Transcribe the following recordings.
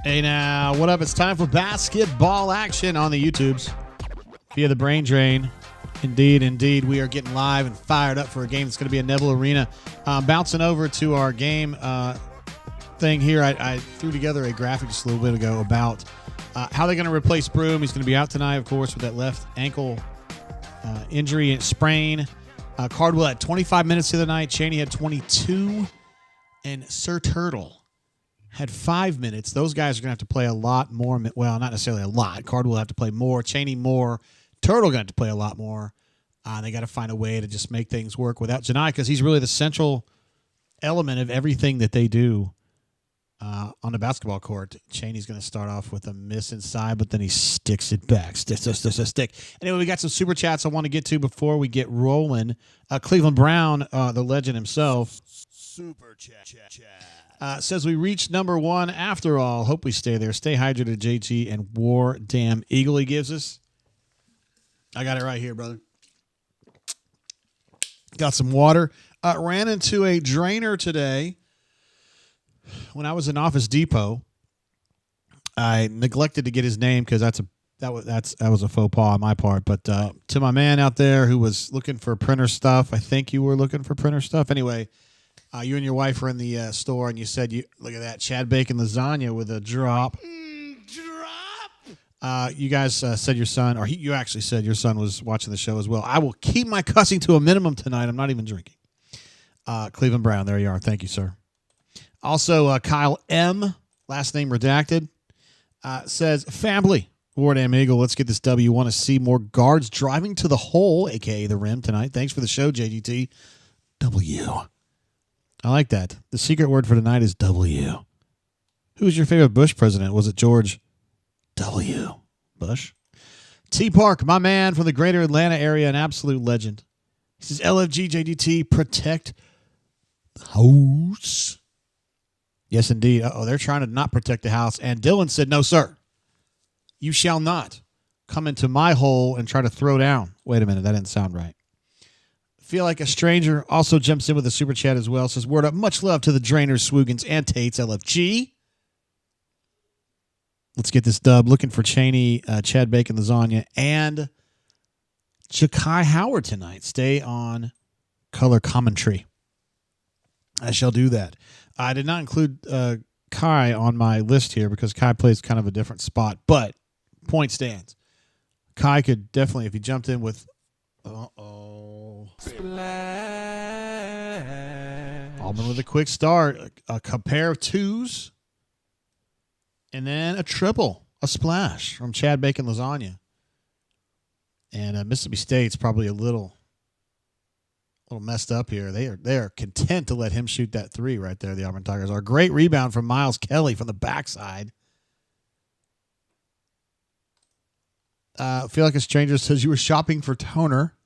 Hey now, what up? It's time for basketball action on the YouTubes via the Brain Drain. Indeed, we are getting live and fired up for a game that's going to be at Neville Arena. Bouncing over to our game thing here, I threw together a graphic just a little bit ago about how they're going to replace Broome. He's going to be out tonight, of course, with that left ankle injury and sprain. Cardwell had 25 minutes the other night. Chaney had 22. And Sir Turtle had 5 minutes. Those guys are going to have to play a lot more. Well, not necessarily a lot. Cardwell will have to play more. Chaney more. Turtle going to have to play a lot more. They got to find a way to just make things work without Johni, because he's really the central element of everything that they do on the basketball court. Chaney's going to start off with a miss inside, but then he sticks it back. Stick. Anyway, we got some super chats I want to get to before we get rolling. Cleveland Brown, the legend himself, super chat. says we reached number 1 after all. Hope we stay there. Stay hydrated, JG, and War Damn Eagle he gives us. I got it right here, brother. Got some water. Ran into a drainer today. When I was in Office Depot, I neglected to get his name because that was a faux pas on my part. But to my man out there who was looking for printer stuff, I think you were looking for printer stuff. Anyway, you and your wife were in the store, and you said, look at that, Chad Bacon lasagna with a drop. You guys said your son, or you actually said your son was watching the show as well. I will keep my cussing to a minimum tonight. I'm not even drinking. Cleveland Brown, there you are. Thank you, sir. Also, Kyle M., last name redacted, says, family, War Damn Eagle, let's get this W. Want to see more guards driving to the hole, a.k.a. the rim, tonight. Thanks for the show, JGT. W. I like that. The secret word for tonight is W. Who was your favorite Bush president? Was it George W. Bush? T. Park, my man from the greater Atlanta area, an absolute legend. He says, LFG, JGT, protect the house. Yes, indeed. They're trying to not protect the house. And Dylan said, no, sir. You shall not come into my hole and try to throw down. Wait a minute. That didn't sound right. Feel like a stranger also jumps in with a super chat as well. Says, word up. Much love to the Drainers, Swoogans, and Tates, LFG. Let's get this dub. Looking for Chaney, Chad Bacon, lasagna, and Jakai Howard tonight. Stay on color commentary. I shall do that. I did not include Kai on my list here because Kai plays kind of a different spot, but point stands. Kai could definitely, if he jumped in with, Auburn with a quick start, a pair of twos, and then a triple, a splash from Chad Bacon lasagna. And Mississippi State's probably a little messed up here. They are content to let him shoot that 3 right there. The Auburn Tigers are. A great rebound from Miles Kelly from the backside. Feel like a stranger says you were shopping for toner.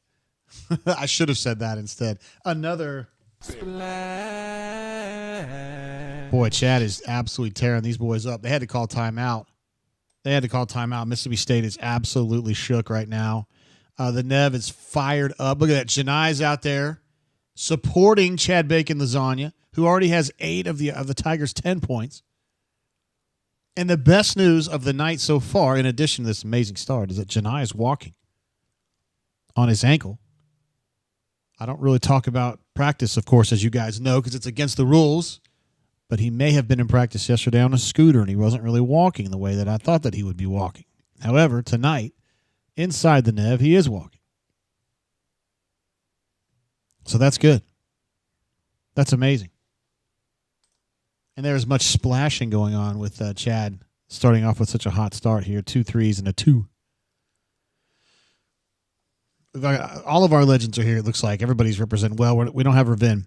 I should have said that instead. Another splash. Boy, Chad is absolutely tearing these boys up. They had to call timeout. Mississippi State is absolutely shook right now. The Nev is fired up. Look at that. Janai's out there supporting Chad Bacon lasagna, who already has 8 of the Tigers' 10 points. And the best news of the night so far, in addition to this amazing start, is that Johni is walking on his ankle. I don't really talk about practice, of course, as you guys know, because it's against the rules. But he may have been in practice yesterday on a scooter, and he wasn't really walking the way that I thought that he would be walking. However, tonight, inside the Nev, he is walking. So that's good. That's amazing. And there is much splashing going on with Chad starting off with such a hot start here. 2 threes and a 2. All of our legends are here, it looks like. Everybody's represented well. We don't have Ravin.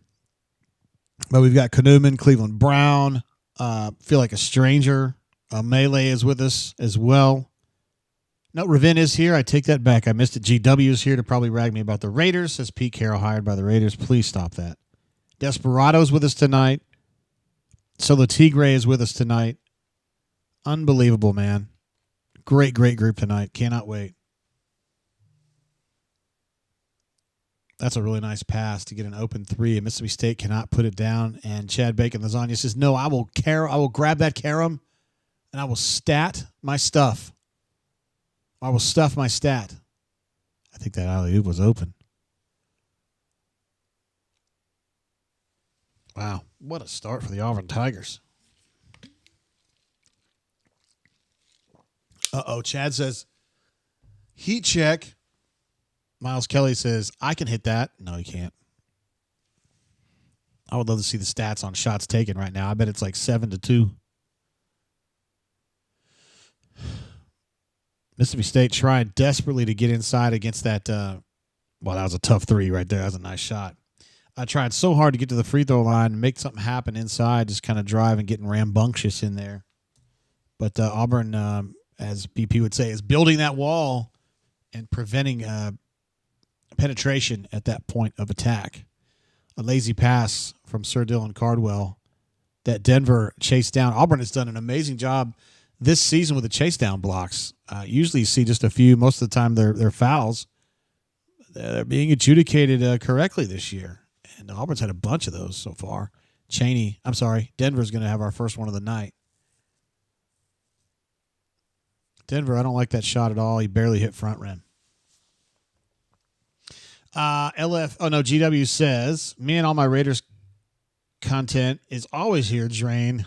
But we've got Kanuman, Cleveland Brown, Feel Like a Stranger. Melee is with us as well. No, Ravin is here. I take that back. I missed it. GW is here to probably rag me about the Raiders. Says Pete Carroll hired by the Raiders. Please stop that. Desperado's with us tonight. Solo Tigre is with us tonight. Unbelievable, man. Great group tonight. Cannot wait. That's a really nice pass to get an open 3. And Mississippi State cannot put it down. And Chad Bacon lasagna says, no, I will grab that carom and I will stat my stuff. I will stuff my stat. I think that alley-oop was open. Wow, what a start for the Auburn Tigers. Uh-oh, Chad says, heat check. Miles Kelly says, I can hit that. No, he can't. I would love to see the stats on shots taken right now. I bet it's like 7-2. Mississippi State tried desperately to get inside against that. Well, that was a tough three right there. That was a nice shot. I tried so hard to get to the free throw line and make something happen inside, just kind of drive and getting rambunctious in there. But Auburn, as BP would say, is building that wall and preventing penetration at that point of attack. A lazy pass from Sir Dylan Cardwell that Denver chased down. Auburn has done an amazing job this season with the chase down blocks. Usually you see just a few. Most of the time they're fouls. They're being adjudicated correctly this year. And Auburn's had a bunch of those so far. Denver's going to have our first one of the night. Denver, I don't like that shot at all. He barely hit front rim. GW says, me and all my Raiders content is always here, Drain,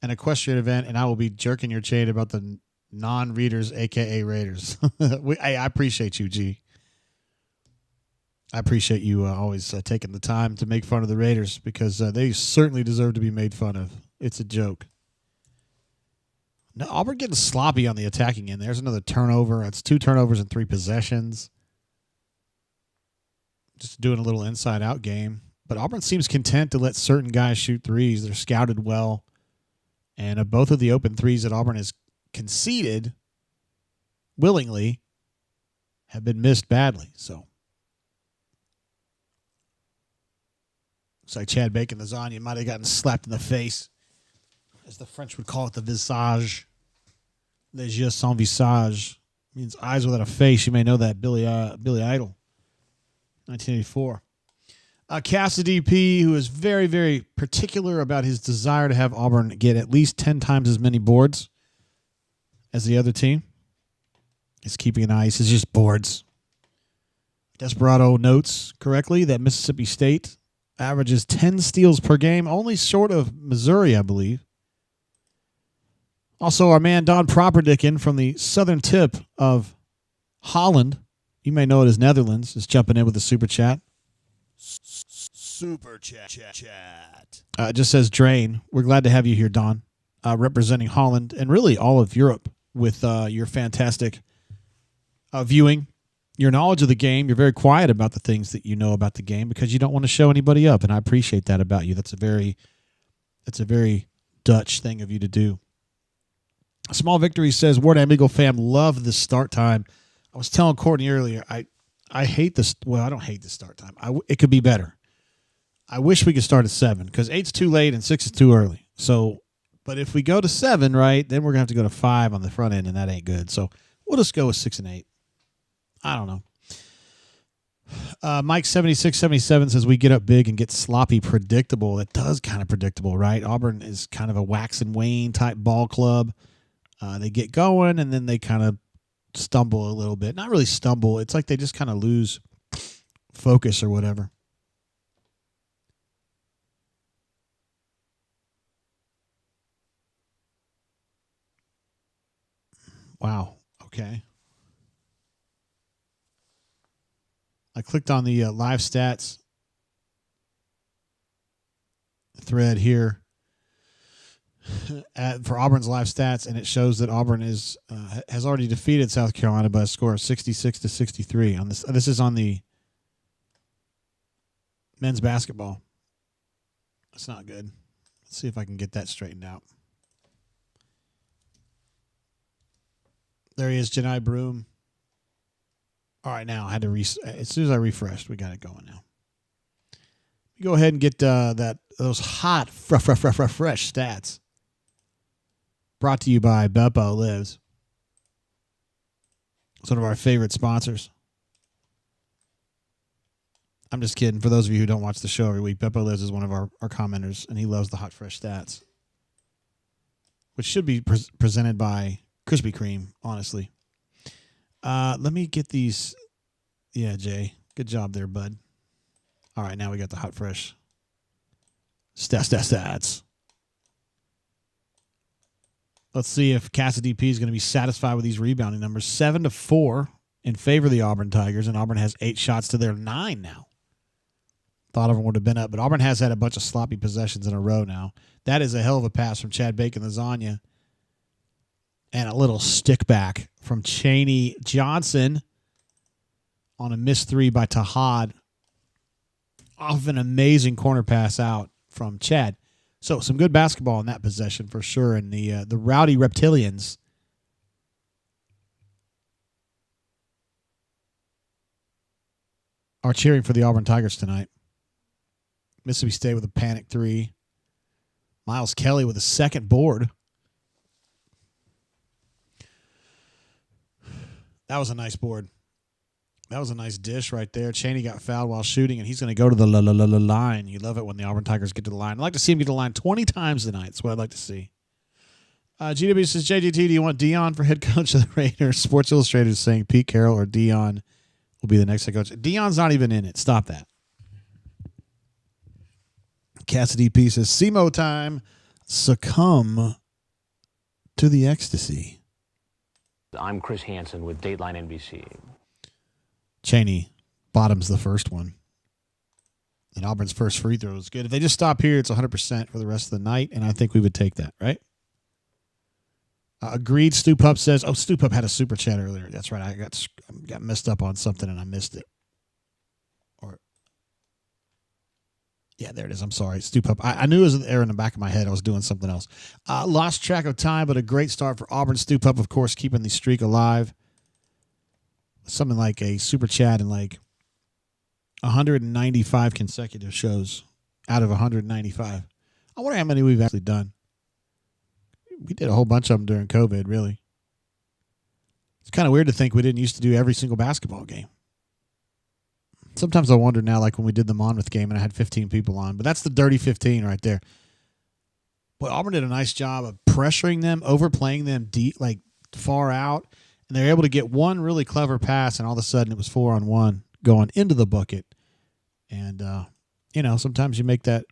an equestrian event, and I will be jerking your chain about the non-readers, a.k.a. Raiders. I appreciate you, G. I appreciate you always taking the time to make fun of the Raiders because they certainly deserve to be made fun of. It's a joke. No, Auburn getting sloppy on the attacking end. There's another turnover. It's 2 turnovers and 3 possessions. Just doing a little inside-out game. But Auburn seems content to let certain guys shoot threes. They're scouted well. And both of the open threes that Auburn has conceded willingly have been missed badly. So, looks like Chad Bacon Lasagna might have gotten slapped in the face, as the French would call it, the visage. Les yeux sans visage means eyes without a face. You may know that, Billy Idol, 1984. Cassidy P., who is very, very particular about his desire to have Auburn get at least 10 times as many boards as the other team. He's keeping an eye. He says just boards. Desperado notes correctly that Mississippi State averages 10 steals per game, only short of Missouri, I believe. Also, our man Don Properdicken from the southern tip of Holland, you may know it as Netherlands, is jumping in with a super chat. Super chat. It just says Drain. We're glad to have you here, Don, representing Holland and really all of Europe with your fantastic viewing, your knowledge of the game. You're very quiet about the things that you know about the game because you don't want to show anybody up, and I appreciate that about you. That's a very Dutch thing of you to do. Small Victory says, Ward Amigo fam, love the start time. I was telling Courtney earlier, I hate this. Well, I don't hate the start time. It could be better. I wish we could start at 7 because 8's too late and 6 is too early. So, but if we go to 7, right, then we're going to have to go to 5 on the front end, and that ain't good. So we'll just go with 6 and 8. I don't know. Mike 7677 says we get up big and get sloppy predictable. That does kind of predictable, right? Auburn is kind of a wax and wane type ball club. They get going, and then they kind of stumble a little bit. Not really stumble. It's like they just kind of lose focus or whatever. Wow. Okay. I clicked on the live stats thread here for Auburn's live stats, and it shows that Auburn has already defeated South Carolina by a score of 66-63. On this, this is on the men's basketball. That's not good. Let's see if I can get that straightened out. There he is, Johni Broome. All right, now I had to as soon as I refreshed, we got it going now. Go ahead and get those hot, fresh stats. Brought to you by Beppo Lives. It's one of our favorite sponsors. I'm just kidding. For those of you who don't watch the show every week, Beppo Lives is one of our commenters, and he loves the hot, fresh stats. which should be presented by Krispy Kreme, honestly. Let me get these. Yeah, Jay. Good job there, bud. All right, now we got the hot, fresh stats. Let's see if Cassidy P is going to be satisfied with these rebounding numbers. 7-4 in favor of the Auburn Tigers, and Auburn has 8 shots to their 9 now. Thought Auburn would have been up, but Auburn has had a bunch of sloppy possessions in a row now. That is a hell of a pass from Chad Bacon Lasagna. And a little stick back from Cheney Johnson on a missed 3 by Tahad. Off an amazing corner pass out from Chad. So some good basketball in that possession for sure. And the Rowdy Reptilians are cheering for the Auburn Tigers tonight. Mississippi State with a panic 3. Miles Kelly with a second board. That was a nice board. That was a nice dish right there. Cheney got fouled while shooting, and he's going to go to the line. You love it when the Auburn Tigers get to the line. I'd like to see him get to the line 20 times tonight. That's what I'd like to see. GW says, JGT, do you want Dion for head coach of the Raiders? Sports Illustrated is saying Pete Carroll or Dion will be the next head coach. Dion's not even in it. Stop that. Cassidy P says, SEMO time. Succumb to the ecstasy. I'm Chris Hansen with Dateline NBC. Cheney bottoms the first one. And Auburn's first free throw is good. If they just stop here, it's 100% for the rest of the night, and I think we would take that, right? Agreed. Stu Pup says, Stu Pup had a super chat earlier. That's right. I got messed up on something, and I missed it. Yeah, there it is. I'm sorry. Stu Pup. I knew it was there in the back of my head. I was doing something else. Lost track of time, but a great start for Auburn. Stu Pup, of course, keeping the streak alive. Something like a super chat in like 195 consecutive shows out of 195. I wonder how many we've actually done. We did a whole bunch of them during COVID, really. It's kind of weird to think we didn't used to do every single basketball game. Sometimes I wonder now, like when we did the Monmouth game and I had 15 people on, but that's the dirty 15 right there. Boy, Auburn did a nice job of pressuring them, overplaying them deep, like far out, and they were able to get one really clever pass, and all of a sudden it was 4-on-1 going into the bucket. And, sometimes you make that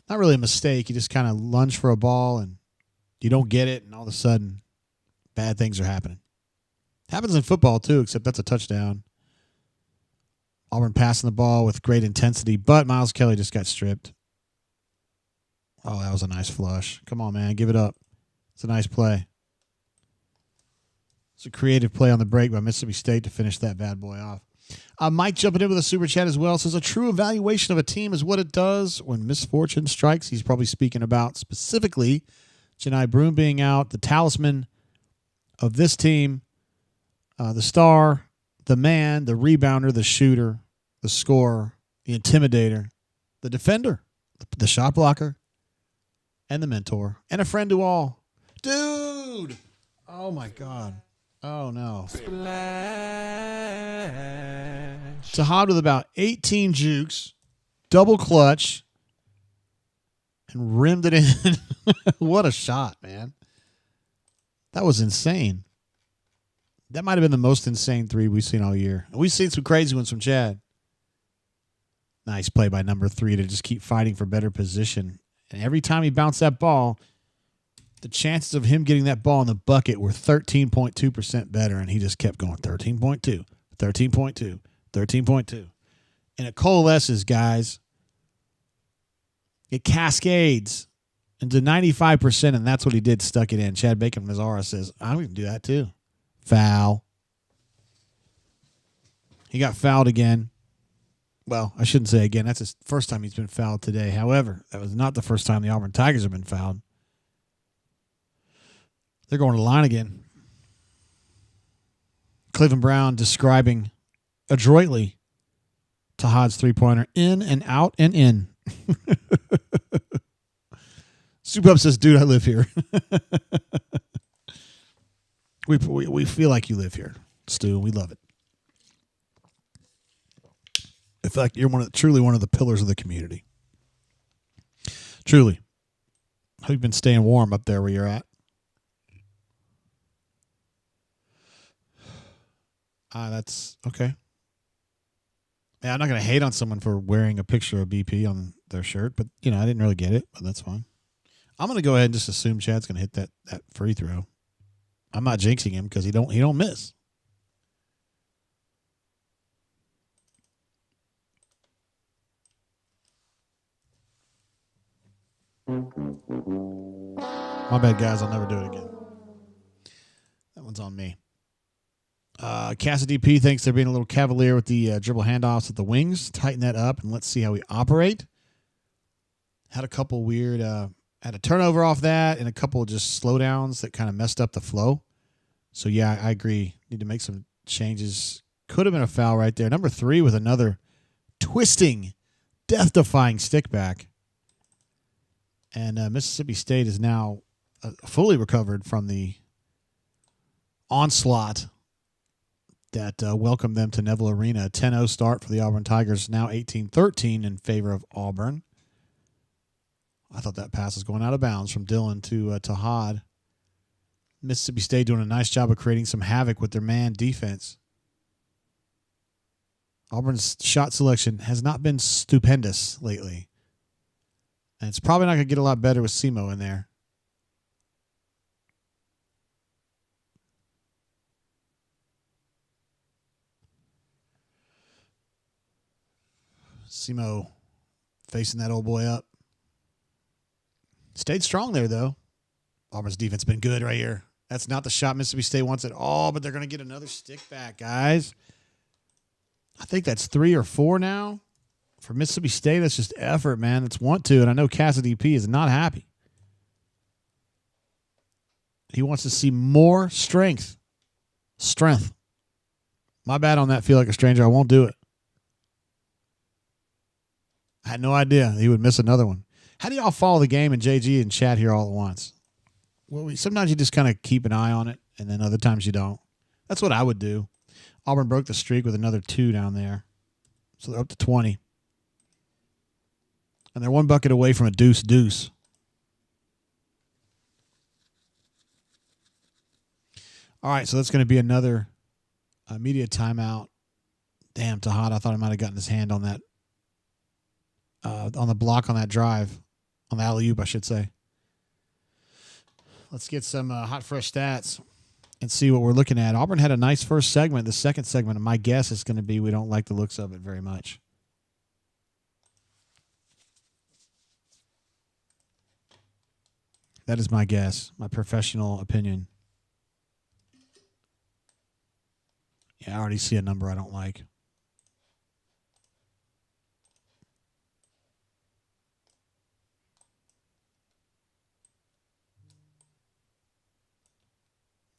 not really a mistake. You just kind of lunge for a ball, and you don't get it, and all of a sudden bad things are happening. Happens in football, too, except that's a touchdown. Auburn passing the ball with great intensity, but Miles Kelly just got stripped. Oh, that was a nice flush. Come on, man. Give it up. It's a nice play. It's a creative play on the break by Mississippi State to finish that bad boy off. Mike jumping in with a super chat as well. Says, a true evaluation of a team is what it does when misfortune strikes. He's probably speaking about specifically Johni Broome being out, the talisman of this team. The star, the man, the rebounder, the shooter, the scorer, the intimidator, the defender, the shot blocker, and the mentor, and a friend to all. Dude! Oh, my God. Oh, no. Tahad with about 18 jukes, double clutch, and rimmed it in. What a shot, man. That was insane. That might have been the most insane 3 we've seen all year. And we've seen some crazy ones from Chad. Nice play by number 3 to just keep fighting for better position. And every time he bounced that ball, the chances of him getting that ball in the bucket were 13.2% better, and he just kept going 13.2, 13.2, 13.2. And it coalesces, guys. It cascades into 95%, and that's what he did, stuck it in. Chad Bacon Mazzara says, I'm going to do that too. Foul. He got fouled again. Well, I shouldn't say again. That's his first time he's been fouled today. However, that was not the first time the Auburn Tigers have been fouled. They're going to the line again. Cleveland Brown describing adroitly Tahad's three-pointer. In and out and in. Soup Up says, dude, I live here. We feel like you live here, Stu. We love it. I feel like you're truly one of the pillars of the community. Truly. Hope you've been staying warm up there where you're at. That's okay. Yeah, I'm not going to hate on someone for wearing a picture of BP on their shirt, but, I didn't really get it, but that's fine. I'm going to go ahead and just assume Chad's going to hit that free throw. I'm not jinxing him because he don't miss. My bad, guys. I'll never do it again. That one's on me. Cassidy P thinks they're being a little cavalier with the dribble handoffs at the wings. Tighten that up and let's see how we operate. Had a couple weird, had a turnover off that and a couple of just slowdowns that kind of messed up the flow. So, yeah, I agree. Need to make some changes. Could have been a foul right there. Number 3 with another twisting, death-defying stick back. And Mississippi State is now fully recovered from the onslaught that welcomed them to Neville Arena. A 10-0 start for the Auburn Tigers, now 18-13 in favor of Auburn. I thought that pass was going out of bounds from Dillon to Tahad. Mississippi State doing a nice job of creating some havoc with their man defense. Auburn's shot selection has not been stupendous lately. And it's probably not going to get a lot better with Simo in there. Simo facing that old boy up. Stayed strong there, though. Auburn's defense has been good right here. That's not the shot Mississippi State wants at all, but they're going to get another stick back, guys. I think that's 3 or 4 now. For Mississippi State, that's just effort, man. That's want to, and I know Cassidy P is not happy. He wants to see more strength. Strength. My bad on that, feel like a stranger. I won't do it. I had no idea he would miss another one. How do y'all follow the game and JG and chat here all at once? Well, sometimes you just kind of keep an eye on it, and then other times you don't. That's what I would do. Auburn broke the streak with another 2 down there. So they're up to 20. And they're 1 bucket away from a deuce. All right, so that's going to be another media timeout. Damn, Tahad, I thought he might have gotten his hand on that, on the block on that drive, on the alley-oop, I should say. Let's get some hot, fresh stats and see what we're looking at. Auburn had a nice first segment. The second segment, my guess is going to be we don't like the looks of it very much. That is my guess, my professional opinion. Yeah, I already see a number I don't like.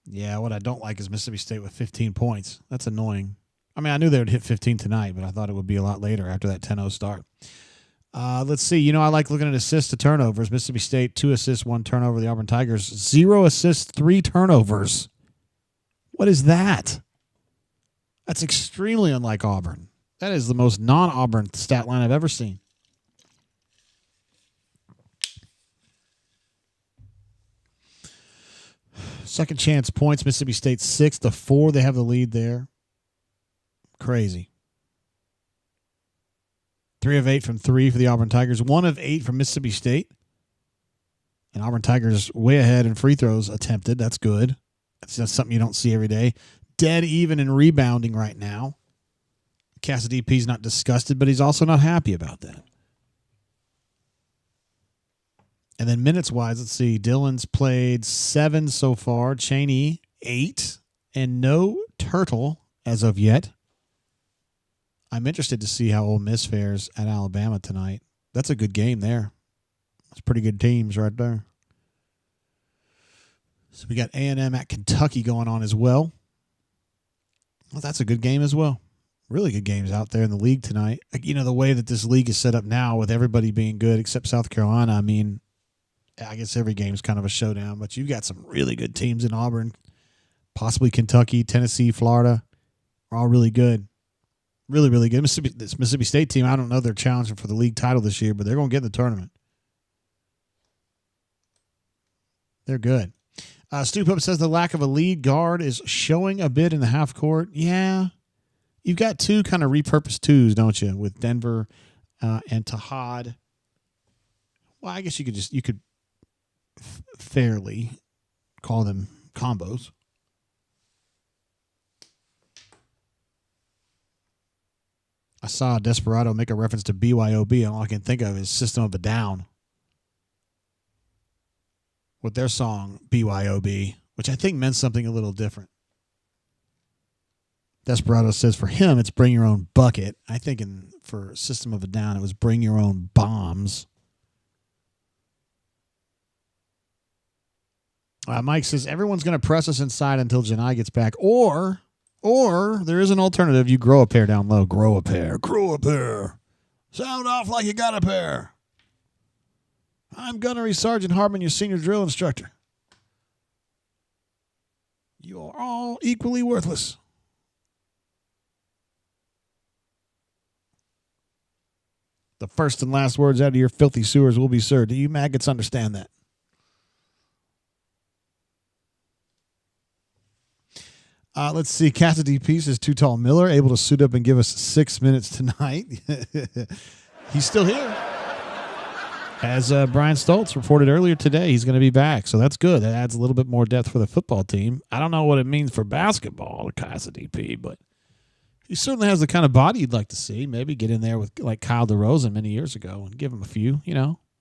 Yeah, what I don't like is Mississippi State with 15 points. That's annoying. I mean, I knew they would hit 15 tonight, but I thought it would be a lot later after that 10-0 start. Let's see. I like looking at assists to turnovers. Mississippi State, 2 assists, 1 turnover. The Auburn Tigers, 0 assists, 3 turnovers. What is that? That's extremely unlike Auburn. That is the most non-Auburn stat line I've ever seen. Second chance points, Mississippi State 6-4. They have the lead there. Crazy. 3 of 8 from 3 for the Auburn Tigers. 1 of 8 from Mississippi State. And Auburn Tigers way ahead in free throws attempted. That's good. That's just something you don't see every day. Dead even in rebounding right now. Cassidy P's not disgusted, but he's also not happy about that. And then minutes-wise, let's see. Dillon's played 7 so far. Chaney, 8. And no Turtle as of yet. I'm interested to see how Ole Miss fares at Alabama tonight. That's a good game there. That's pretty good teams right there. So we got A&M at Kentucky going on as well. Well, that's a good game as well. Really good games out there in the league tonight. The way that this league is set up now with everybody being good except South Carolina, I mean, I guess every game is kind of a showdown, but you've got some really good teams in Auburn, possibly Kentucky, Tennessee, Florida, are all really good. Really, really good. This Mississippi State team, I don't know they're challenging for the league title this year, but they're going to get in the tournament. They're good. Stu Pup says the lack of a lead guard is showing a bit in the half court. Yeah. You've got two kind of repurposed twos, don't you, with Denver and Tahad. Well, I guess you could fairly call them combos. I saw Desperado make a reference to BYOB, and all I can think of is System of a Down with their song BYOB, which I think meant something a little different. Desperado says for him, it's bring your own bucket. I think for System of a Down, it was bring your own bombs. Mike says everyone's going to press us inside until Johni gets back, or there is an alternative. You grow a pair down low. Grow a pair. Sound off like you got a pair. I'm Gunnery Sergeant Hartman, your senior drill instructor. You are all equally worthless. The first and last words out of your filthy sewers will be, sir. Do you maggots understand that? Let's see. Cassidy Peace is Too Tall Miller, able to suit up and give us 6 minutes tonight. He's still here. As Brian Stoltz reported earlier today, he's going to be back. So that's good. That adds a little bit more depth for the football team. I don't know what it means for basketball, Cassidy P, but he certainly has the kind of body you'd like to see. Maybe get in there with like Kyle DeRozan many years ago and give him a few,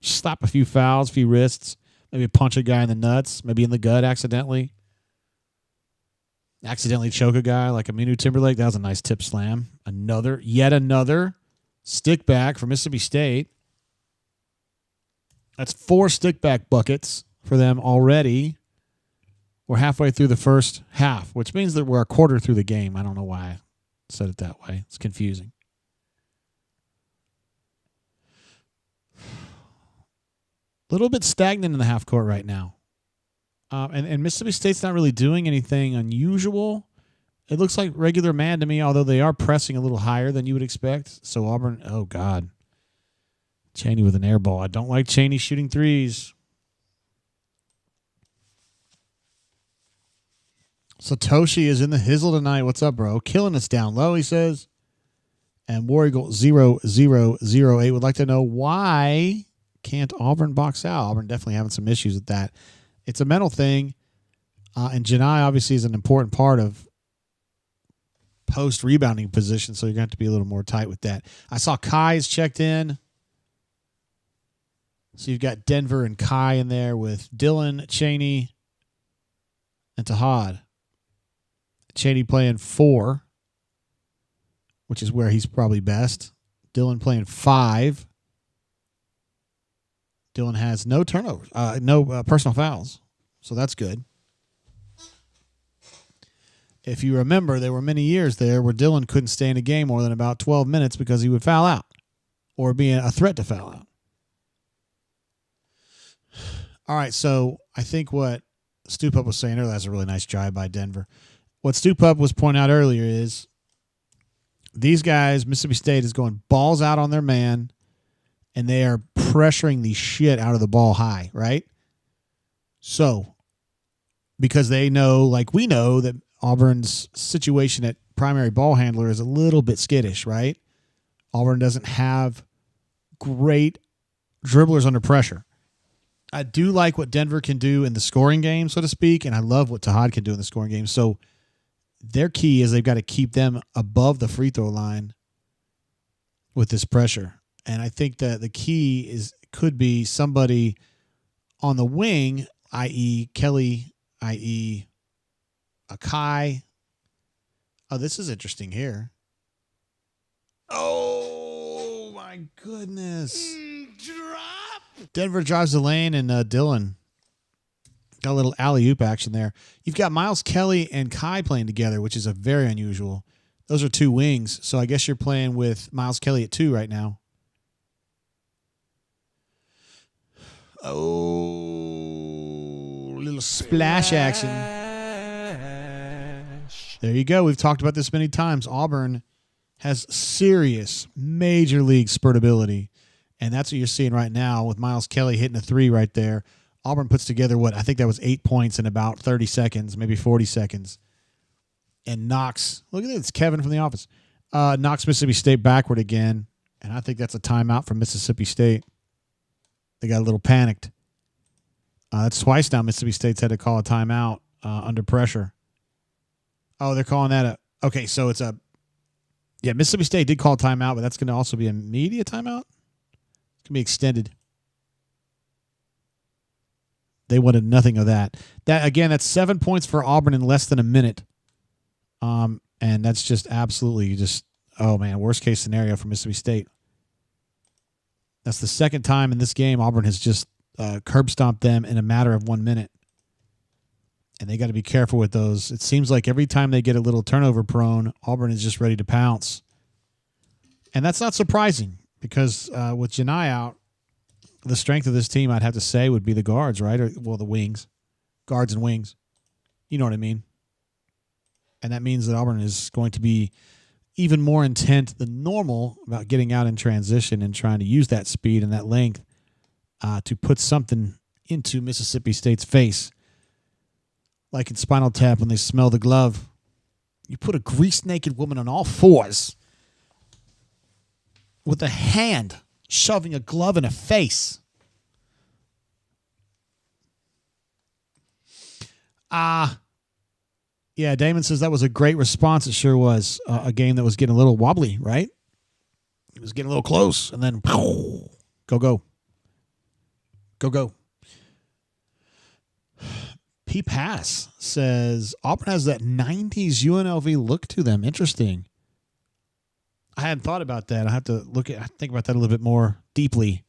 slap a few fouls, a few wrists, maybe punch a guy in the nuts, maybe in the gut accidentally choke a guy like Aminu Timberlake. That was a nice tip slam. Yet another stick back for Mississippi State. That's 4 stick back buckets for them already. We're halfway through the first half, which means that we're a quarter through the game. I don't know why I said it that way. It's confusing. A little bit stagnant in the half court right now. And Mississippi State's not really doing anything unusual. It looks like regular man to me, although they are pressing a little higher than you would expect. So Auburn, oh, God. Chaney with an air ball. I don't like Chaney shooting threes. Satoshi is in the hizzle tonight. What's up, bro? Killing us down low, he says. And War Eagle 0008 would like to know why can't Auburn box out? Auburn definitely having some issues with that. It's a mental thing, and Johni obviously is an important part of post-rebounding position, so you're going to have to be a little more tight with that. I saw Kai's checked in. So you've got Denver and Kai in there with Dylan, Chaney, and Tahad. Chaney playing 4, which is where he's probably best. Dylan playing 5. Dylan has no turnovers, no personal fouls, so that's good. If you remember, there were many years there where Dylan couldn't stay in a game more than about 12 minutes because he would foul out or be a threat to foul out. All right, so I think what Stu Pup was saying earlier, that's a really nice drive by Denver. What Stu Pup was pointing out earlier is these guys, Mississippi State, is going balls out on their man, and they are pressuring the shit out of the ball high, right? So, because they know, like we know, that Auburn's situation at primary ball handler is a little bit skittish, right? Auburn doesn't have great dribblers under pressure. I do like what Denver can do in the scoring game, so to speak, and I love what Tahad can do in the scoring game. So their key is they've got to keep them above the free throw line with this pressure. And I think that the key could be somebody on the wing, i.e. Kelly, i.e. Akai. Oh, this is interesting here. Oh, my goodness. Drop. Denver drives the lane, and Dylan got a little alley-oop action there. You've got Miles Kelly and Kai playing together, which is a very unusual. Those are 2 wings, so I guess you're playing with Miles Kelly at 2 right now. Oh, little splash action. There you go. We've talked about this many times. Auburn has serious major league spurtability, and that's what you're seeing right now with Miles Kelly hitting a 3 right there. Auburn puts together I think that was 8 points in about 30 seconds, maybe 40 seconds, and knocks. Look at this, Kevin from The Office. Knocks Mississippi State backward again, and I think that's a timeout from Mississippi State. They got a little panicked. That's twice now Mississippi State's had to call a timeout under pressure. Oh, they're calling that okay, so it's Mississippi State did call a timeout, but that's going to also be a media timeout. It's going to be extended. They wanted nothing of that. That's 7 points for Auburn in less than a minute. And that's just absolutely worst case scenario for Mississippi State. That's the second time in this game Auburn has just curb stomped them in a matter of 1 minute. And they got to be careful with those. It seems like every time they get a little turnover prone, Auburn is just ready to pounce. And that's not surprising because with Johni out, the strength of this team, I'd have to say, would be the guards, right? The wings. Guards and wings. You know what I mean? And that means that Auburn is going to be even more intent than normal about getting out in transition and trying to use that speed and that length to put something into Mississippi State's face. Like in Spinal Tap when they smell the glove. You put a grease-naked woman on all fours with a hand shoving a glove in her face. Yeah, Damon says that was a great response. It sure was. A game that was getting a little wobbly, right? It was getting a little close, and then go. Go. P-Pass says, Auburn has that 90s UNLV look to them. Interesting. I hadn't thought about that. I have to think about that a little bit more deeply.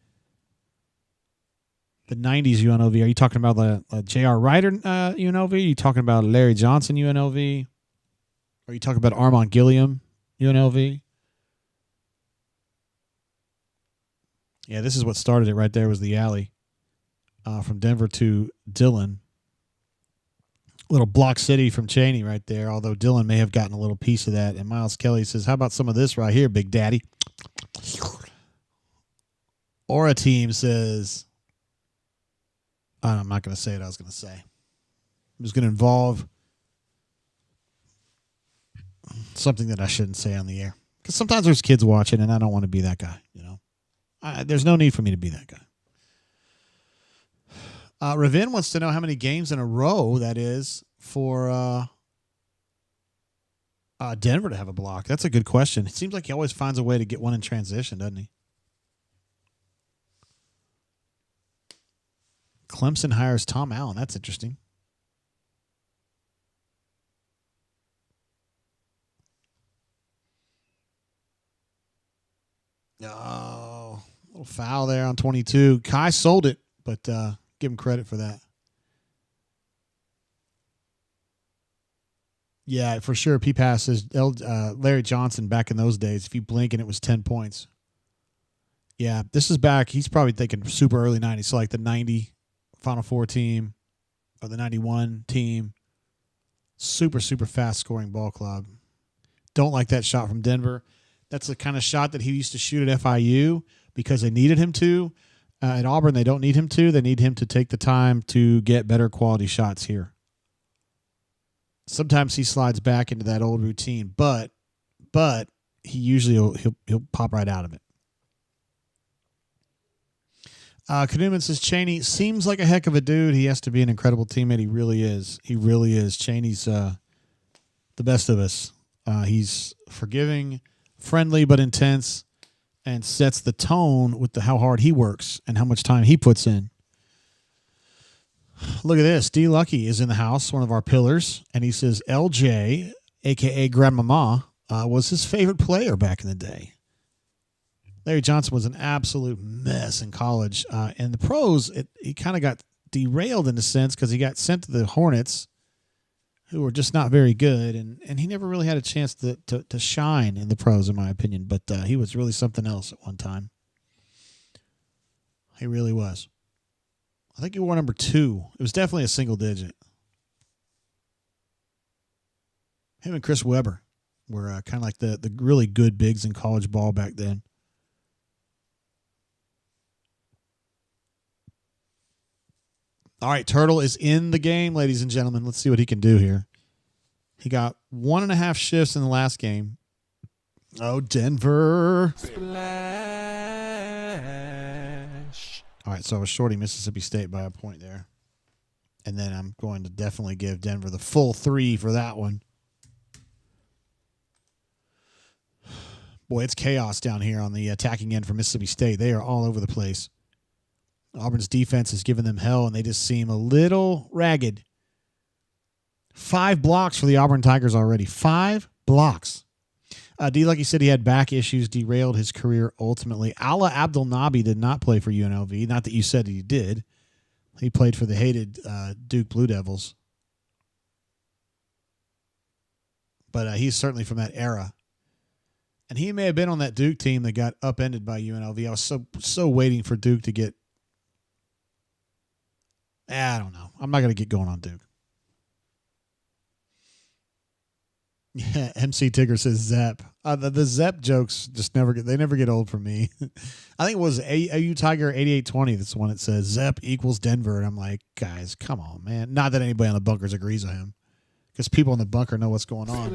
The 90s UNLV. Are you talking about the J.R. Ryder UNLV? Are you talking about Larry Johnson UNLV? Are you talking about Armand Gilliam UNLV? Yeah, this is what started it right there was the alley from Denver to Dillon. Little block city from Cheney right there, although Dillon may have gotten a little piece of that. And Miles Kelly says, how about some of this right here, Big Daddy? Aura Team says, I'm not going to say what I was going to say. It was going to involve something that I shouldn't say on the air. Because sometimes there's kids watching, and I don't want to be that guy, you know. There's no need for me to be that guy. Ravin wants to know how many games in a row that is for Denver to have a block. That's a good question. It seems like he always finds a way to get one in transition, doesn't he? Clemson hires Tom Allen. That's interesting. Oh, little foul there on 22. Kai sold it, but give him credit for that. Yeah, for sure. P-Pass says Larry Johnson back in those days, if you blink and it was 10 points. Yeah, this is back. He's probably thinking super early 90s. So like the 90 Final Four team or the 91 team. Super, super fast scoring ball club. Don't like that shot from Denver. That's the kind of shot that he used to shoot at FIU because they needed him to. At Auburn, they don't need him to. They need him to take the time to get better quality shots here. Sometimes he slides back into that old routine, but he usually he'll pop right out of it. Kanuman says Cheney seems like a heck of a dude. He has to be an incredible teammate. He really is. He really is. Cheney's the best of us. He's forgiving, friendly, but intense, and sets the tone with how hard he works and how much time he puts in. Look at this. D. Lucky is in the house, one of our pillars, and he says LJ, a.k.a. Grandmama, was his favorite player back in the day. Larry Johnson was an absolute mess in college. In the pros, he kind of got derailed in a sense because he got sent to the Hornets, who were just not very good, and he never really had a chance to shine in the pros, in my opinion. But he was really something else at one time. He really was. I think he wore number 2. It was definitely a single digit. Him and Chris Webber were kind of like the really good bigs in college ball back then. All right, Turtle is in the game, ladies and gentlemen. Let's see what he can do here. He got 1.5 shifts in the last game. Oh, Denver. Splash. All right, so I was shorting Mississippi State by a point there. And then I'm going to definitely give Denver the full 3 for that one. Boy, it's chaos down here on the attacking end for Mississippi State. They are all over the place. Auburn's defense has given them hell, and they just seem a little ragged. 5 blocks for the Auburn Tigers already. 5 blocks. D. Lucky said he had back issues, derailed his career ultimately. Allah Abdel Nabi did not play for UNLV. Not that you said he did. He played for the hated Duke Blue Devils. But he's certainly from that era. And he may have been on that Duke team that got upended by UNLV. I was so waiting for Duke to get... I don't know. I'm not going to get going on Duke. Yeah, MC Tigger says Zep. The Zep jokes just never get old for me. I think it was AU Tiger 8820. That's the one that says Zep equals Denver. And I'm like, guys, come on, man. Not that anybody on the bunkers agrees with him, because people in the bunker know what's going on.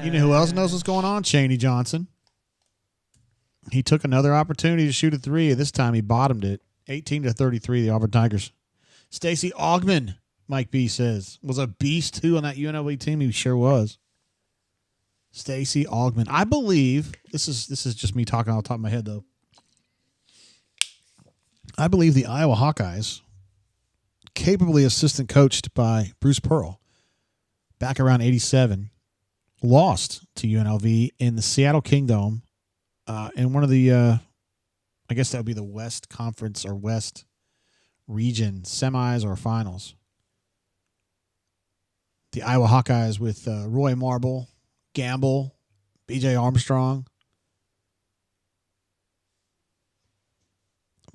You know who else knows what's going on? Chaney Johnson. He took another opportunity to shoot a 3. This time he bottomed it. 18-33, the Auburn Tigers. Stacey Augman, Mike B says, was a beast too on that UNLV team. He sure was. Stacey Augman. I believe, this is just me talking off the top of my head though. I believe the Iowa Hawkeyes, capably assistant coached by Bruce Pearl, back around 87, lost to UNLV in the Seattle Kingdom in one of the I guess that would be the West Conference or West Region semis or finals. The Iowa Hawkeyes with Roy Marble, Gamble, B.J. Armstrong.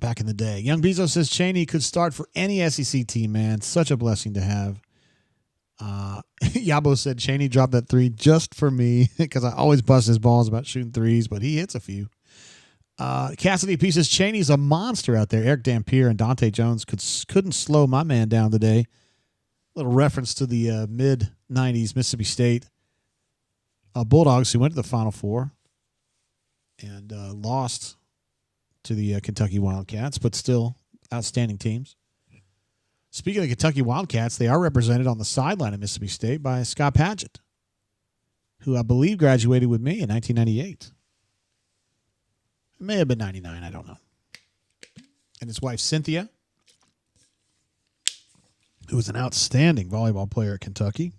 Back in the day. Young Bezo says Chaney could start for any SEC team, man. Such a blessing to have. Yabo said Chaney dropped that 3 just for me because I always bust his balls about shooting 3s, but he hits a few. Cassidy P says Chaney's a monster out there. Eric Dampier and Dante Jones couldn't slow my man down today. Little reference to the mid-90s Mississippi State Bulldogs who went to the Final Four and lost to the Kentucky Wildcats, but still outstanding teams. Speaking of the Kentucky Wildcats, they are represented on the sideline of Mississippi State by Scott Padgett, who I believe graduated with me in 1998. It may have been 99, I don't know. And his wife, Cynthia, who was an outstanding volleyball player at Kentucky,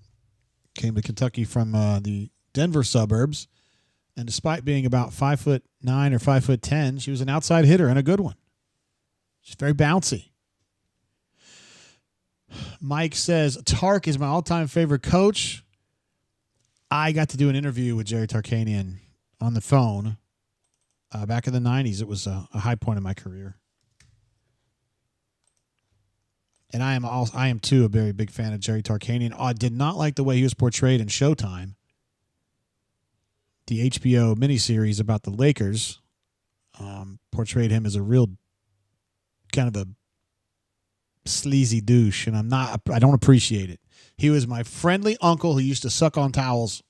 came to Kentucky from the Denver suburbs, and despite being about 5'9" or 5'10", she was an outside hitter and a good one. She's very bouncy. Mike says, Tark is my all-time favorite coach. I got to do an interview with Jerry Tarkanian on the phone back in the 90s. It was a high point in my career. And I am too a very big fan of Jerry Tarkanian. I did not like the way he was portrayed in Showtime, the HBO miniseries about the Lakers. Portrayed him as a real kind of a sleazy douche, and I don't appreciate it. He was my friendly uncle who used to suck on towels.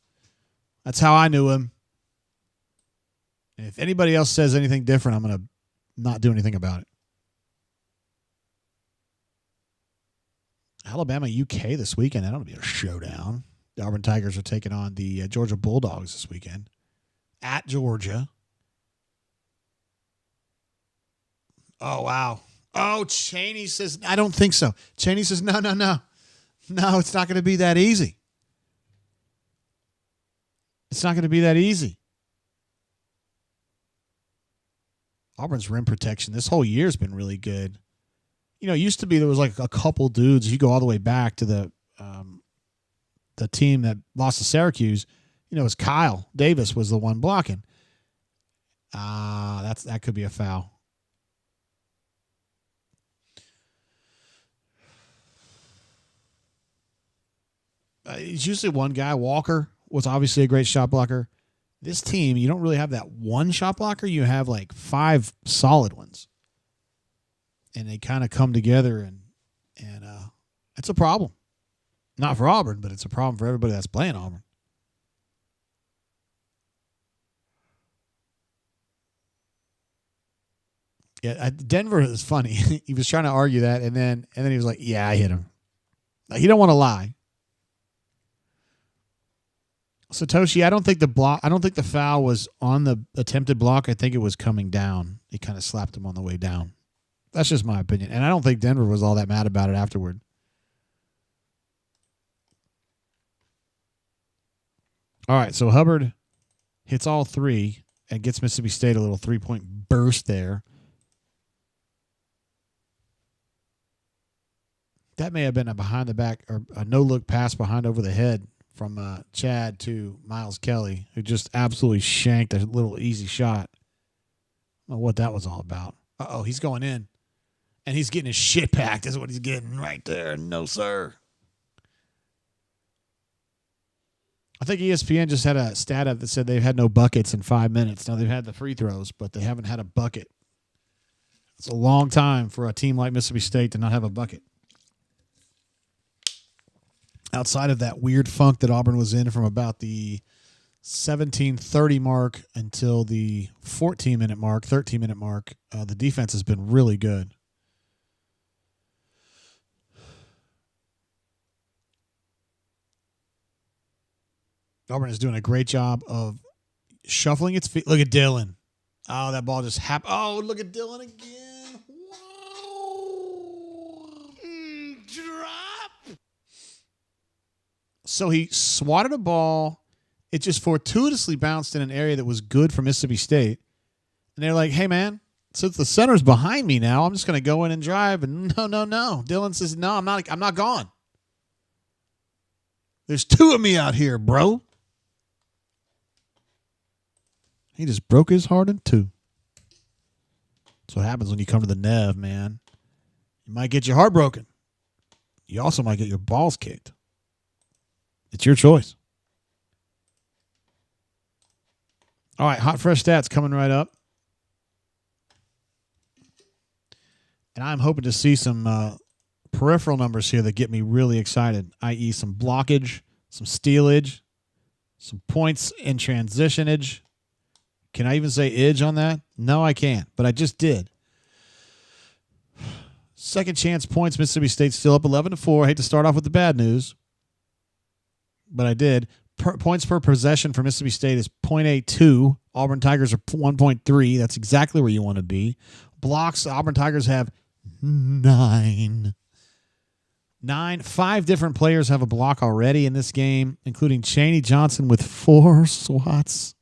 That's how I knew him. And if anybody else says anything different, I'm going to not do anything about it. Alabama, UK this weekend. That'll be a showdown. The Auburn Tigers are taking on the Georgia Bulldogs this weekend at Georgia. Oh, wow. Oh, Chaney says, I don't think so. Chaney says, no. No, it's not going to be that easy. It's not going to be that easy. Auburn's rim protection this whole year has been really good. You know, it used to be there was like a couple dudes. You go all the way back to the team that lost to Syracuse. You know, it was Kyle Davis was the one blocking. That could be a foul. It's usually one guy. Walker was obviously a great shot blocker. This team, you don't really have that one shot blocker. You have like 5 solid ones. and they kind of come together, and it's a problem. Not for Auburn, but it's a problem for everybody that's playing Auburn. Yeah, Denver is funny. He was trying to argue that, and then he was like, "Yeah, I hit him." Like, he don't want to lie. Satoshi, I don't think the foul was on the attempted block. I think it was coming down. He kind of slapped him on the way down. That's just my opinion, and I don't think Denver was all that mad about it afterward. All right, so Hubbard hits all three and gets Mississippi State a little 3-point burst there. That may have been a behind the back or a no-look pass behind over the head from Chad to Miles Kelly, who just absolutely shanked a little easy shot. I don't know what that was all about. Uh-oh, he's going in, and he's getting his shit packed. That's what he's getting right there. No, sir. I think ESPN just had a stat up that said they've had no buckets in 5 minutes. Now, they've had the free throws, but they haven't had a bucket. It's a long time for a team like Mississippi State to not have a bucket. Outside of that weird funk that Auburn was in from about the 17:30 mark until the 13-minute mark, the defense has been really good. Auburn is doing a great job of shuffling its feet. Look at Dylan. Oh, that ball just happened. Oh, look at Dylan again. Whoa. Drop. So he swatted a ball. It just fortuitously bounced in an area that was good for Mississippi State. And they're like, hey, man, since the center's behind me now, I'm just going to go in and drive. And no. Dylan says, no, I'm not gone. There's two of me out here, bro. He just broke his heart in two. That's what happens when you come to the Nev, man. You might get your heart broken. You also might get your balls kicked. It's your choice. All right, hot, fresh stats coming right up. And I'm hoping to see some peripheral numbers here that get me really excited, i.e. some blockage, some stealage, some points in transitionage. Can I even say edge on that? No, I can't, but I just did. Second chance points, Mississippi State still up 11-4. I hate to start off with the bad news, but I did. Points per possession for Mississippi State is 0.82. Auburn Tigers are 1.3. That's exactly where you want to be. Blocks, Auburn Tigers have 9. 5 different players have a block already in this game, including Chaney Johnson with 4 swats.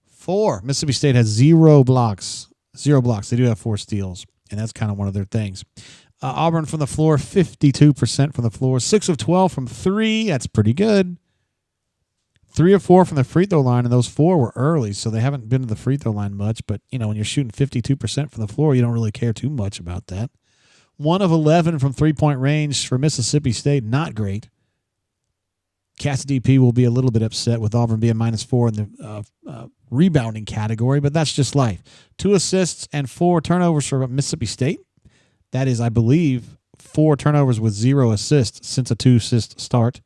4. Mississippi State has 0 blocks. 0 blocks. They do have 4 steals, and that's kind of one of their things. Auburn from the floor, 52% from the floor. 6 of 12 from 3. That's pretty good. 3 of 4 from the free throw line, and those 4 were early, so they haven't been to the free throw line much. But, when you're shooting 52% from the floor, you don't really care too much about that. 1 of 11 from three-point range for Mississippi State. Not great. Cass DP will be a little bit upset with Auburn being -4 in the rebounding category, but that's just life. 2 assists and 4 turnovers for Mississippi State. That is, I believe, 4 turnovers with 0 assists since a 2-assist start.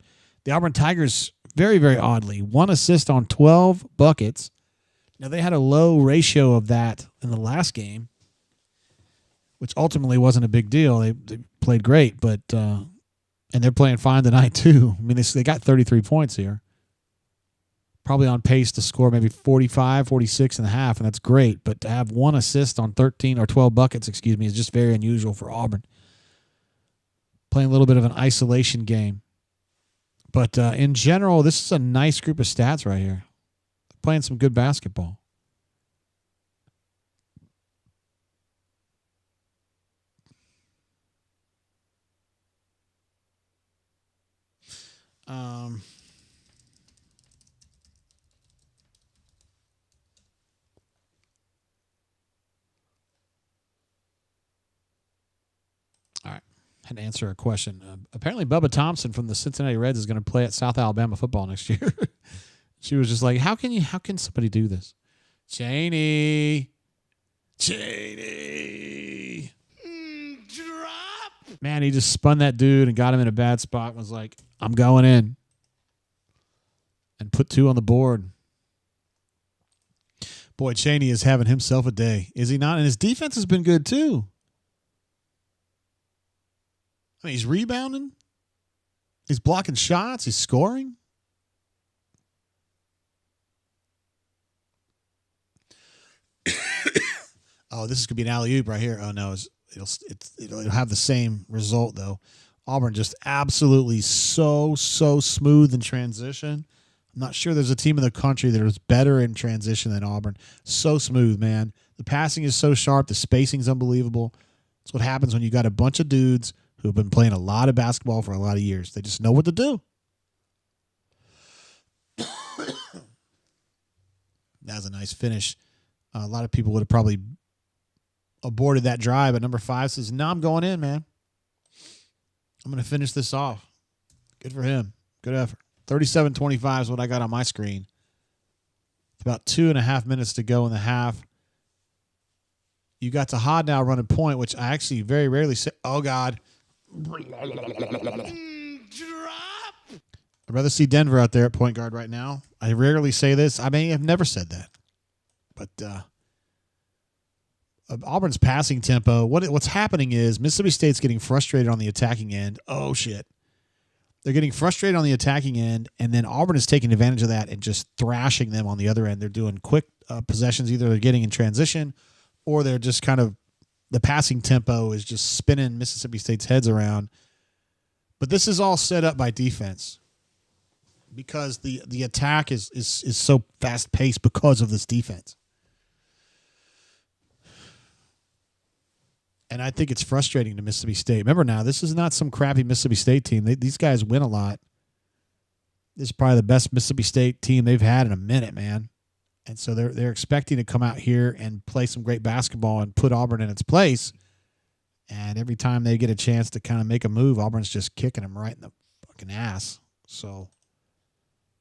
The Auburn Tigers, very, very oddly, 1 assist on 12 buckets. Now, they had a low ratio of that in the last game, which ultimately wasn't a big deal. They played great, but and they're playing fine tonight too. I mean, they got 33 points here. Probably on pace to score maybe 45, 46 and a half, and that's great. But to have 1 assist on 13 or 12 buckets, is just very unusual for Auburn. Playing a little bit of an isolation game. But in general, this is a nice group of stats right here. Playing some good basketball. All right. Had to answer a question. Apparently, Bubba Thompson from the Cincinnati Reds is going to play at South Alabama football next year. She was just like, how can somebody do this? Chaney. Man, he just spun that dude and got him in a bad spot and was like, I'm going in. And put 2 on the board. Boy, Chaney is having himself a day. Is he not? And his defense has been good too. I mean, he's rebounding. He's blocking shots. He's scoring. Oh, this is going to be an alley-oop right here. Oh, no. It'll have the same result, though. Auburn just absolutely so smooth in transition. I'm not sure there's a team in the country that is better in transition than Auburn. So smooth, man. The passing is so sharp. The spacing's unbelievable. That's what happens when you got a bunch of dudes who have been playing a lot of basketball for a lot of years. They just know what to do. That was a nice finish. A lot of people would have probably aborted that drive, but number 5 says, no, I'm going in, man. I'm going to finish this off. Good for him. Good effort. 37-25 is what I got on my screen. About 2.5 minutes to go in the half. You got to Hod now running point, which I actually very rarely say. Oh, God. Drop. I'd rather see Denver out there at point guard right now. I rarely say this. I mean, I've never said that. But Auburn's passing tempo, what's happening is Mississippi State's getting frustrated on the attacking end. Oh, shit. They're getting frustrated on the attacking end, and then Auburn is taking advantage of that and just thrashing them on the other end. They're doing quick possessions. Either they're getting in transition or they're just kind of the passing tempo is just spinning Mississippi State's heads around. But this is all set up by defense because the attack is so fast-paced because of this defense. And I think it's frustrating to Mississippi State. Remember now, this is not some crappy Mississippi State team. These guys win a lot. This is probably the best Mississippi State team they've had in a minute, man. And so they're expecting to come out here and play some great basketball and put Auburn in its place. And every time they get a chance to kind of make a move, Auburn's just kicking them right in the fucking ass. So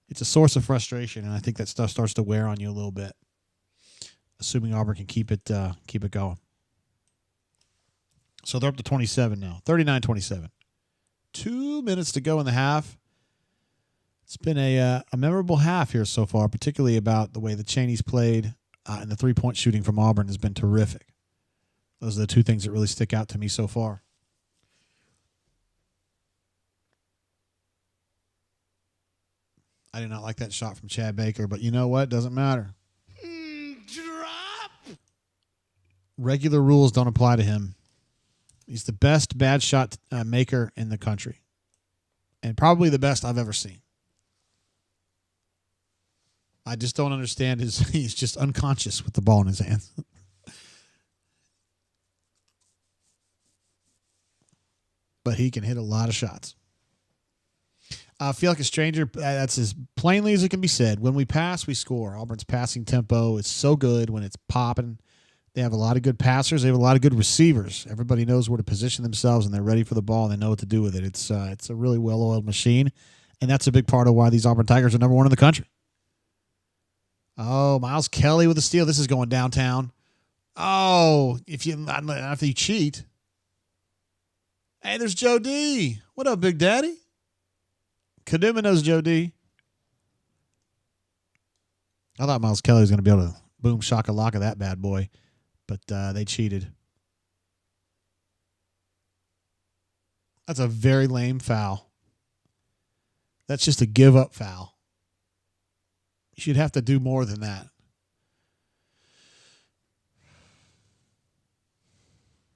it's a source of frustration, and I think that stuff starts to wear on you a little bit, assuming Auburn can keep it going. So they're up to 27 now, 39-27. 2 minutes to go in the half. It's been a memorable half here so far, particularly about the way the Cheneys played, and the three-point shooting from Auburn has been terrific. Those are the two things that really stick out to me so far. I did not like that shot from Chad Baker, but you know what? Doesn't matter. Drop. Regular rules don't apply to him. He's the best bad shot maker in the country, and probably the best I've ever seen. I just don't understand he's just unconscious with the ball in his hands. But he can hit a lot of shots. I feel like a stranger. That's as plainly as it can be said. When we pass, we score. Auburn's passing tempo is so good when it's popping. They have a lot of good passers. They have a lot of good receivers. Everybody knows where to position themselves, and they're ready for the ball, and they know what to do with it. It's a really well-oiled machine, and that's a big part of why these Auburn Tigers are number one in the country. Oh, Miles Kelly with a steal. This is going downtown. Oh, after you cheat. Hey, there's Joe D. What up, Big Daddy? Kaduma knows Joe D. I thought Miles Kelly was going to be able to boom shakalaka that bad boy, but they cheated. That's a very lame foul. That's just a give-up foul. You should have to do more than that.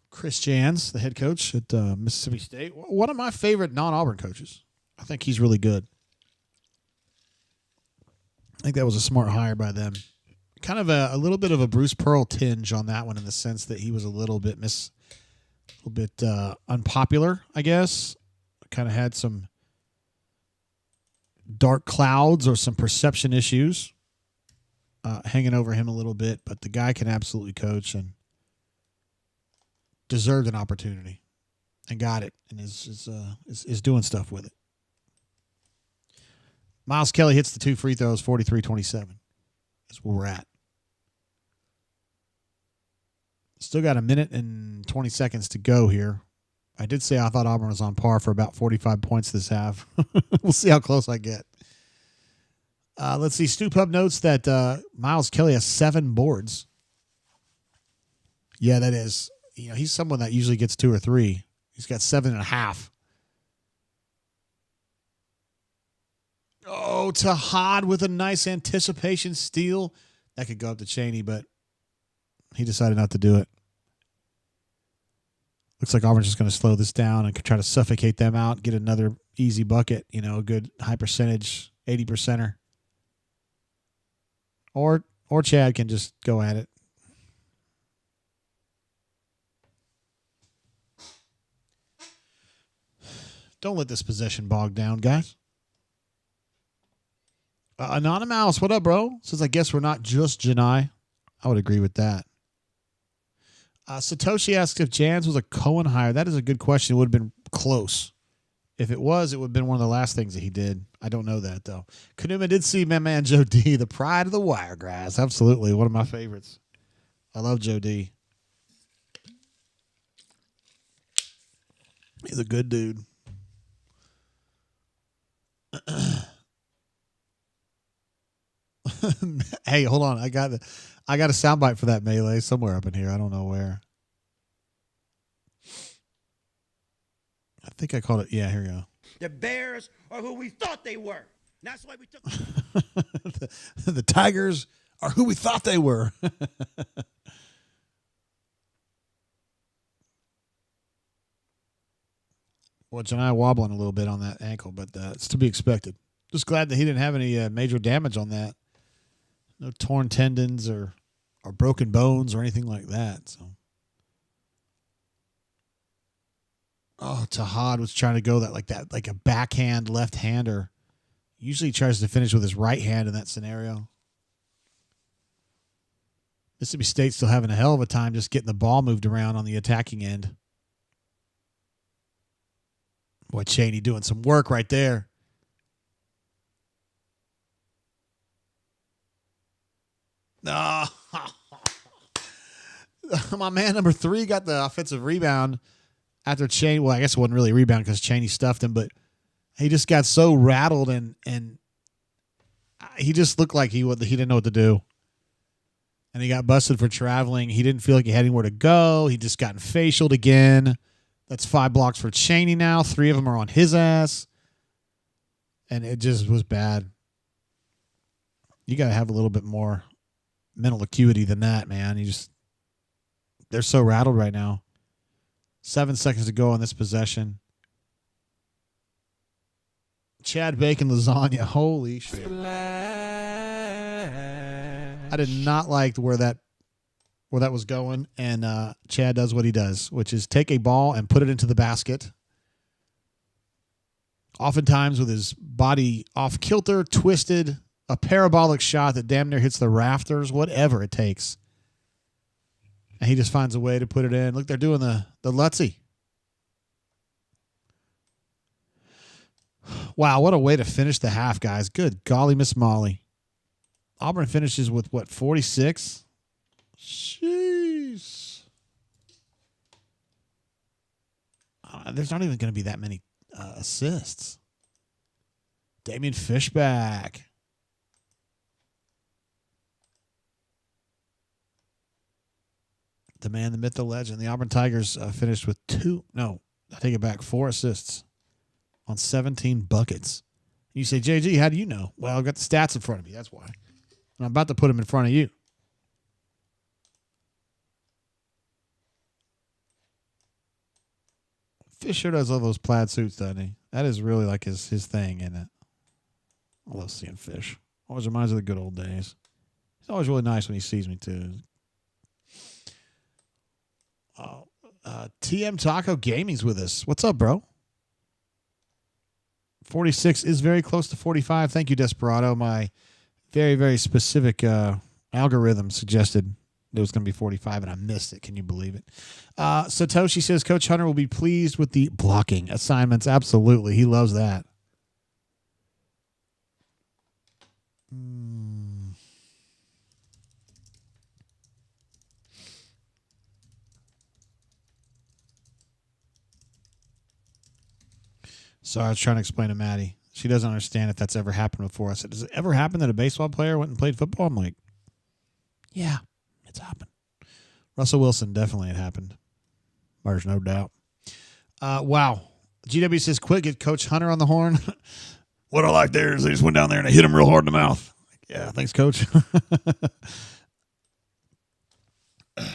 Chris Jans, the head coach at Mississippi State, one of my favorite non-Auburn coaches. I think he's really good. I think that was a smart hire by them. Kind of a little bit of a Bruce Pearl tinge on that one in the sense that he was a little bit unpopular, I guess. Kind of had some dark clouds or some perception issues hanging over him a little bit, but the guy can absolutely coach and deserved an opportunity and got it and is doing stuff with it. Miles Kelly hits the 2 free throws, 43-27. That's where we're at. Still got a minute and 20 seconds to go here. I did say I thought Auburn was on par for about 45 points this half. We'll see how close I get. Let's see. Stu Pub notes that Miles Kelly has 7 boards. Yeah, that is. He's someone that usually gets 2 or 3. He's got 7.5. Oh, Tahad with a nice anticipation steal. That could go up to Chaney, but he decided not to do it. Looks like Auburn's just going to slow this down and try to suffocate them out, get another easy bucket, a good high percentage, 80%er. Or Chad can just go at it. Don't let this possession bog down, guys. Anonymous, what up, bro? Says, I guess we're not just Janai. I would agree with that. Satoshi asks if Jans was a Cohen hire. That is a good question. It would have been close. If it was, it would have been one of the last things that he did. I don't know that, though. Kanuma did see my man Joe D, the pride of the Wiregrass. Absolutely. One of my favorites. I love Joe D. He's a good dude. Hey, hold on. I got a soundbite for that melee somewhere up in here. I don't know where. I think I called it. Yeah, here we go. The Bears are who we thought they were. That's why we took the Tigers are who we thought they were. Well, Janai wobbling a little bit on that ankle, but it's to be expected. Just glad that he didn't have any major damage on that. No torn tendons or broken bones or anything like that. So, Tahad was trying to go like a backhand left-hander. Usually he tries to finish with his right hand in that scenario. Mississippi State's still having a hell of a time just getting the ball moved around on the attacking end. Boy, Chaney doing some work right there. No. My man number 3 got the offensive rebound after Chaney. Well, I guess it wasn't really a rebound because Chaney stuffed him, but he just got so rattled and he just looked like he didn't know what to do. And he got busted for traveling. He didn't feel like he had anywhere to go. He just gotten facialed again. That's 5 blocks for Chaney now. 3 of them are on his ass. And it just was bad. You got to have a little bit more mental acuity than that, man. They're so rattled right now. 7 seconds to go on this possession. Chad Bacon lasagna. Holy shit. I did not like where that was going, and Chad does what he does, which is take a ball and put it into the basket. Oftentimes with his body off kilter, twisted, a parabolic shot that damn near hits the rafters, whatever it takes. And he just finds a way to put it in. Look, they're doing the Lutzy. Wow, what a way to finish the half, guys. Good golly, Miss Molly. Auburn finishes with, 46? Jeez. There's not even going to be that many assists. Damian Fishback. The man, the myth, the legend. The Auburn Tigers finished with 4 assists on 17 buckets. You say, JG, how do you know? Well, I've got the stats in front of me. That's why. And I'm about to put them in front of you. Fish sure does love those plaid suits, doesn't he? That is really like his thing, isn't it? I love seeing Fish. Always reminds me of the good old days. He's always really nice when he sees me, too. TM Taco Gaming's with us. What's up, bro? 46 is very close to 45. Thank you, Desperado. My very, very specific algorithm suggested it was going to be 45, and I missed it. Can you believe it? Satoshi says Coach Hunter will be pleased with the blocking assignments. Absolutely. He loves that. So I was trying to explain to Maddie. She doesn't understand if that's ever happened before. I said, does it ever happen that a baseball player went and played football? I'm like, yeah, it's happened. Russell Wilson, definitely it happened. There's no doubt. Wow. GW says, quick, get Coach Hunter on the horn. What I like there is they just went down there and they hit him real hard in the mouth. Yeah, thanks, Coach.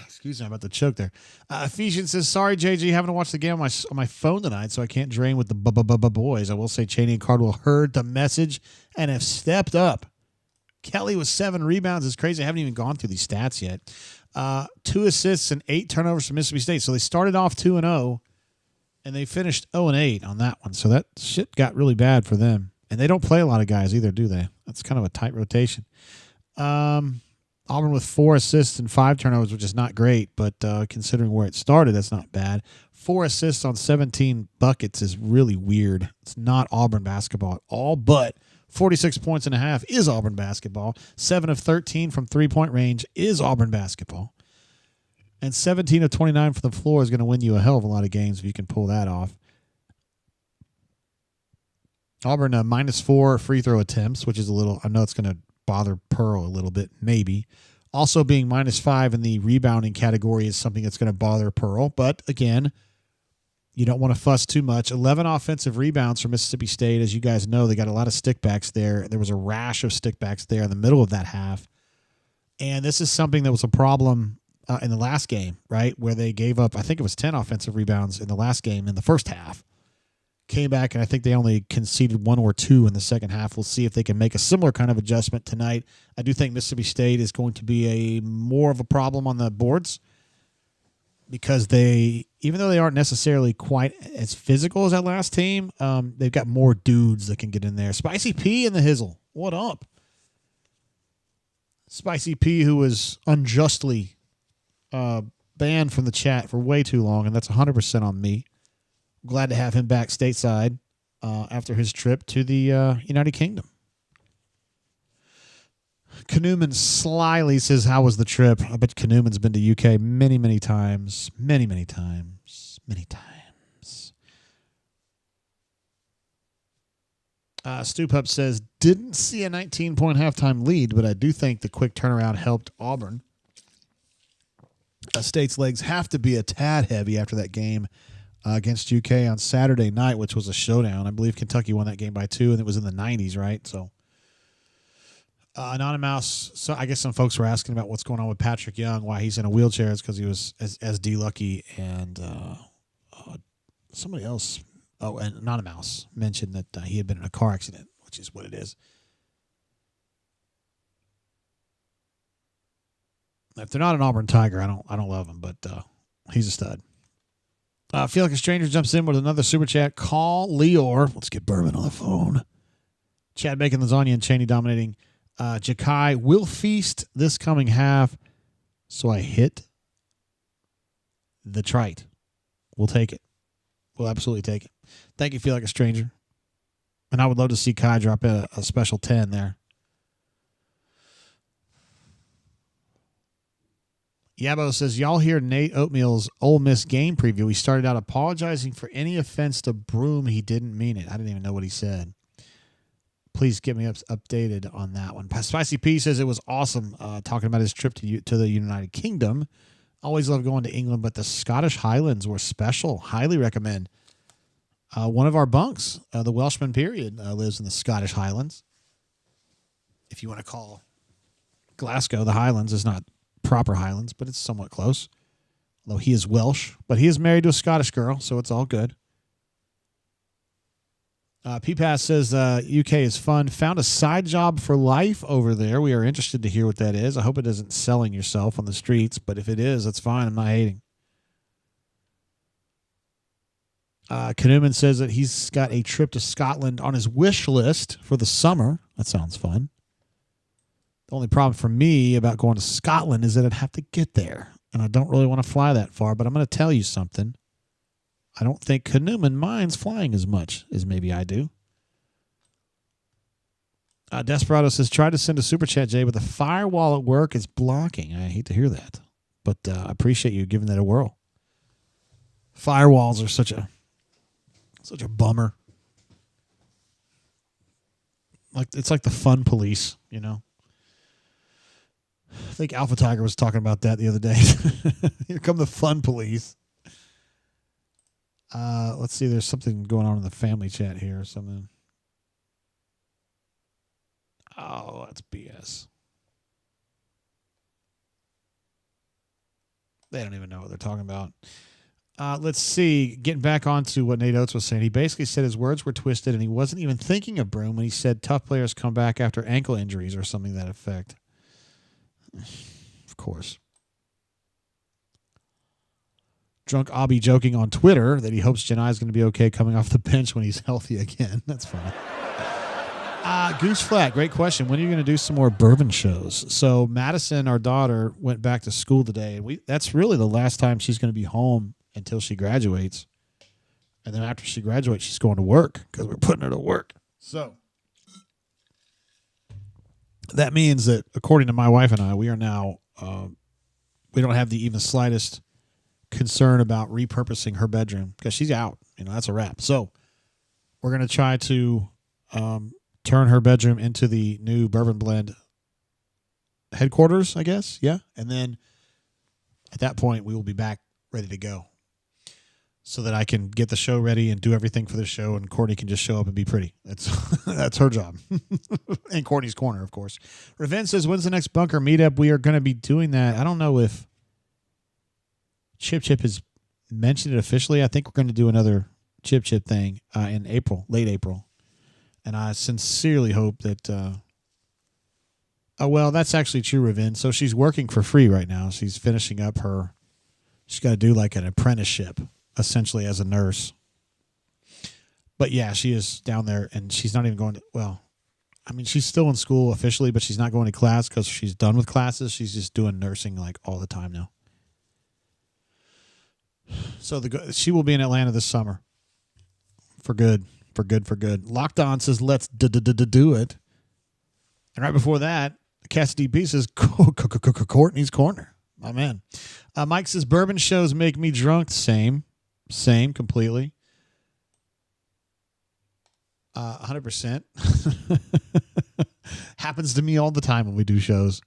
Excuse me, I'm about to choke there. Ephesians says, sorry, JG, having to watch the game on my phone tonight, so I can't drain with the boys. I will say Chaney and Cardwell heard the message and have stepped up. Kelly with 7 rebounds is crazy. I haven't even gone through these stats yet. 2 assists and 8 turnovers for Mississippi State. So they started off 2-0, and they finished 0-8 on that one. So that shit got really bad for them. And they don't play a lot of guys either, do they? That's kind of a tight rotation. Auburn with 4 assists and 5 turnovers, which is not great, but considering where it started, that's not bad. 4 assists on 17 buckets is really weird. It's not Auburn basketball at all, but 46 points and a half is Auburn basketball. 7 of 13 from three-point range is Auburn basketball. And 17 of 29 from the floor is going to win you a hell of a lot of games if you can pull that off. Auburn -4 free throw attempts, which is a little, I know it's going to bother Pearl a little bit, maybe. Also being -5 in the rebounding category is something that's going to bother Pearl. But again, you don't want to fuss too much. 11 offensive rebounds for Mississippi State. As you guys know, they got a lot of stickbacks there. There was a rash of stickbacks there in the middle of that half. And this is something that was a problem in the last game, right, where they gave up, I think it was 10 offensive rebounds in the last game in the first half. Came back, and I think they only conceded 1 or 2 in the second half. We'll see if they can make a similar kind of adjustment tonight. I do think Mississippi State is going to be more of a problem on the boards because even though they aren't necessarily quite as physical as that last team, they've got more dudes that can get in there. Spicy P in the Hizzle. What up? Spicy P, who was unjustly banned from the chat for way too long, and that's 100% on me. Glad to have him back stateside after his trip to the United Kingdom. Canoeman slyly says, how was the trip? I bet Canoeman's been to UK many, many times. Many, many times. Many times. Stu Pup says, didn't see a 19-point halftime lead, but I do think the quick turnaround helped Auburn. State's legs have to be a tad heavy after that game against UK on Saturday night, which was a showdown. I believe Kentucky won that game by 2, and it was in the 90s, right? So, Anonymous, so I guess some folks were asking about what's going on with Patrick Young, why he's in a wheelchair. It's because he was as D-Lucky and somebody else, and Anonymous mentioned that he had been in a car accident, which is what it is. If they're not an Auburn Tiger, I don't love him, but he's a stud. I feel like a stranger jumps in with another super chat. Call Leor. Let's get Berman on the phone. Chad Bacon, Lasagna, and Chaney dominating. Jakai will feast this coming half, so I hit the trite. We'll take it. We'll absolutely take it. Thank you, Feel Like a Stranger. And I would love to see Kai drop a special 10 there. Yabo says, y'all hear Nate Oatmeal's Ole Miss game preview. He started out apologizing for any offense to Broome. He didn't mean it. I didn't even know what he said. Please get me updated on that one. Spicy P says it was awesome talking about his trip to the United Kingdom. Always love going to England, but the Scottish Highlands were special. Highly recommend. One of our bunks, the Welshman period, lives in the Scottish Highlands. If you want to call Glasgow the Highlands, it's not proper Highlands, but it's somewhat close. Although he is Welsh, but he is married to a Scottish girl, so it's all good. P-Pass says UK is fun. Found a side job for life over there. We are interested to hear what that is. I hope it isn't selling yourself on the streets, but if it is, that's fine. I'm not hating. Canoeman says that he's got a trip to Scotland on his wish list for the summer. That sounds fun. The only problem for me about going to Scotland is that I'd have to get there, and I don't really want to fly that far, but I'm going to tell you something. I don't think Canoeman minds flying as much as maybe I do. Desperado says, try to send a super chat, Jay, but the firewall at work is blocking. I hate to hear that, but I appreciate you giving that a whirl. Firewalls are such a bummer. Like it's like the fun police, you know. I think Alpha Tiger was talking about that the other day. Here come the fun police. Let's see. There's something going on in the family chat here or something. Oh, that's BS. They don't even know what they're talking about. Let's see. Getting back onto what Nate Oates was saying. He basically said his words were twisted and he wasn't even thinking of Broome when he said tough players come back after ankle injuries or something to that effect. Of course. Drunk Obby joking on Twitter that he hopes Janai is going to be okay coming off the bench when he's healthy again. That's funny. Goose Flat, great question. When are you going to do some more bourbon shows? So Madison, our daughter, went back to school today, and that's really the last time she's going to be home until she graduates. And then after she graduates, she's going to work because we're putting her to work. So that means that, according to my wife and I, we are now we don't have the even slightest concern about repurposing her bedroom because she's out. You know, that's a wrap. So we're going to try to turn her bedroom into the new Bourbon Blend headquarters, I guess. Yeah. And then at that point, we will be back ready to go so that I can get the show ready and do everything for the show, and Courtney can just show up and be pretty. That's her job. And Courtney's corner, of course. Raven says, when's the next bunker meetup? We are going to be doing that. I don't know if Chip has mentioned it officially. I think we're going to do another Chip thing in April, late April. And I sincerely hope that, well, that's actually true, Raven. So she's working for free right now. She's finishing up she's got to do like an apprenticeship, essentially, as a nurse. But yeah, she is down there, and she's not even going to, well, I mean, she's still in school officially, but she's not going to class because she's done with classes. She's just doing nursing like all the time now. So she will be in Atlanta this summer. For good. Locked On says, let's do it. And right before that, Cassidy B says, Courtney's Corner. My man. Mike says, bourbon shows make me drunk. Same, completely. 100%. Happens to me all the time when we do shows.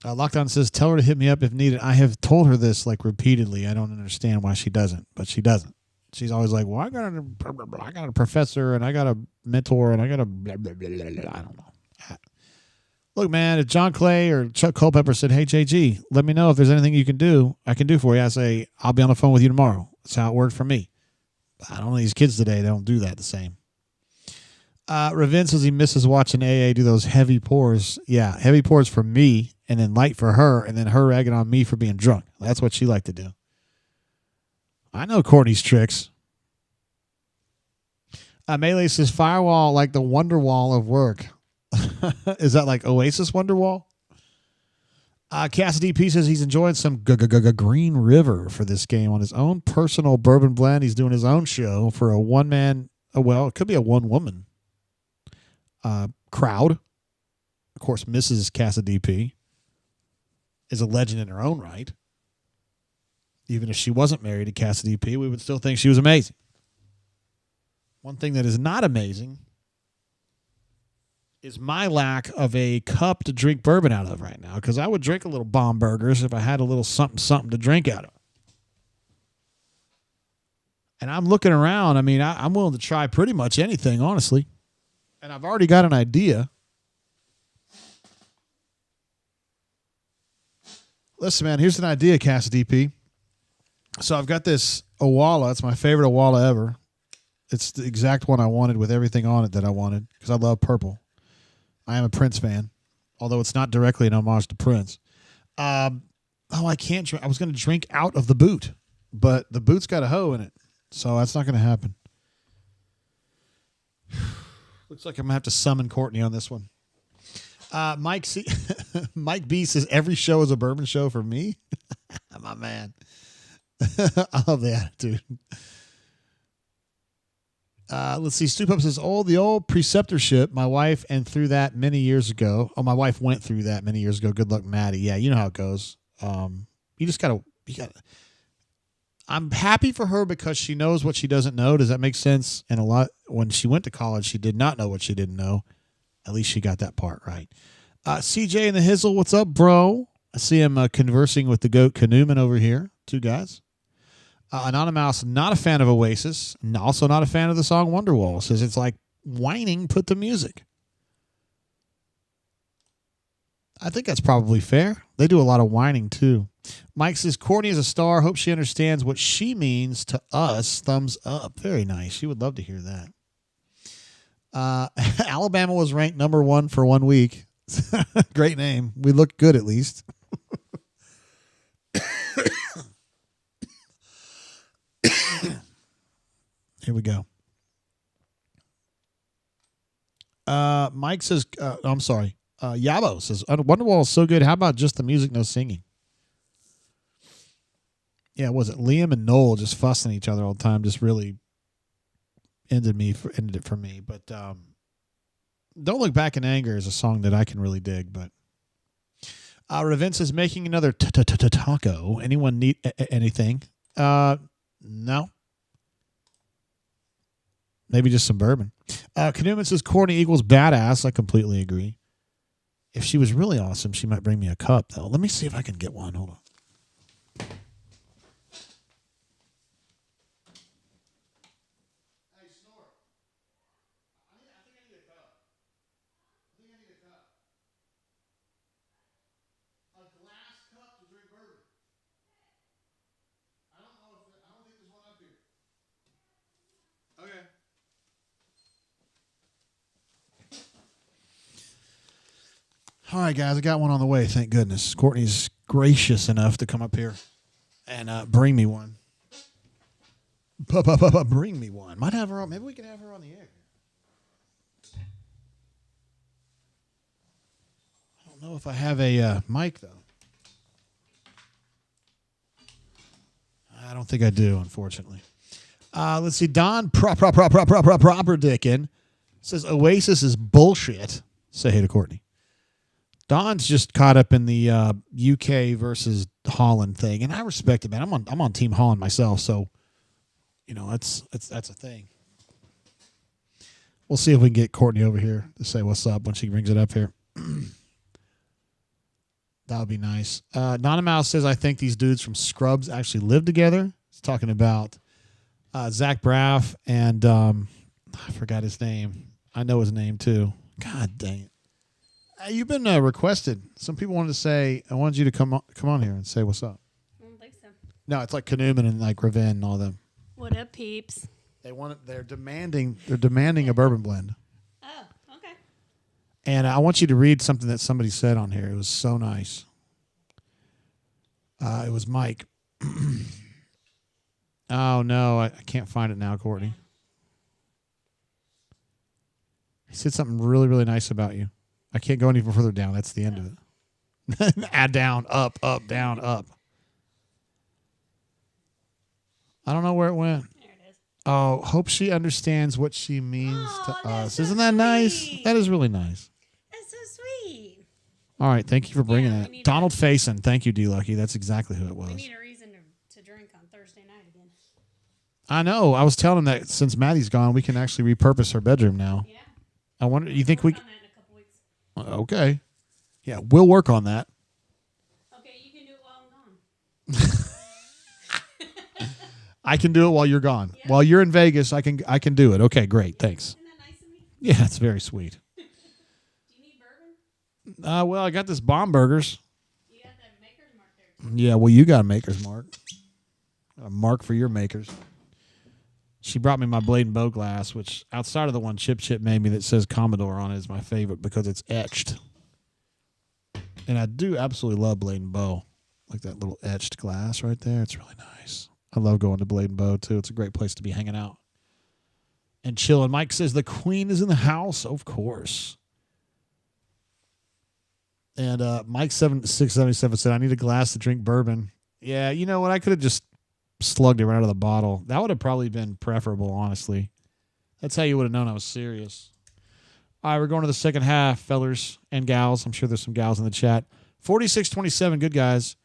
Lockdown says, tell her to hit me up if needed. I have told her this like repeatedly. I don't understand why she doesn't, but she doesn't. She's always like, well, I got a professor and I got a mentor and I got a blah, blah, blah, blah, blah. I don't know. Look, man, if John Clay or Chuck Culpepper said, hey, JG, let me know if there's anything I can do for you. I say, I'll be on the phone with you tomorrow. That's how it worked for me. I don't know these kids today. They don't do that the same. Ravin says he misses watching AA do those heavy pours. Yeah, heavy pours for me and then light for her and then her ragging on me for being drunk. That's what she liked to do. I know Courtney's tricks. Melee says firewall like the wonder wall of work. Is that like Oasis Wonderwall? Cassidy P says he's enjoying some Green River for this game on his own personal bourbon blend. He's doing his own show for a one-man, well, it could be a one-woman crowd. Of course, Mrs. Cassidy P is a legend in her own right. Even if she wasn't married to Cassidy P, we would still think she was amazing. One thing that is not amazing is my lack of a cup to drink bourbon out of right now, because I would drink a little Bomb Burgers if I had a little something to drink out of. And I'm looking around. I mean, I'm willing to try pretty much anything, honestly. And I've already got an idea. Listen, man, here's an idea, Cassidy P. So I've got this Owala. It's my favorite Owala ever. It's the exact one I wanted with everything on it that I wanted because I love purple. I am a Prince fan, although it's not directly an homage to Prince. I can't drink. I was going to drink out of the boot, but the boot's got a hoe in it, so that's not going to happen. Looks like I'm going to have to summon Courtney on this one. Mike B says, every show is a bourbon show for me. My man. I love the attitude. Let's see. Stoop Up says, the old preceptorship, my wife, and through that many years ago. Oh, my wife went through that many years ago. Good luck, Maddie. Yeah, you know how it goes. You got I'm happy for her because she knows what she doesn't know. Does that make sense? And when she went to college, she did not know what she didn't know. At least she got that part right. CJ and the Hizzle, what's up, bro? I see him conversing with the goat Canoeman over here. Two guys. Anonymous, not a fan of Oasis, and also not a fan of the song Wonderwall. Says it's like whining, put the music. I think that's probably fair. They do a lot of whining, too. Mike says, Courtney is a star. Hope she understands what she means to us. Thumbs up. Very nice. She would love to hear that. Alabama was ranked number 1 for 1 week. Great name. We look good, at least. Here we go. Mike says, I'm sorry. Yabo says, Wonderwall is so good. How about just the music, no singing? Yeah, was it Liam and Noel just fussing at each other all the time? Just really ended it for me. But Don't Look Back in Anger is a song that I can really dig. But Ravince is making another taco. Anyone need anything? No. Maybe just some bourbon. Canoeman says Courtney equals badass. I completely agree. If she was really awesome, she might bring me a cup, though. Let me see if I can get one. Hold on. Hey, Snort. I think I need a cup. A glass cup to drink bourbon. I don't think there's one up here. Okay. All right, guys, I got one on the way. Thank goodness. Courtney's gracious enough to come up here and bring me one. Bring me one. Might have her on. Maybe we can have her on the air. I don't know if I have a mic, though. I don't think I do, unfortunately. Let's see. Don Properdickin says Oasis is bullshit. Say hey to Courtney. Don's just caught up in the UK versus Holland thing, and I respect it, man. I'm on Team Holland myself, so that's a thing. We'll see if we can get Courtney over here to say what's up when she brings it up here. That would be nice. Nana Mouse says I think these dudes from Scrubs actually live together. He's talking about Zach Braff and I forgot his name. I know his name too. God dang it. You've been requested. Some people wanted to say, I wanted you to come on here and say what's up. I don't think so. No, it's like Canoeman and like Raven and all them. What up, peeps? They're demanding a bourbon blend. Oh, okay. And I want you to read something that somebody said on here. It was so nice. It was Mike. Oh no, I can't find it now, Courtney. He said something really, really nice about you. I can't go any further down. That's the end of it. Add down, up, down, up. I don't know where it went. There it is. Oh, hope she understands what she means to us. So Isn't that nice? sweet. That is really nice. That's so sweet. All right, thank you for bringing Yeah, that. we need Donald Faison. Thank you, D. Lucky. That's exactly who it was. We need a reason to drink on Thursday night again. I know. I was telling him that since Maddie's gone, we can actually repurpose her bedroom now. Yeah. I wonder, you think we... Work on that in a couple weeks. Okay. Yeah, we'll work on that. Okay, you can do it while I'm gone. I can do it while you're gone. Yeah. While you're in Vegas, I can do it. Okay, great. Thanks. Isn't that nice of me? Yeah, it's very sweet. Do you need bourbon? Well, I got this Bomb Burgers. You got that maker's mark there. Yeah, well, you got a maker's mark. A mark for your makers. She brought me my Blade and Bow glass, which outside of the one Chip made me that says Commodore on it is my favorite because it's etched. And I do absolutely love Blade and Bow. Like that little etched glass right there. It's really nice. I love going to Blade and Bow, too. It's a great place to be hanging out and chilling. Mike says the Queen is in the house. Of course. And Mike 677 said, I need a glass to drink bourbon. Yeah, you know what? I could have just slugged it right out of the bottle. That would have probably been preferable, honestly. That's how you would have known I was serious. All right, we're going to the second half, fellers and gals. I'm sure there's some gals in the chat. 46-27, good guys.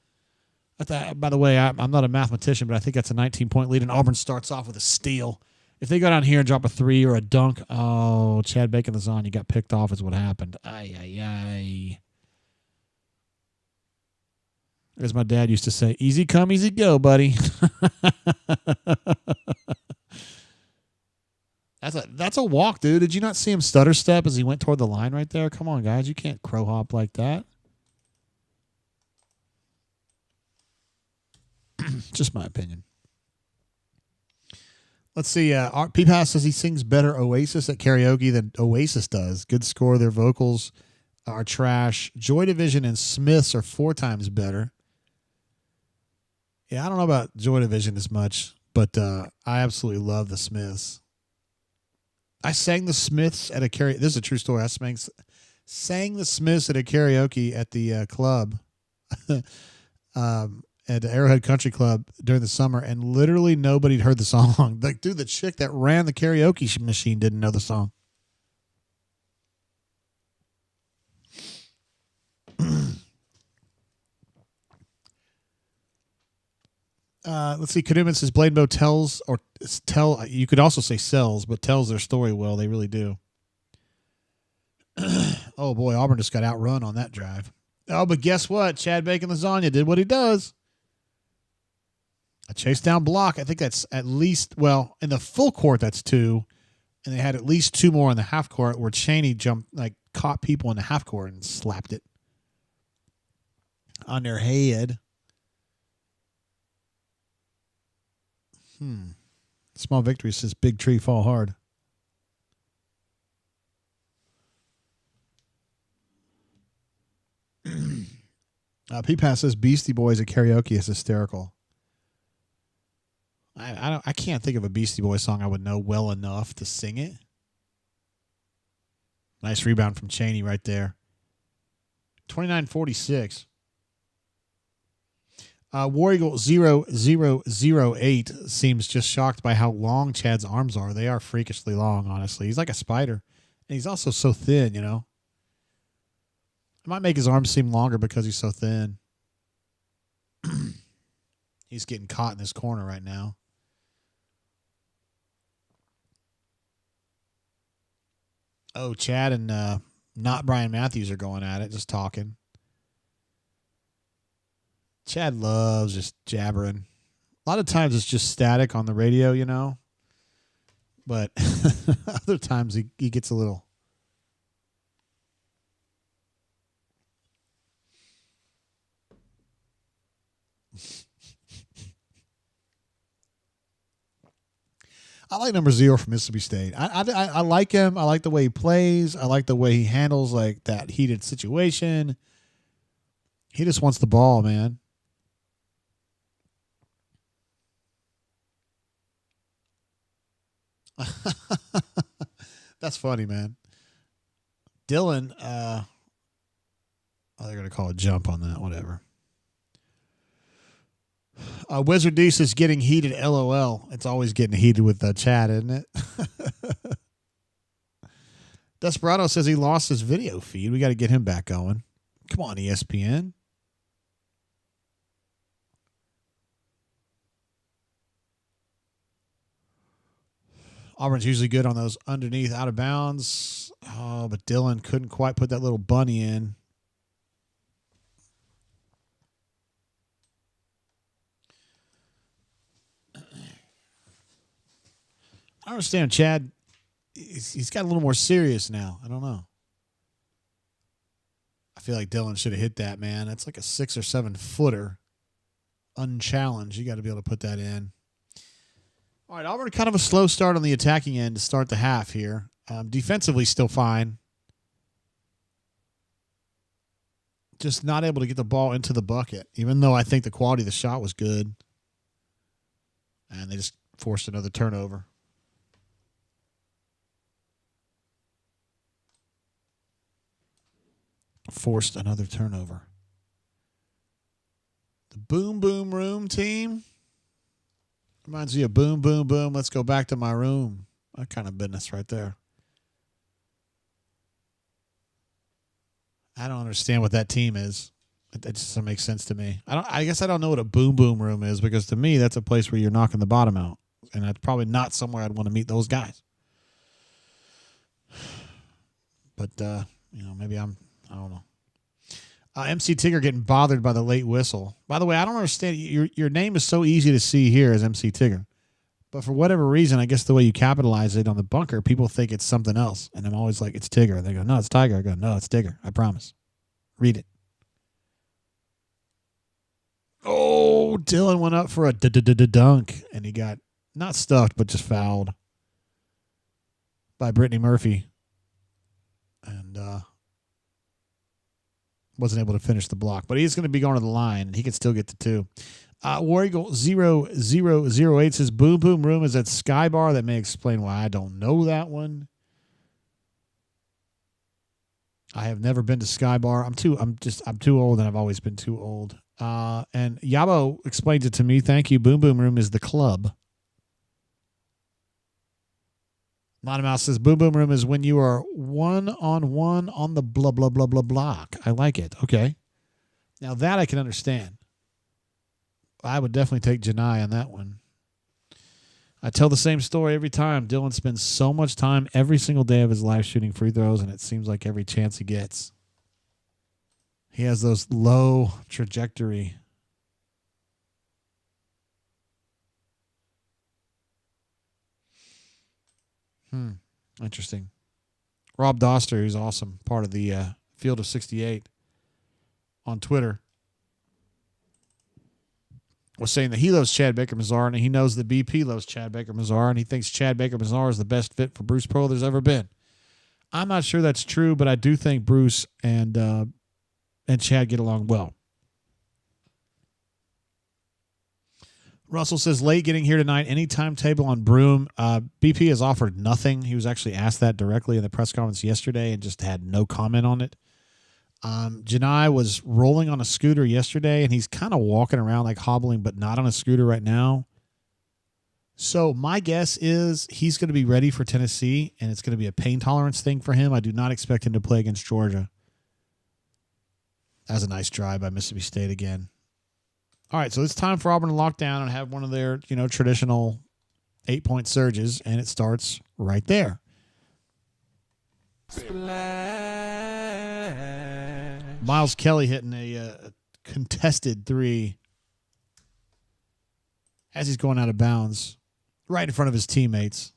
By the way, I'm not a mathematician, but I think that's a 19-point lead, and Auburn starts off with a steal. If they go down here and drop a 3 or a dunk, oh, Chad Bacon Lasagna got picked off is what happened. Ay, ay, ay. As my dad used to say, easy come, easy go, buddy. That's a walk, dude. Did you not see him stutter step as he went toward the line right there? Come on, guys. You can't crow hop like that. Just my opinion. Let's see. P-Pass says he sings better Oasis at karaoke than Oasis does. Good score. Their vocals are trash. Joy Division and Smiths are 4 times better. Yeah, I don't know about Joy Division as much, but I absolutely love the Smiths. I sang the Smiths at a karaoke. This is a true story. I sang the Smiths at a karaoke at the club, at the Arrowhead Country Club during the summer, and literally nobody heard the song. Like, dude, the chick that ran the karaoke machine didn't know the song. Let's see. Kaduman says Blade Bow tells, or tell, you could also say sells, but tells their story well. They really do. Oh, boy. Auburn just got outrun on that drive. Oh, but guess what? Chad Bacon Lasagna did what he does. A chase down block. I think that's at least, well, in the full court, that's 2. And they had at least 2 more in the half court where Chaney jumped, like, caught people in the half court and slapped it on their head. Small victory says big tree fall hard. P-Pass says Beastie Boys at karaoke is hysterical. I can't think of a Beastie Boys song I would know well enough to sing it. Nice rebound from Chaney right there. 29-46. War Eagle 0008 seems just shocked by how long Chad's arms are. They are freakishly long, honestly. He's like a spider. And he's also so thin, you know. It might make his arms seem longer because he's so thin. He's getting caught in this corner right now. Oh, Chad and not Brian Matthews are going at it, just talking. Chad loves just jabbering. A lot of times it's just static on the radio, you know. But other times he gets a little. I like number 0 from Mississippi State. I like him. I like the way he plays. I like the way he handles like that heated situation. He just wants the ball, man. That's funny, man. Dylan, they're going to call a jump on that, whatever. Wizard Deuce is getting heated, LOL. It's always getting heated with Chad, isn't it? Desperado says he lost his video feed. We got to get him back going. Come on, ESPN. Auburn's usually good on those underneath out of bounds. Oh, but Dylan couldn't quite put that little bunny in. I understand Chad. He's got a little more serious now. I don't know. I feel like Dylan should have hit that, man. That's like a 6 or 7 footer. Unchallenged. You got to be able to put that in. All right, Auburn kind of a slow start on the attacking end to start the half here. Defensively, still fine. Just not able to get the ball into the bucket, even though I think the quality of the shot was good. And they just forced another turnover. Forced another turnover. The Boom Boom Room team. Reminds me of boom, boom, boom. Let's go back to my room. That kind of business right there. I don't understand what that team is. That just doesn't make sense to me. I guess I don't know what a boom boom room is, because to me that's a place where you're knocking the bottom out, and that's probably not somewhere I'd want to meet those guys. But maybe I don't know. MC Tigger getting bothered by the late whistle. By the way, I don't understand. Your name is so easy to see here as MC Tigger, but for whatever reason, I guess the way you capitalize it on the bunker, people think it's something else, and I'm always like, it's Tigger. And they go, no, it's Tiger. I go, no, it's Tigger. I promise. Read it. Oh, Dylan went up for a dunk, and he got not stuffed, but just fouled by Brittany Murphy, and wasn't able to finish the block. But he's going to be going to the line, and he can still get to 2. War Eagle 0008 says, Boom Boom Room is at Sky Bar. That may explain why I don't know that one. I have never been to Sky Bar. I'm too old, and I've always been too old. And Yabo explains it to me. Thank you. Boom Boom Room is the club. Lana Mouse says, Boom Boom Room is when you are one-on-one on the blah, blah, blah, blah block. I like it. Okay. Now that I can understand. I would definitely take Janai on that one. I tell the same story every time. Dylan spends so much time every single day of his life shooting free throws, and it seems like every chance he gets, he has those low trajectory. Interesting. Rob Doster, who's awesome, part of the Field of 68 on Twitter, was saying that he loves Chad Baker-Mazar, and he knows that BP loves Chad Baker-Mazar, and he thinks Chad Baker-Mazar is the best fit for Bruce Pearl there's ever been. I'm not sure that's true, but I do think Bruce and Chad get along well. Russell says, late getting here tonight. Any timetable on Broome? BP has offered nothing. He was actually asked that directly in the press conference yesterday and just had no comment on it. Janai was rolling on a scooter yesterday, and he's kind of walking around like hobbling, but not on a scooter right now. So my guess is he's going to be ready for Tennessee, and it's going to be a pain tolerance thing for him. I do not expect him to play against Georgia. That was a nice drive by Mississippi State again. All right, so it's time for Auburn to lock down and have one of their, traditional 8-point surges, and it starts right there. Miles Kelly hitting a contested 3 as he's going out of bounds right in front of his teammates.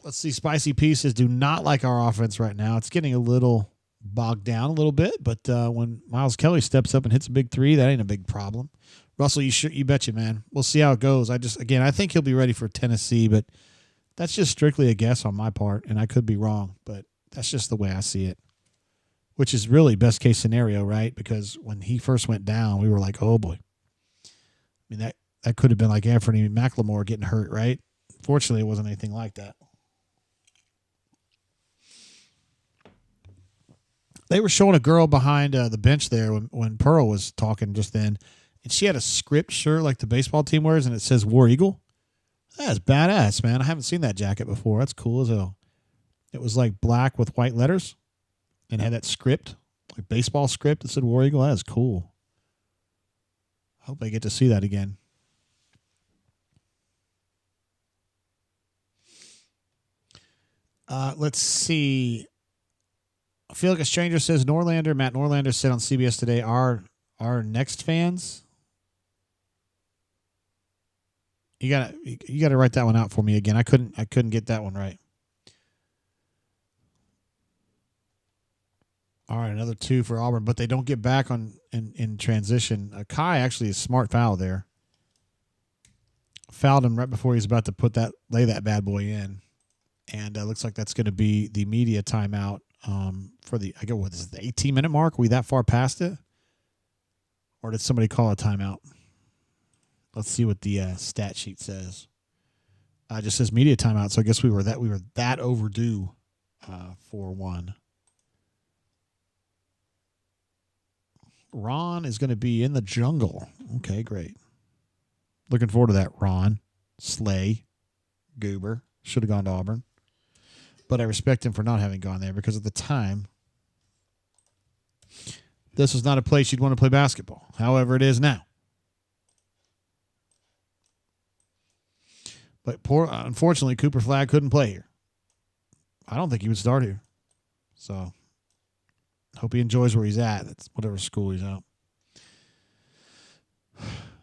Let's see. Spicy Pieces do not like our offense right now. It's getting a little bogged down a little bit, but when Miles Kelly steps up and hits a big 3, that ain't a big problem. Russell, you betcha, man. We'll see how it goes. I think he'll be ready for Tennessee, but that's just strictly a guess on my part, and I could be wrong, but that's just the way I see it, which is really best case scenario, right? Because when he first went down, we were like, oh boy. I mean, that could have been like Anthony McLemore getting hurt, right? Fortunately, it wasn't anything like that. They were showing a girl behind the bench there when Pearl was talking just then, and she had a script shirt like the baseball team wears, and it says War Eagle. That's badass, man. I haven't seen that jacket before. That's cool as hell. It was like black with white letters and had that script, like baseball script that said War Eagle. That is cool. I hope I get to see that again. Let's see. I feel like a stranger says Matt Norlander said on CBS today, our next fans. You gotta write that one out for me again. I couldn't get that one right. All right, another 2 for Auburn, but they don't get back in transition. Kai actually a smart foul there. Fouled him right before he's about to lay that bad boy in, and looks like that's going to be the media timeout. For the 18-minute mark? Are we that far past it? Or did somebody call a timeout? Let's see what the stat sheet says. It just says media timeout, so I guess we were that overdue for one. Ron is going to be in the jungle. Okay, great. Looking forward to that, Ron. Slay. Goober. Should have gone to Auburn. But I respect him for not having gone there because at the time, this was not a place you'd want to play basketball. However, it is now. But unfortunately, Cooper Flagg couldn't play here. I don't think he would start here. So, hope he enjoys where he's at. That's whatever school he's at.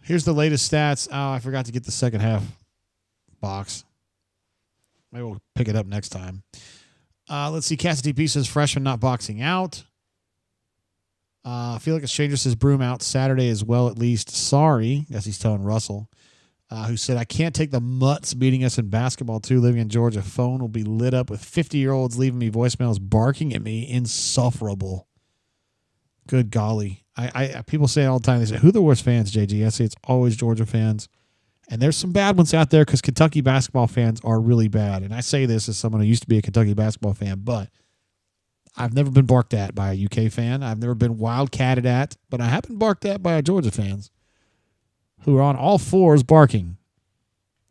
Here's the latest stats. Oh, I forgot to get the second half box. Maybe we'll pick it up next time. Let's see. Cassidy P says freshman not boxing out. I feel like a stranger says Broome out Saturday as well, at least. Sorry. Guess he's telling Russell. Who said, I can't take the mutts beating us in basketball, too. Living in Georgia, phone will be lit up with 50-year-olds leaving me voicemails, barking at me. Insufferable. Good golly. I people say it all the time. They say, who are the worst fans, JG? I say it's always Georgia fans. And there's some bad ones out there because Kentucky basketball fans are really bad. And I say this as someone who used to be a Kentucky basketball fan, but I've never been barked at by a UK fan. I've never been wildcatted at, but I have been barked at by Georgia fans who are on all fours barking.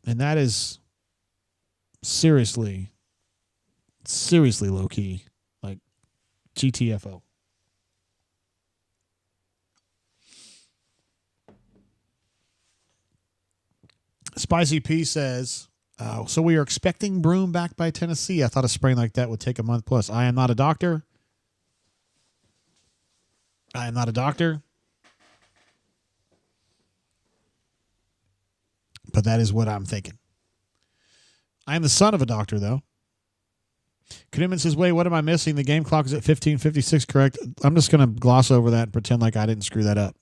And that is seriously low-key. Like GTFO. Spicy P says, so we are expecting Broome back by Tennessee. I thought a sprain like that would take a month plus. I am not a doctor. But that is what I'm thinking. I am the son of a doctor, though. Kniman says, wait, what am I missing? The game clock is at 15:56, correct? I'm just going to gloss over that and pretend like I didn't screw that up.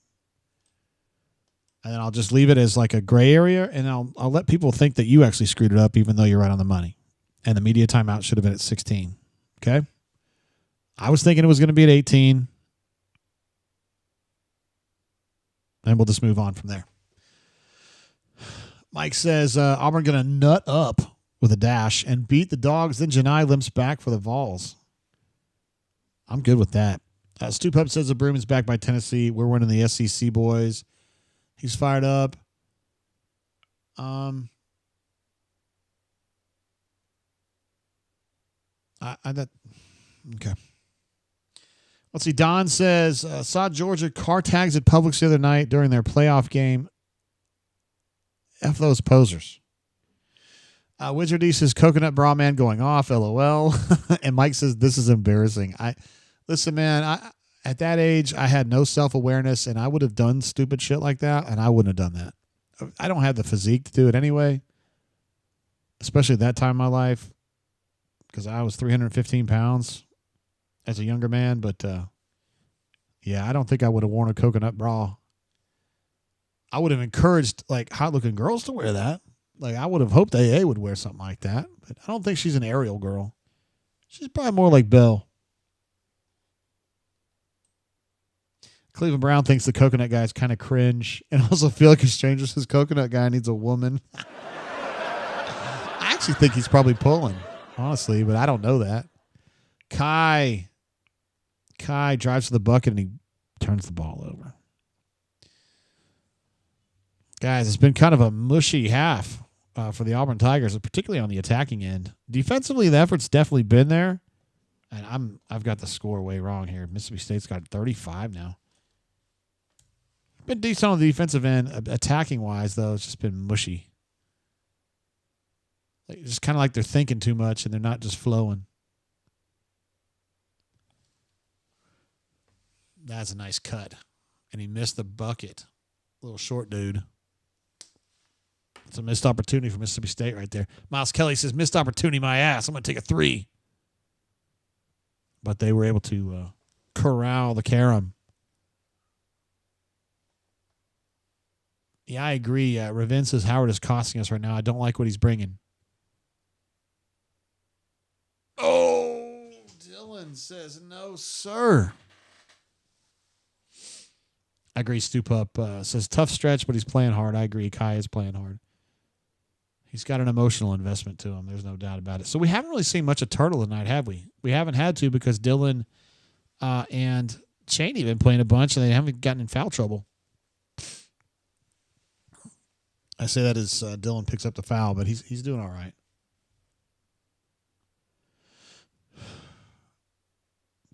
And then I'll just leave it as like a gray area, and I'll let people think that you actually screwed it up, even though you're right on the money. And the media timeout should have been at 16. Okay? I was thinking it was going to be at 18. And we'll just move on from there. Mike says, Auburn going to nut up with a dash and beat the Dogs. Then Johni limps back for the Vols. I'm good with that. Stu Pup says the Broome is back by Tennessee. We're winning the SEC, boys. He's fired up. Okay. Let's see. Don says, saw Georgia car tags at Publix the other night during their playoff game. F those posers. Wizard D says, coconut bra man going off, LOL. And Mike says, this is embarrassing. Listen, man, at that age, I had no self-awareness, and I would have done stupid shit like that, and I wouldn't have done that. I don't have the physique to do it anyway, especially at that time in my life, because I was 315 pounds as a younger man. But, yeah, I don't think I would have worn a coconut bra. I would have encouraged, like, hot-looking girls to wear that. Like, I would have hoped AA would wear something like that, but I don't think she's an aerial girl. She's probably more like Belle. Cleveland Brown thinks the coconut guy is kind of cringe, and also feel like a stranger says coconut guy needs a woman. I actually think he's probably pulling, honestly, but I don't know that. Kai drives to the bucket, and he turns the ball over. Guys, it's been kind of a mushy half for the Auburn Tigers, particularly on the attacking end. Defensively, the effort's definitely been there, and I've got the score way wrong here. Mississippi State's got 35 now. Been decent on the defensive end. Attacking-wise, though, it's just been mushy. Like, just kind of like they're thinking too much, and they're not just flowing. That's a nice cut. And he missed the bucket. Little short dude. It's a missed opportunity for Mississippi State right there. Miles Kelly says, missed opportunity, my ass. I'm going to take a three. But they were able to corral the carom. Yeah, I agree. Ravin says Howard is costing us right now. I don't like what he's bringing. Oh, Dylan says no, sir. I agree. Stoop Up says tough stretch, but he's playing hard. I agree. Kai is playing hard. He's got an emotional investment to him. There's no doubt about it. So we haven't really seen much of Turtle tonight, have we? We haven't had to because Dylan and Cheney have been playing a bunch, and they haven't gotten in foul trouble. I say that as Dylan picks up the foul, but he's doing all right.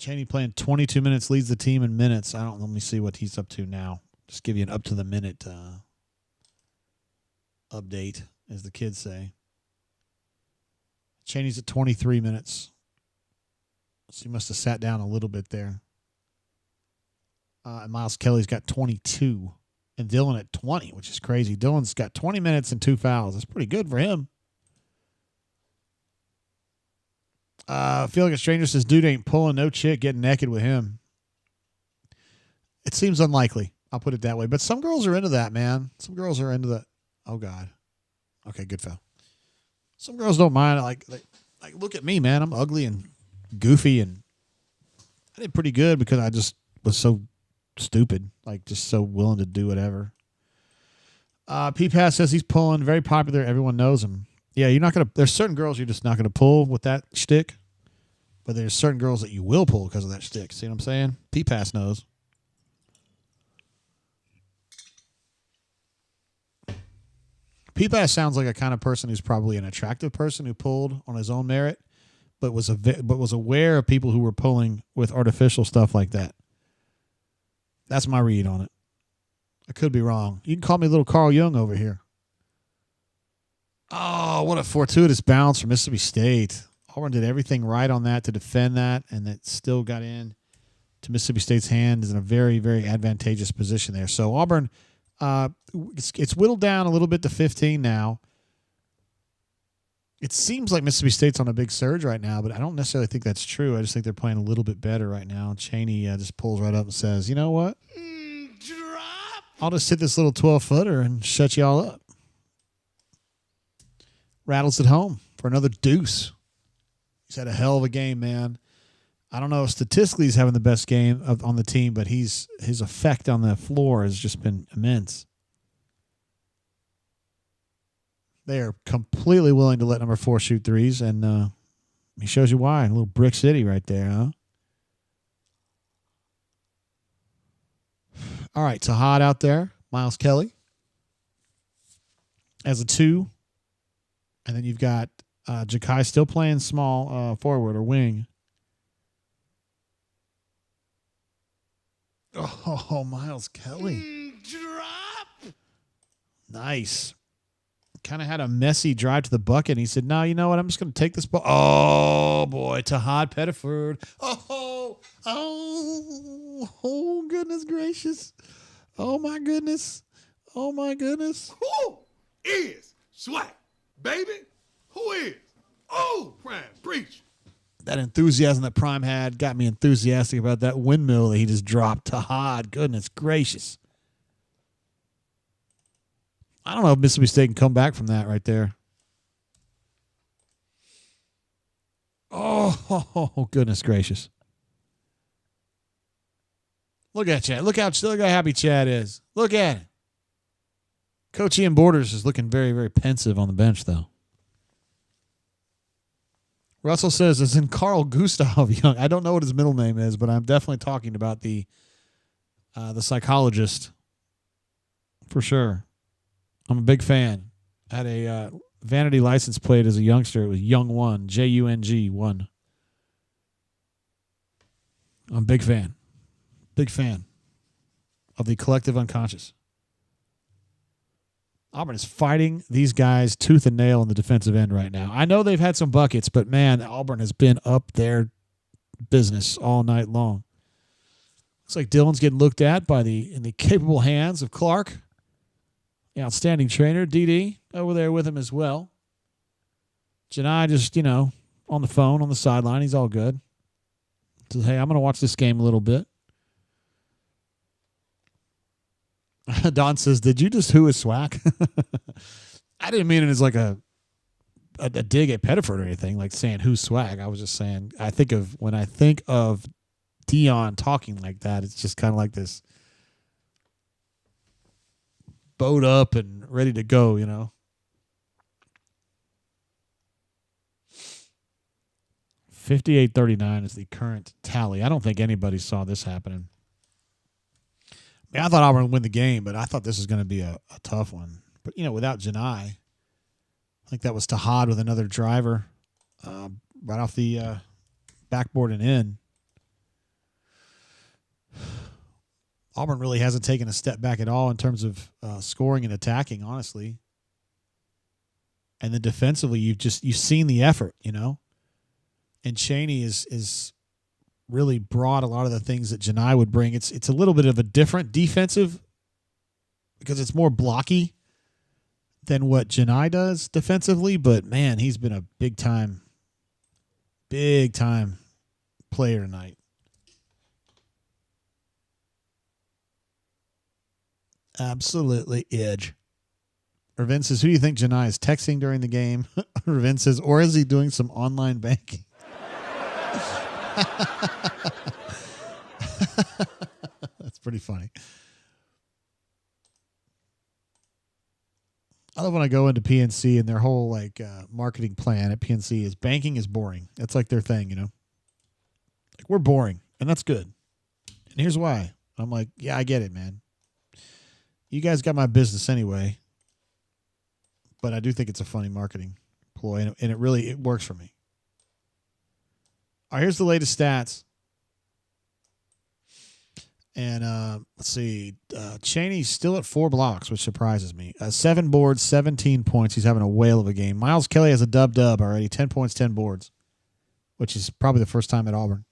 Chaney playing 22 minutes, leads the team in minutes. Let me see what he's up to now. Just give you an up-to-the-minute update, as the kids say. Chaney's at 23 minutes. So he must have sat down a little bit there. And Miles Kelly's got 22. And Dylan at 20, which is crazy. Dylan's got 20 minutes and 2 fouls. That's pretty good for him. I feel like a stranger says, dude ain't pulling no chick getting naked with him. It seems unlikely. I'll put it that way. But some girls are into that, man. Some girls are into that. Oh, God. Okay, good foul. Some girls don't mind. Like, look at me, man. I'm ugly and goofy, and I did pretty good because I just was so stupid, like just so willing to do whatever. P-Pass says he's pulling. Very popular. Everyone knows him. Yeah, you're not going to – there's certain girls you're just not going to pull with that shtick, but there's certain girls that you will pull because of that shtick. See what I'm saying? P-Pass knows. P-Pass sounds like a kind of person who's probably an attractive person who pulled on his own merit, but was aware of people who were pulling with artificial stuff like that. That's my read on it. I could be wrong. You can call me little Carl Jung over here. Oh, what a fortuitous bounce from Mississippi State. Auburn did everything right on that to defend that, and it still got in to Mississippi State's hand. Is in a very, very advantageous position there. So Auburn, it's whittled down a little bit to 15 now. It seems like Mississippi State's on a big surge right now, but I don't necessarily think that's true. I just think they're playing a little bit better right now. Chaney just pulls right up and says, you know what? Drop. I'll just hit this little 12-footer and shut y'all up. Rattles it home for another deuce. He's had a hell of a game, man. I don't know if statistically he's having the best game on the team, but his effect on the floor has just been immense. They are completely willing to let number 4 shoot threes, and he shows you why. A little brick city right there, huh? All right, Tahad out there. Miles Kelly as a 2. And then you've got Jakai still playing small forward or wing. Oh, Miles Kelly. Drop. Nice. Kind of had a messy drive to the bucket. And he said, no, you know what? I'm just going to take this ball. Oh, boy. Tahad Pettiford. Oh, goodness gracious. Oh, my goodness. Oh, my goodness. Who is Swag, baby? Who is? Oh, Prime, preach. That enthusiasm that Prime had got me enthusiastic about that windmill that he just dropped. Tahad. Goodness gracious. I don't know if Mississippi State can come back from that right there. Oh, goodness gracious. Look at Chad. Look how happy Chad is. Look at it. Coach Ian Borders is looking very, very pensive on the bench, though. Russell says, it's in Carl Gustav Young. I don't know what his middle name is, but I'm definitely talking about the psychologist for sure. I'm a big fan. I had a vanity license plate as a youngster. It was Young 1, Jung 1. I'm a big fan. Big fan of the collective unconscious. Auburn is fighting these guys tooth and nail in the defensive end right now. I know they've had some buckets, but, man, Auburn has been up their business all night long. Looks like Dylan's getting looked at in the capable hands of Clark. The outstanding trainer, DD, over there with him as well. Johni just, on the phone, on the sideline. He's all good. Says, hey, I'm going to watch this game a little bit. Don says, did you just who is Swag? I didn't mean it as like a dig at Pettiford or anything, like saying who's Swag. I was just saying, when I think of Dion talking like that, it's just kind of like this boat up and ready to go, 58-39 is the current tally. I don't think anybody saw this happening. I thought Auburn would win the game, but I thought this was going to be a tough one. But, without Johni, I think that was Tahad with another driver right off the backboard and in. Auburn really hasn't taken a step back at all in terms of scoring and attacking, honestly. And then defensively, you've seen the effort, you know. And Chaney is really brought a lot of the things that Johni would bring. It's a little bit of a different defensive because it's more blocky than what Johni does defensively. But man, he's been a big time player tonight. Absolutely edge. Irvin says, who do you think Johni is texting during the game? Irvin says, or is he doing some online banking? That's pretty funny. I love when I go into PNC and their whole like marketing plan at PNC is banking is boring. That's like their thing, you know. Like we're boring, and that's good. And here's why. I'm like, yeah, I get it, man. You guys got my business anyway. But I do think it's a funny marketing ploy, and it works for me. All right, here's the latest stats. And let's see. Chaney's still at 4 blocks, which surprises me. 7 boards, 17 points. He's having a whale of a game. Miles Kelly has a dub already. 10 points, 10 boards, which is probably the first time at Auburn.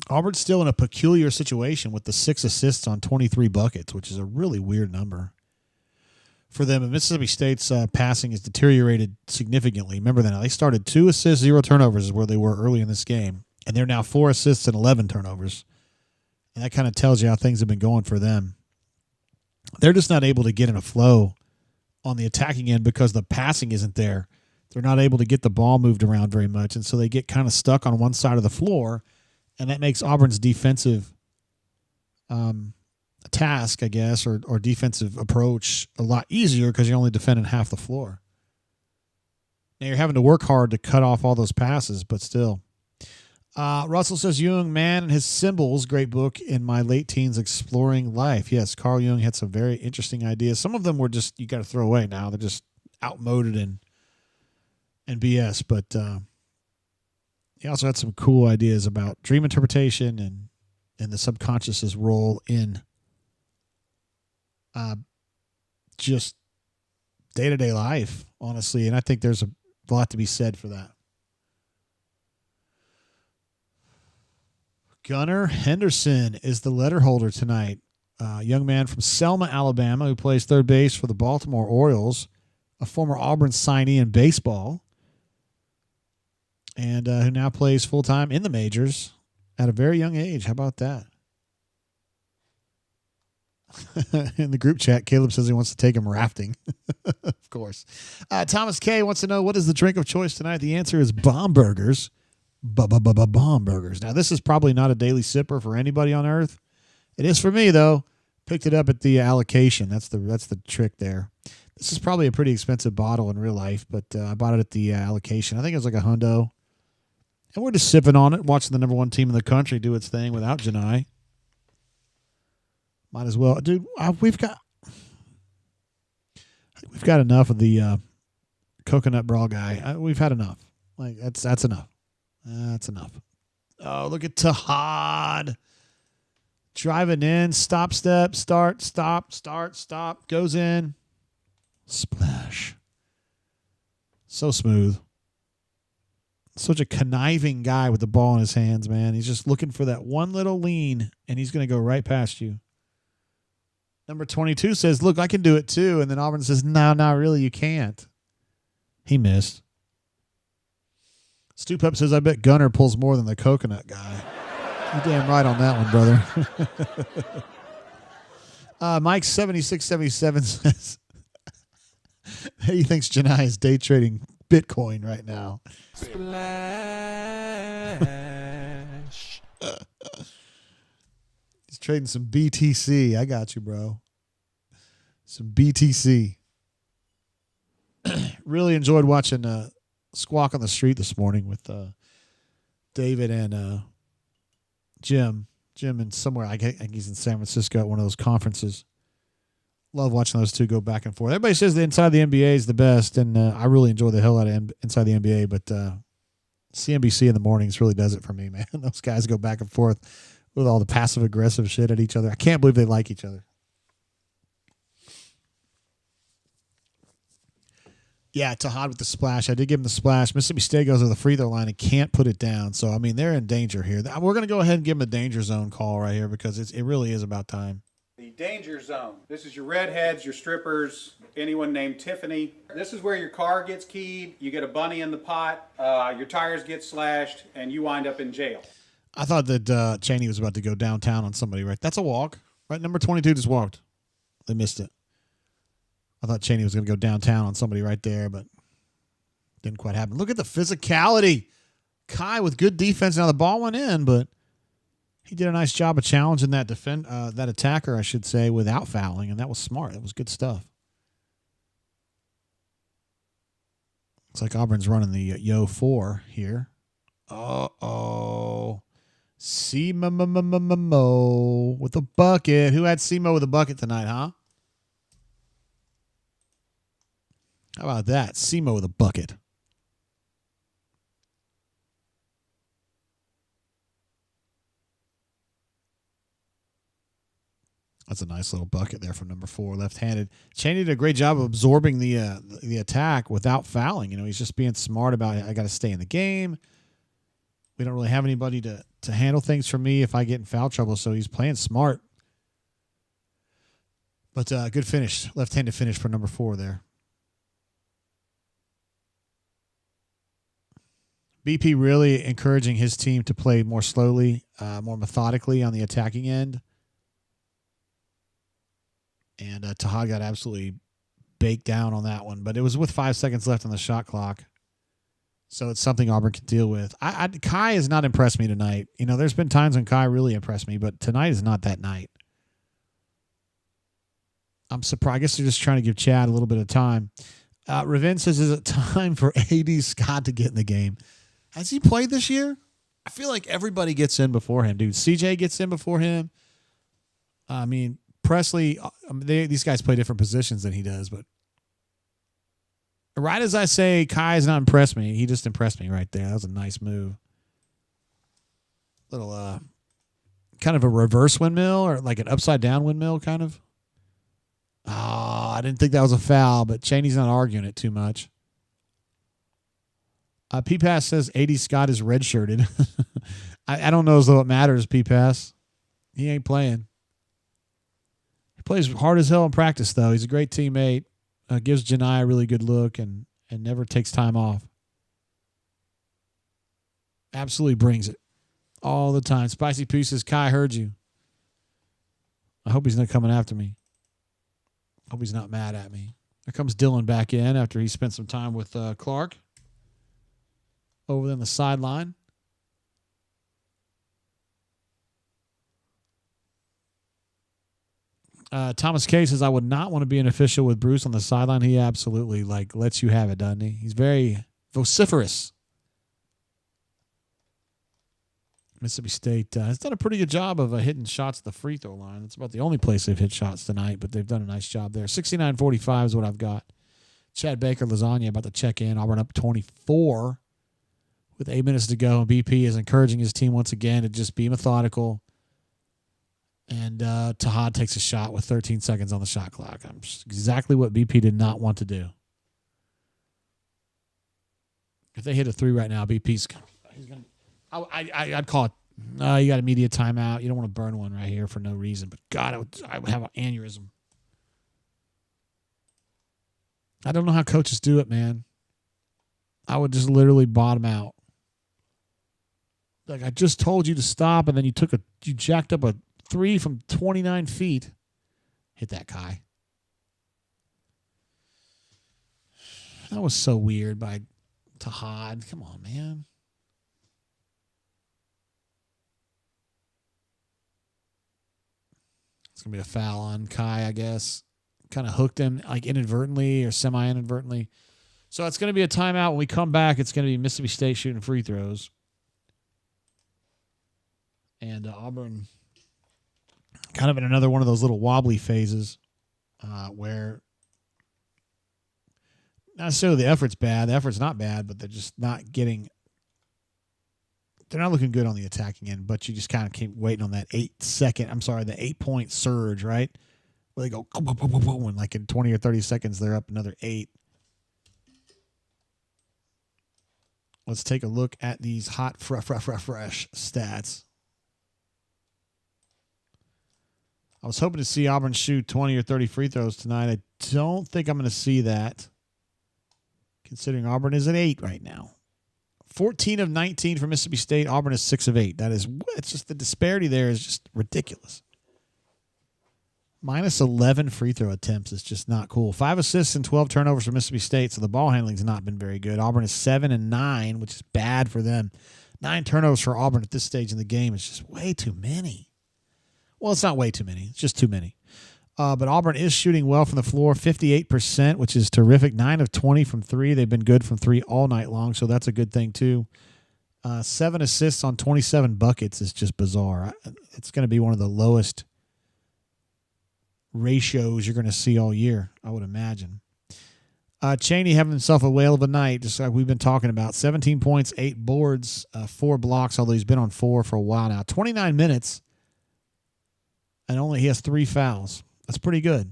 Auburn's still in a peculiar situation with the 6 assists on 23 buckets, which is a really weird number for them. And Mississippi State's passing has deteriorated significantly. Remember that they started 2 assists, 0 turnovers is where they were early in this game. And they're now 4 assists and 11 turnovers. And that kind of tells you how things have been going for them. They're just not able to get in a flow on the attacking end because the passing isn't there. They're not able to get the ball moved around very much. And so they get kind of stuck on one side of the floor. And that makes Auburn's defensive task, I guess, or defensive approach a lot easier because you're only defending half the floor. Now you're having to work hard to cut off all those passes, but still. Russell says, Jung, Man and His Symbols, great book in my late teens exploring life. Yes, Carl Jung had some very interesting ideas. Some of them were just, you got to throw away now. They're just outmoded and BS, but he also had some cool ideas about dream interpretation and the subconscious's role in just day-to-day life, honestly. And I think there's a lot to be said for that. Gunnar Henderson is the letter holder tonight. A young man from Selma, Alabama, who plays third base for the Baltimore Orioles, a former Auburn signee in baseball, and who now plays full-time in the majors at a very young age. How about that? In the group chat, Caleb says he wants to take him rafting. Of course. Thomas K. wants to know, what is the drink of choice tonight? The answer is bomb burgers. Bomb burgers. Now, this is probably not a daily sipper for anybody on earth. It is for me, though. Picked it up at the allocation. That's the trick there. This is probably a pretty expensive bottle in real life, but I bought it at the allocation. I think it was like $100. And we're just sipping on it, watching the number 1 team in the country do its thing without Johni. Might as well. Dude, we've got enough of the coconut bra guy. We've had enough. Like that's enough. That's enough. Oh, look at Tahad. Driving in, stop, step, start, stop, goes in. Splash. So smooth. Such a conniving guy with the ball in his hands, man. He's just looking for that one little lean, and he's going to go right past you. Number 22 says, look, I can do it too. And then Auburn says, no, not really, you can't. He missed. Stu Pep says, I bet Gunner pulls more than the coconut guy. You're damn right on that one, brother. Mike 7677 says he thinks Johni is day trading Bitcoin right now. Splash. He's trading some BTC. I got you, bro. Some BTC. Really enjoyed watching Squawk on the Street this morning with David and Jim. Jim in somewhere, I think he's in San Francisco at one of those conferences. Love watching those two go back and forth. Everybody says the Inside the NBA is the best, and I really enjoy the hell out of Inside the NBA, but CNBC in the mornings really does it for me, man. Those guys go back and forth with all the passive-aggressive shit at each other. I can't believe they like each other. Yeah, Tahad with the splash. I did give him the splash. Mississippi State goes to the free throw line and can't put it down. So, I mean, they're in danger here. We're going to go ahead and give them a danger zone call right here because it really is about time. The danger zone. This is your redheads, your strippers, anyone named Tiffany. This is where your car gets keyed, you get a bunny in the pot, your tires get slashed, and you wind up in jail. I thought that Chaney was about to go downtown on somebody, right? That's a walk. Right, number 22 just walked. They missed it. I thought Chaney was going to go downtown on somebody right there, but didn't quite happen. Look at the physicality. Kai with good defense. Now the ball went in, but he did a nice job of challenging that that attacker, I should say, without fouling, and that was smart. That was good stuff. Looks like Auburn's running the Yo 4 here. Uh-oh. Simo with a bucket. Who had Simo with a bucket tonight, huh? How about that? Simo with a bucket. That's a nice little bucket there from number 4, left-handed. Chaney did a great job of absorbing the attack without fouling. You know, he's just being smart about it. I got to stay in the game. We don't really have anybody to handle things for me if I get in foul trouble, so he's playing smart. But good finish, left-handed finish for number 4 there. BP really encouraging his team to play more slowly, more methodically on the attacking end. And Tahad got absolutely baked down on that one. But it was with 5 seconds left on the shot clock. So it's something Auburn can deal with. Kai has not impressed me tonight. You know, there's been times when Kai really impressed me, but tonight is not that night. I'm surprised. I guess they're just trying to give Chad a little bit of time. Ravin says, is it time for A.D. Scott to get in the game? Has he played this year? I feel like everybody gets in before him, dude. CJ gets in before him. I mean, Presley, these guys play different positions than he does, but right as I say, Kai has not impressed me. He just impressed me right there. That was a nice move. Little, kind of a reverse windmill or like an upside down windmill, kind of. Oh, I didn't think that was a foul, but Chaney's not arguing it too much. P-Pass says A.D. Scott is redshirted. I don't know as though it matters, P-Pass. He ain't playing. He plays hard as hell in practice, though. He's a great teammate. Gives Janai a really good look and never takes time off. Absolutely brings it all the time. Spicy Poo says, Kai heard you. I hope he's not coming after me. Hope he's not mad at me. Here comes Dylan back in after he spent some time with Clark over on the sideline. Thomas K says, I would not want to be an official with Bruce on the sideline. He absolutely lets you have it, doesn't he? He's very vociferous. Mississippi State has done a pretty good job of hitting shots at the free throw line. It's about the only place they've hit shots tonight, but they've done a nice job there. 69-45 is what I've got. Chad Baker, Lasagna about to check in. Auburn up 24 with 8 minutes to go. And BP is encouraging his team once again to just be methodical. And Tahad takes a shot with 13 seconds on the shot clock. Exactly what BP did not want to do. If they hit a 3 right now, BP's going to. I'd call it. You got immediate timeout. You don't want to burn one right here for no reason. But God, I would have an aneurysm. I don't know how coaches do it, man. I would just literally bottom out. Like I just told you to stop, and then you jacked up a 3 from 29 feet. Hit that guy. That was so weird by Tahad. Come on, man. It's going to be a foul on Kai, I guess. Kind of hooked him inadvertently or semi-inadvertently. So it's going to be a timeout. When we come back, it's going to be Mississippi State shooting free throws. And Auburn kind of in another one of those little wobbly phases where not necessarily the effort's bad. The effort's not bad, but they're just not getting they're not looking good on the attacking end, but you just kind of keep waiting on that the 8-point surge, right? Where they go, boom, boom, boom, boom, and like in 20 or 30 seconds, they're up another 8. Let's take a look at these hot, fresh stats. I was hoping to see Auburn shoot 20 or 30 free throws tonight. I don't think I'm going to see that, considering Auburn is at 8 right now. 14 of 19 for Mississippi State. Auburn is 6 of 8. It's just the disparity there is just ridiculous. Minus 11 free throw attempts is just not cool. 5 assists and 12 turnovers for Mississippi State, so the ball handling's not been very good. Auburn is 7 and 9, which is bad for them. 9 turnovers for Auburn at this stage in the game is just way too many. Well, it's not way too many. It's just too many. But Auburn is shooting well from the floor, 58%, which is terrific. 9 of 20 from 3. They've been good from 3 all night long, so that's a good thing too. 7 assists on 27 buckets is just bizarre. It's going to be one of the lowest ratios you're going to see all year, I would imagine. Chaney having himself a whale of a night, just like we've been talking about. 17 points, 8 boards, 4 blocks, although he's been on 4 for a while now. 29 minutes, and he has 3 fouls. That's pretty good.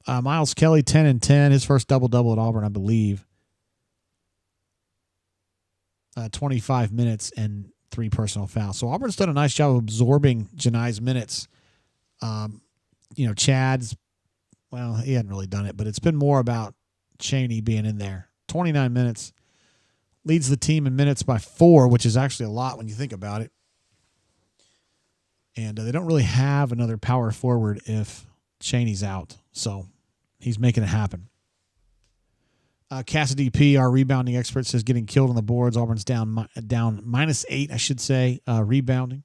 Miles Kelly, 10 and 10, his first double-double at Auburn, I believe. 25 minutes and 3 personal fouls. So Auburn's done a nice job of absorbing Johni's minutes. Chad's, well, he hadn't really done it, but it's been more about Chaney being in there. 29 minutes. Leads the team in minutes by 4, which is actually a lot when you think about it. And they don't really have another power forward if Chaney's out. So he's making it happen. Cassidy P., our rebounding expert, says getting killed on the boards. Auburn's down minus 8, I should say, rebounding.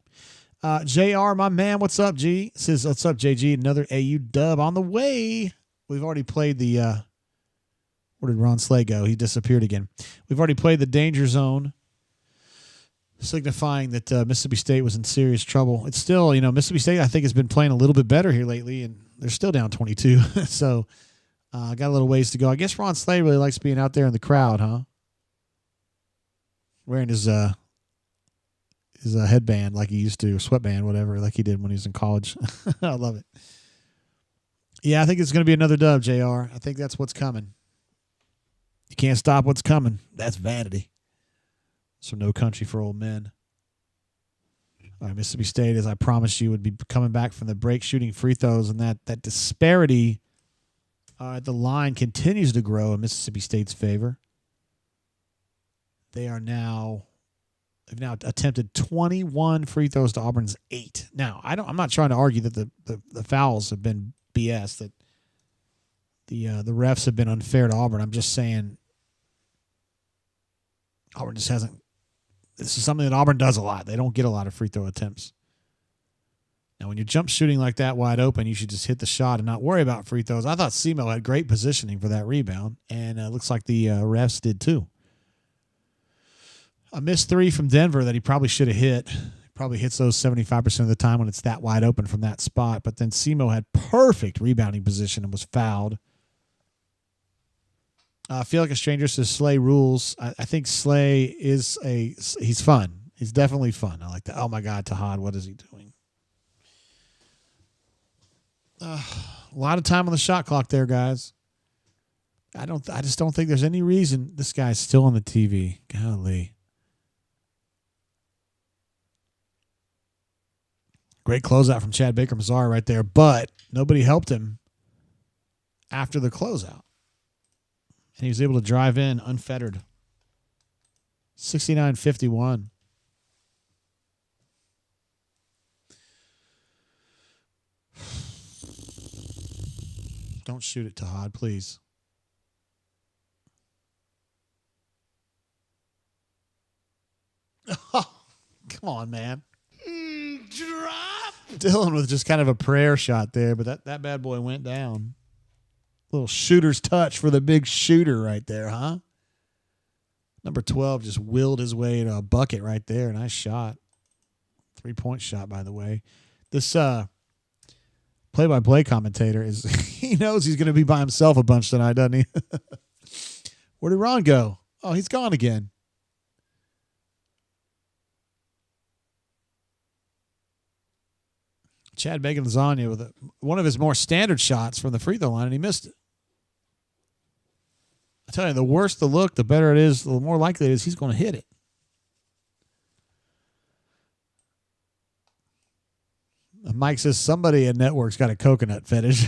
JR, my man, what's up, G? Says, what's up, JG? Another AU dub on the way. We've already played the, where did Ron Slay go? He disappeared again. We've already played the danger zone, signifying that Mississippi State was in serious trouble. It's still, Mississippi State, I think, has been playing a little bit better here lately, and they're still down 22. So, got a little ways to go. I guess Ron Slay really likes being out there in the crowd, huh? Wearing his headband like he used to, sweatband, whatever, like he did when he was in college. I love it. Yeah, I think it's going to be another dub, JR. I think that's what's coming. You can't stop what's coming. That's vanity. So no country for old men. All right, Mississippi State, as I promised you, would be coming back from the break shooting free throws, and that disparity at the line continues to grow in Mississippi State's favor. They've now attempted 21 free throws to Auburn's 8. Now, I'm not trying to argue that the fouls have been BS, that the refs have been unfair to Auburn. I'm just saying Auburn just hasn't. This is something that Auburn does a lot. They don't get a lot of free throw attempts. Now, when you're jump shooting like that wide open, you should just hit the shot and not worry about free throws. I thought Semo had great positioning for that rebound, and it looks like the refs did too. A missed 3 from Denver that he probably should have hit. He probably hits those 75% of the time when it's that wide open from that spot. But then Semo had perfect rebounding position and was fouled. I feel like a stranger says Slay rules. I think Slay he's fun. He's definitely fun. I like that. Oh my God, Tahad, what is he doing? A lot of time on the shot clock there, guys. I just don't think there's any reason this guy's still on the TV. Golly. Great closeout from Chad Baker-Mazara right there, but nobody helped him after the closeout. And he was able to drive in unfettered. 69-51. Don't shoot it, Tahad, please. Oh, come on, man. Drop! Dylan with just kind of a prayer shot there, but that bad boy went down. Little shooter's touch for the big shooter right there, huh? Number 12 just willed his way to a bucket right there. Nice shot. 3-point shot, by the way. This play-by-play commentator he knows he's going to be by himself a bunch tonight, doesn't he? Where did Ron go? Oh, he's gone again. Chad Bacon lasagna with one of his more standard shots from the free throw line, and he missed it. I tell you, the worse the look, the better it is, the more likely it is he's going to hit it. Mike says somebody at Network's got a coconut fetish.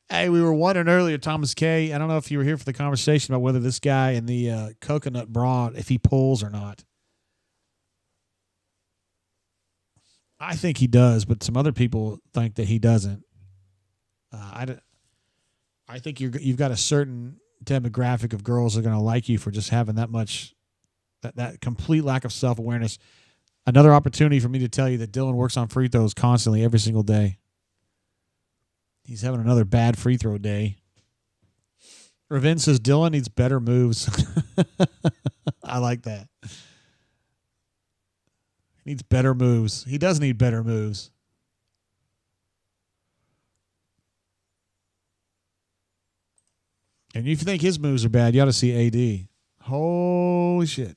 Hey, we were wondering earlier, Thomas K. I don't know if you were here for the conversation about whether this guy in the coconut bra, if he pulls or not. I think he does, but some other people think that he doesn't. I think you've got a certain demographic of girls that are going to like you for just having that much, that complete lack of self-awareness. Another opportunity for me to tell you that Dylan works on free throws constantly every single day. He's having another bad free throw day. Ravin says Dylan needs better moves. I like that. He needs better moves. He does need better moves. And if you think his moves are bad, you ought to see AD. Holy shit.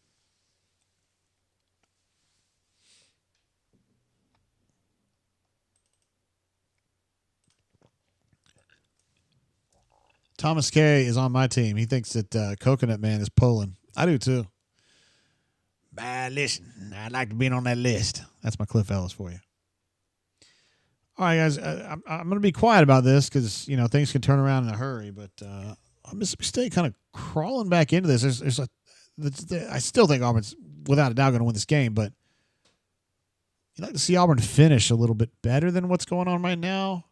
Thomas K is on my team. He thinks that Coconut Man is pulling. I do too. Listen, I'd like to be on that list. That's my Cliff Ellis for you. All right, guys. I'm going to be quiet about this because things can turn around in a hurry. But Mississippi State kind of crawling back into this. I still think Auburn's without a doubt going to win this game, but you'd like to see Auburn finish a little bit better than what's going on right now.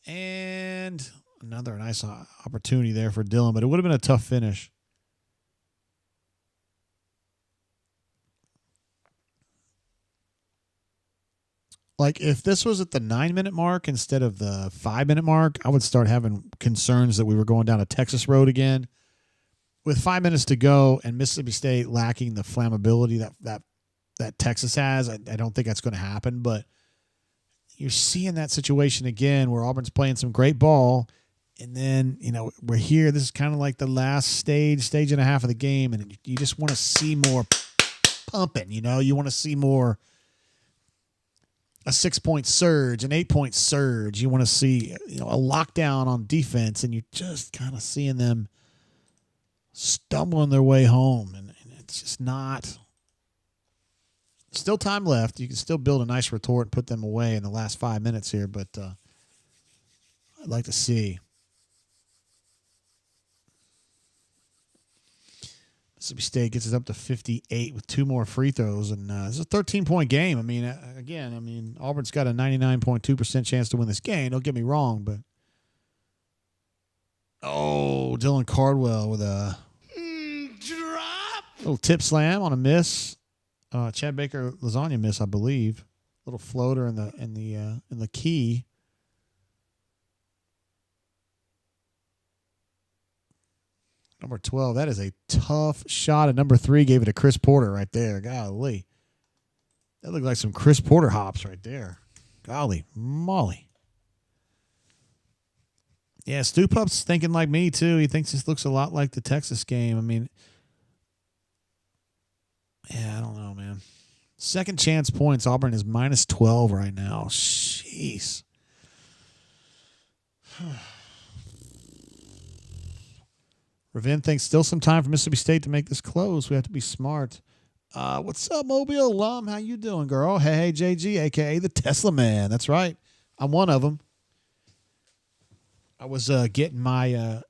And another nice opportunity there for Dylan, but it would have been a tough finish. Like, if this was at the 9-minute mark instead of the 5-minute mark, I would start having concerns that we were going down a Texas road again. With 5 minutes to go and Mississippi State lacking the flammability that Texas has, I don't think that's going to happen. But you're seeing that situation again where Auburn's playing some great ball. And then, we're here. This is kind of like the last stage and a half of the game. And you just want to see more pumping, You want to see more a 6-point surge, an 8-point surge. You want to see, a lockdown on defense. And you're just kind of seeing them stumbling their way home. And it's just not. Still time left. You can still build a nice retort and put them away in the last 5 minutes here. But I'd like to see. Mississippi State gets it up to 58 with 2 more free throws, and it's a 13-point game. I mean, Auburn's got a 99.2% chance to win this game. Don't get me wrong, but Dylan Cardwell with a Drop. little tip slam on a miss. Chad Baker lasagna miss, I believe. Little floater in the key. Number 12, that is a tough shot. At number 3, gave it to Chris Porter right there. Golly. That looked like some Chris Porter hops right there. Golly molly. Yeah, Stu Pup's thinking like me, too. He thinks this looks a lot like the Texas game. I mean, yeah, I don't know, man. Second chance points. Auburn is minus 12 right now. Jeez. Ravin thinks still some time for Mississippi State to make this close. We have to be smart. What's up, Mobile alum? How you doing, girl? Hey, JG, a.k.a. the Tesla Man. That's right. I'm one of them. I was getting my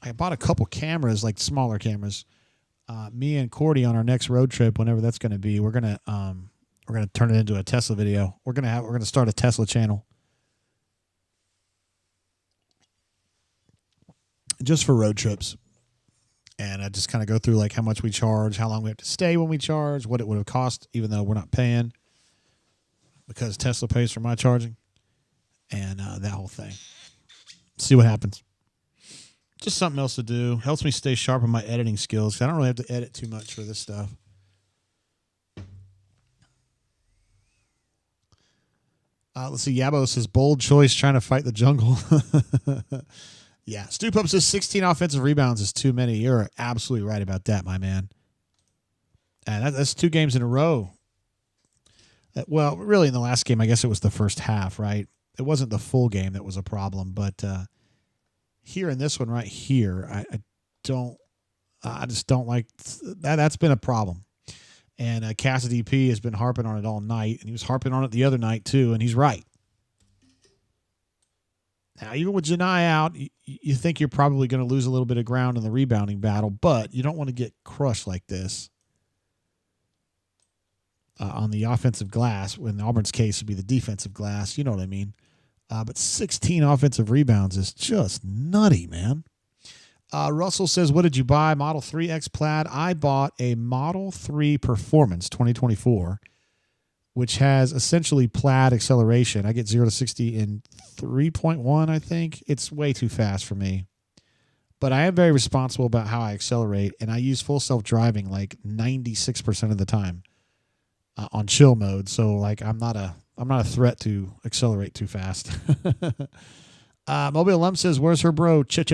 I bought a couple cameras, like smaller cameras. Me and Cordy on our next road trip, whenever that's going to be, we're gonna turn it into a Tesla video. We're gonna start a Tesla channel. Just for road trips. And I just kind of go through like how much we charge, how long we have to stay when we charge, what it would have cost, even though we're not paying because Tesla pays for my charging, and that whole thing. See what happens. Just something else to do. Helps me stay sharp on my editing skills because I don't really have to edit too much for this stuff. Let's see. Yabo says, bold choice trying to fight the jungle. Yeah, Stu Pup says 16 offensive rebounds is too many. You're absolutely right about that, my man. And that's 2 games in a row. Well, really in the last game, I guess it was the first half, right? It wasn't the full game that was a problem, but here in this one right here, I just don't like that. That's been a problem. And Cassidy P has been harping on it all night, and he was harping on it the other night too, and he's right. Now, even with Johni out, you think you're probably going to lose a little bit of ground in the rebounding battle, but you don't want to get crushed like this on the offensive glass. In Auburn's case, would be the defensive glass. You know what I mean? But 16 offensive rebounds is just nutty, man. Russell says, what did you buy? Model 3 X Plaid. I bought a Model 3 Performance 2024, which has essentially plaid acceleration. I get 0 to 60 in 3.1, I think. It's way too fast for me. But I am very responsible about how I accelerate, and I use full self-driving like 96% of the time on chill mode. So like I'm not a threat to accelerate too fast. Mobile Alum says, where's her bro? Chip.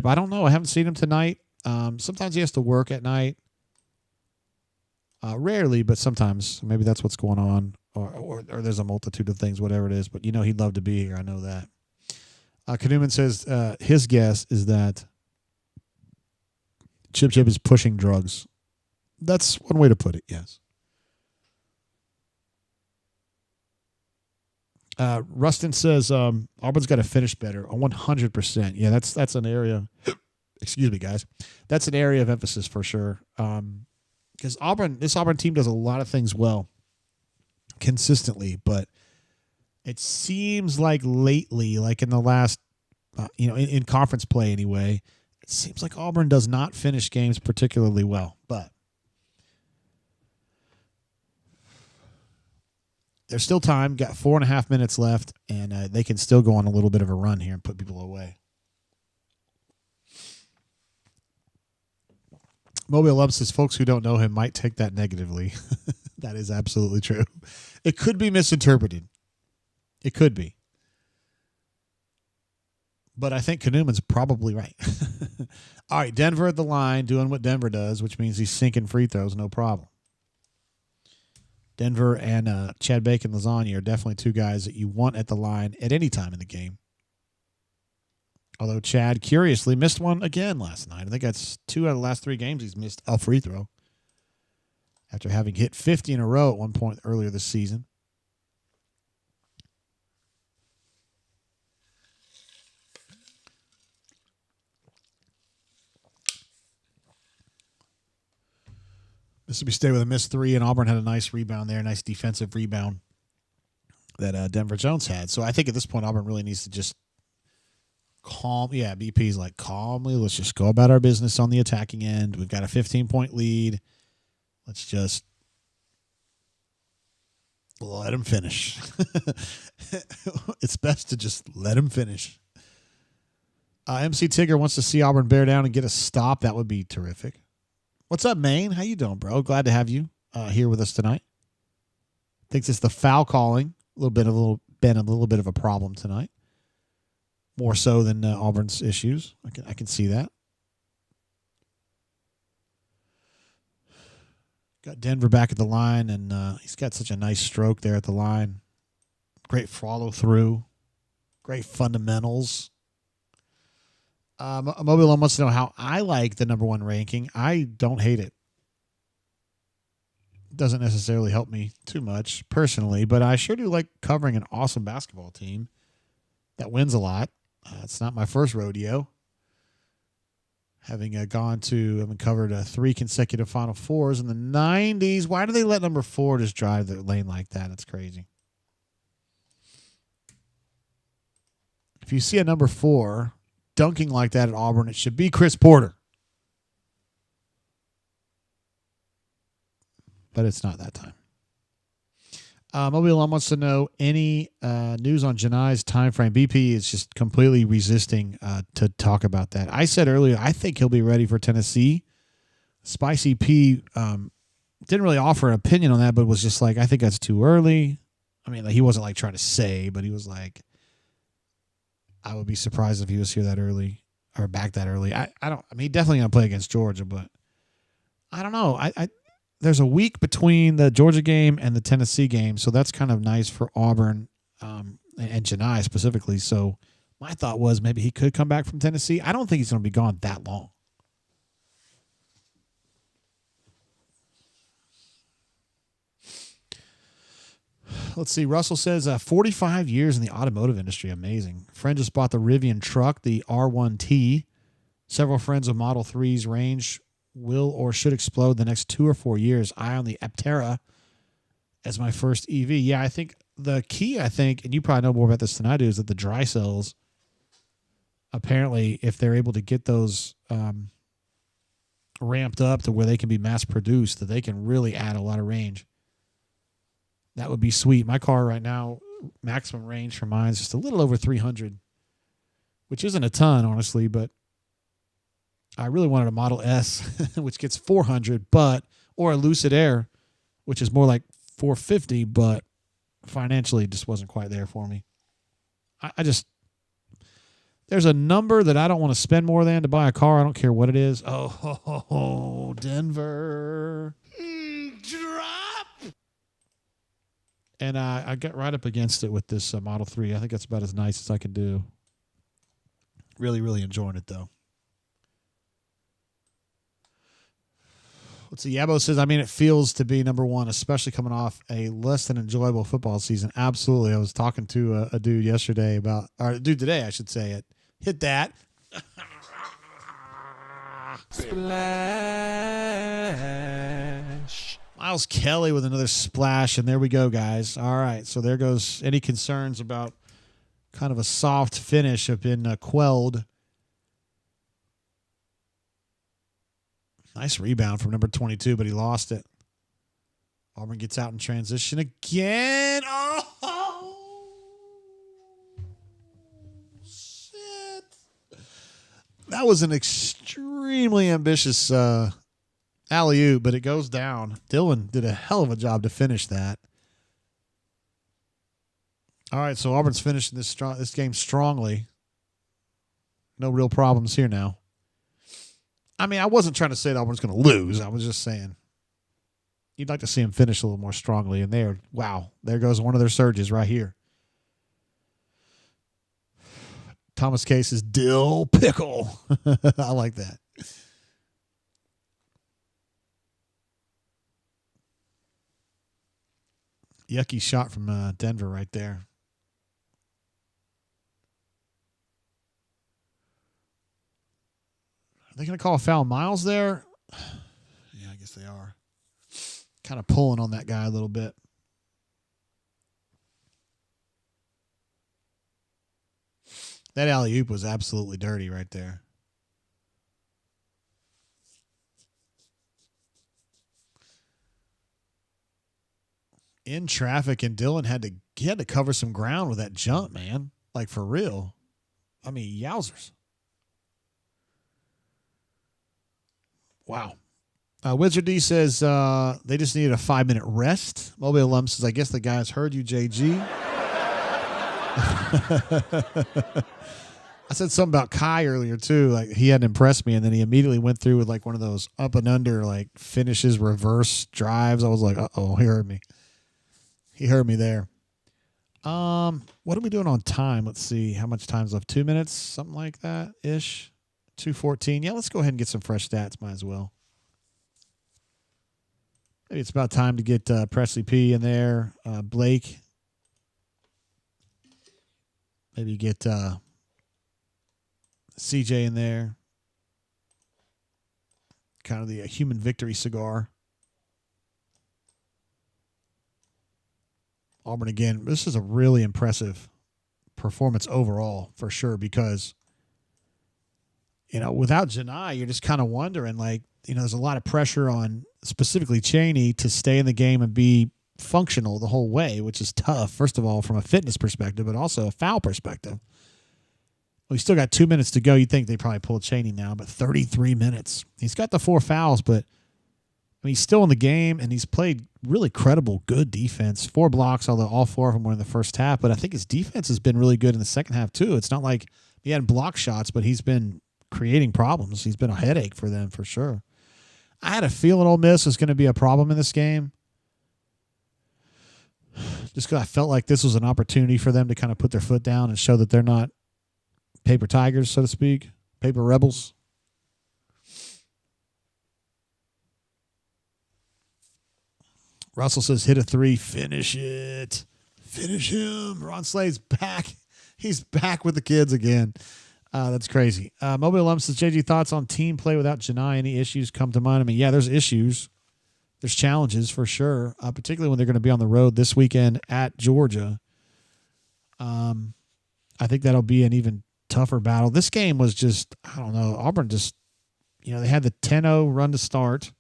I don't know. I haven't seen him tonight. Sometimes he has to work at night. Rarely, but sometimes. Maybe that's what's going on. Or there's a multitude of things, whatever it is. But, he'd love to be here. I know that. Kanuman says his guess is that Chip is pushing drugs. That's one way to put it, yes. Rustin says Auburn's got to finish better. 100%. Yeah, that's an area. Excuse me, guys. That's an area of emphasis for sure. Because this Auburn team does a lot of things well, consistently, but it seems like lately, like in the last, in conference play anyway, it seems like Auburn does not finish games particularly well. But there's still time. Got 4.5 minutes left, and they can still go on a little bit of a run here and put people away. Mobile Love says folks who don't know him might take that negatively. That is absolutely true. It could be misinterpreted. It could be. But I think Kanuman's probably right. All right, Denver at the line doing what Denver does, which means he's sinking free throws, no problem. Denver and Chad Bacon Lasagna are definitely two guys that you want at the line at any time in the game. Although Chad, curiously, missed one again last night. I think that's 2 out of the last 3 games he's missed a free throw after having hit 50 in a row at one point earlier this season. Mississippi State with a missed 3, and Auburn had a nice rebound there, nice defensive rebound that Denver Jones had. So I think at this point, Auburn really needs to just BP's like, calmly, let's just go about our business on the attacking end. We've got a 15-point lead. Let's just let him finish. It's best to just let him finish. MC Tigger wants to see Auburn bear down and get a stop. That would be terrific. What's up, Maine? How you doing, bro? Glad to have you here with us tonight. Thinks it's the foul calling. Been a little bit of a problem tonight. More so than Auburn's issues. I can see that. Got Denver back at the line, and he's got such a nice stroke there at the line. Great follow through. Great fundamentals. Mobile wants to know how I like the number 1 ranking. I don't hate it. Doesn't necessarily help me too much personally, but I sure do like covering an awesome basketball team that wins a lot. It's not my first rodeo. Having covered 3 consecutive Final Fours in the 90s. Why do they let number 4 just drive the lane like that? It's crazy. If you see a number 4 dunking like that at Auburn, it should be Chris Porter. But it's not that time. Mobile wants to know any news on Johni's time frame. BP is just completely resisting to talk about that. I said earlier, I think he'll be ready for Tennessee. Spicy P didn't really offer an opinion on that, but was just like, I think that's too early. I mean, he wasn't like trying to say, but he was like, I would be surprised if he was here that early or back that early. He's definitely going to play against Georgia, but I don't know. there's a week between the Georgia game and the Tennessee game, so that's kind of nice for Auburn and Johni specifically. So my thought was maybe he could come back from Tennessee. I don't think he's going to be gone that long. Let's see. Russell says 45 years in the automotive industry. Amazing. Friend just bought the Rivian truck, the R1T. Several friends of Model 3's range will or should explode the next 2 or 4 years. Eye on the Aptera as my first EV. Yeah, I think the key, and you probably know more about this than I do, is that the dry cells, apparently, if they're able to get those ramped up to where they can be mass produced, that they can really add a lot of range. That would be sweet. My car right now, maximum range for mine is just a little over 300, which isn't a ton, honestly, but I really wanted a Model S, which gets 400, or a Lucid Air, which is more like 450, but financially it just wasn't quite there for me. There's a number that I don't want to spend more than to buy a car. I don't care what it is. Oh, Denver. Drop! And I got right up against it with this Model 3. I think that's about as nice as I can do. Really, really enjoying it, though. Let's see. Yabo says, it feels to be number one, especially coming off a less than enjoyable football season. Absolutely. I was talking to a dude yesterday today, I should say it. Hit that. Splash. Miles Kelly with another splash, and there we go, guys. All right, so there goes any concerns about kind of a soft finish have been quelled. Nice rebound from number 22, but he lost it. Auburn gets out in transition again. Oh, shit. That was an extremely ambitious alley-oop, but it goes down. Dylan did a hell of a job to finish that. All right, so Auburn's finishing this game strongly. No real problems here now. I wasn't trying to say that Auburn's going to lose. I was just saying you'd like to see him finish a little more strongly. And there goes one of their surges right here. Thomas Case's dill pickle. I like that. Yucky shot from Denver right there. Are they going to call a foul Miles there? Yeah, I guess they are. Kind of pulling on that guy a little bit. That alley-oop was absolutely dirty right there. In traffic, and Dylan had to cover some ground with that jump, man. Like, for real. Yowzers. Wow. Wizard D says they just needed a 5-minute rest. Mobile alum says, I guess the guys heard you, JG. I said something about Kai earlier, too. Like, he hadn't impressed me, and then he immediately went through with, like, one of those up and under, like, finishes, reverse drives. I was like, uh-oh, he heard me. He heard me there. What are we doing on time? Let's see. How much time's left? 2 minutes? Something like that-ish. 2:14. Yeah, let's go ahead and get some fresh stats. Might as well. Maybe it's about time to get Presley P in there. Blake. Maybe get CJ in there. Kind of the human victory cigar. Auburn again. This is a really impressive performance overall for sure because, without Johni, you're just kind of wondering, like, there's a lot of pressure on specifically Chaney to stay in the game and be functional the whole way, which is tough, first of all, from a fitness perspective, but also a foul perspective. We still got 2 minutes to go. You'd think they probably pull Chaney now, but 33 minutes. He's got the 4 fouls, but he's still in the game, and he's played really credible, good defense. 4 blocks, although all 4 of them were in the first half, but I think his defense has been really good in the second half, too. It's not like he hadn't blocked shots, but he's been creating problems. He's been a headache for them for sure. I had a feeling Ole Miss was going to be a problem in this game. Just because I felt like this was an opportunity for them to kind of put their foot down and show that they're not paper tigers, so to speak, paper rebels. Russell says, hit a three, finish it. Finish him. Ron Slade's back. He's back with the kids again. That's crazy. Mobile Alum says, JG, thoughts on team play without Johni? Any issues come to mind? I mean, yeah, there's issues. There's challenges for sure, particularly when they're going to be on the road this weekend at Georgia. I think that'll be an even tougher battle. This game was just, I don't know, Auburn just, they had the 10-0 run to start,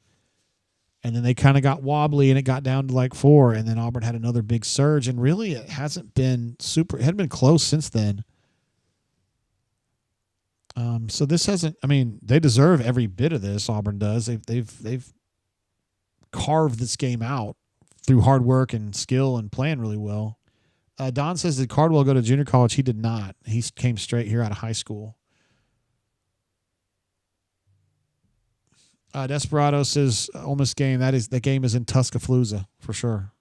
and then they kind of got wobbly, and it got down to like 4, and then Auburn had another big surge, and really it hasn't been it hadn't been close since then. So this hasn't, they deserve every bit of this, Auburn does. They've carved this game out through hard work and skill and playing really well. Don says, did Cardwell go to junior college? He did not. He came straight here out of high school. Desperado says, Ole Miss game, the game is in Tuscaloosa for sure.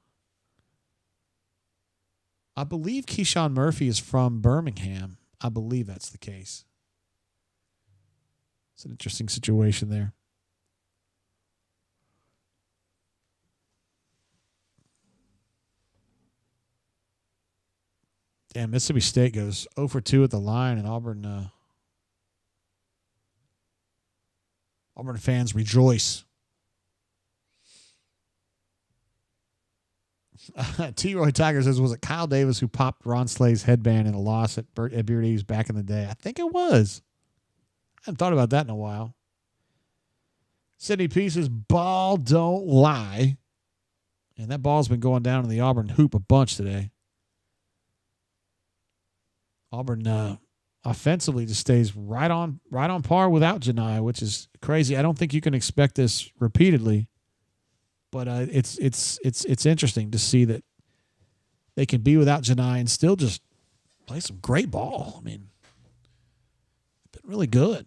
I believe Keyshawn Murphy is from Birmingham. I believe that's the case. It's an interesting situation there. Damn, Mississippi State goes 0 for 2 at the line, and Auburn fans rejoice. T-Roy Tiger says, was it Kyle Davis who popped Ron Slade's headband in a loss at Beard Eves back in the day? I think it was. I haven't thought about that in a while. Sidney P says, ball don't lie. And that ball's been going down in the Auburn hoop a bunch today. Auburn offensively just stays right on par without Johni, which is crazy. I don't think you can expect this repeatedly, but it's interesting to see that they can be without Johni and still just play some great ball. I mean, it's been really good.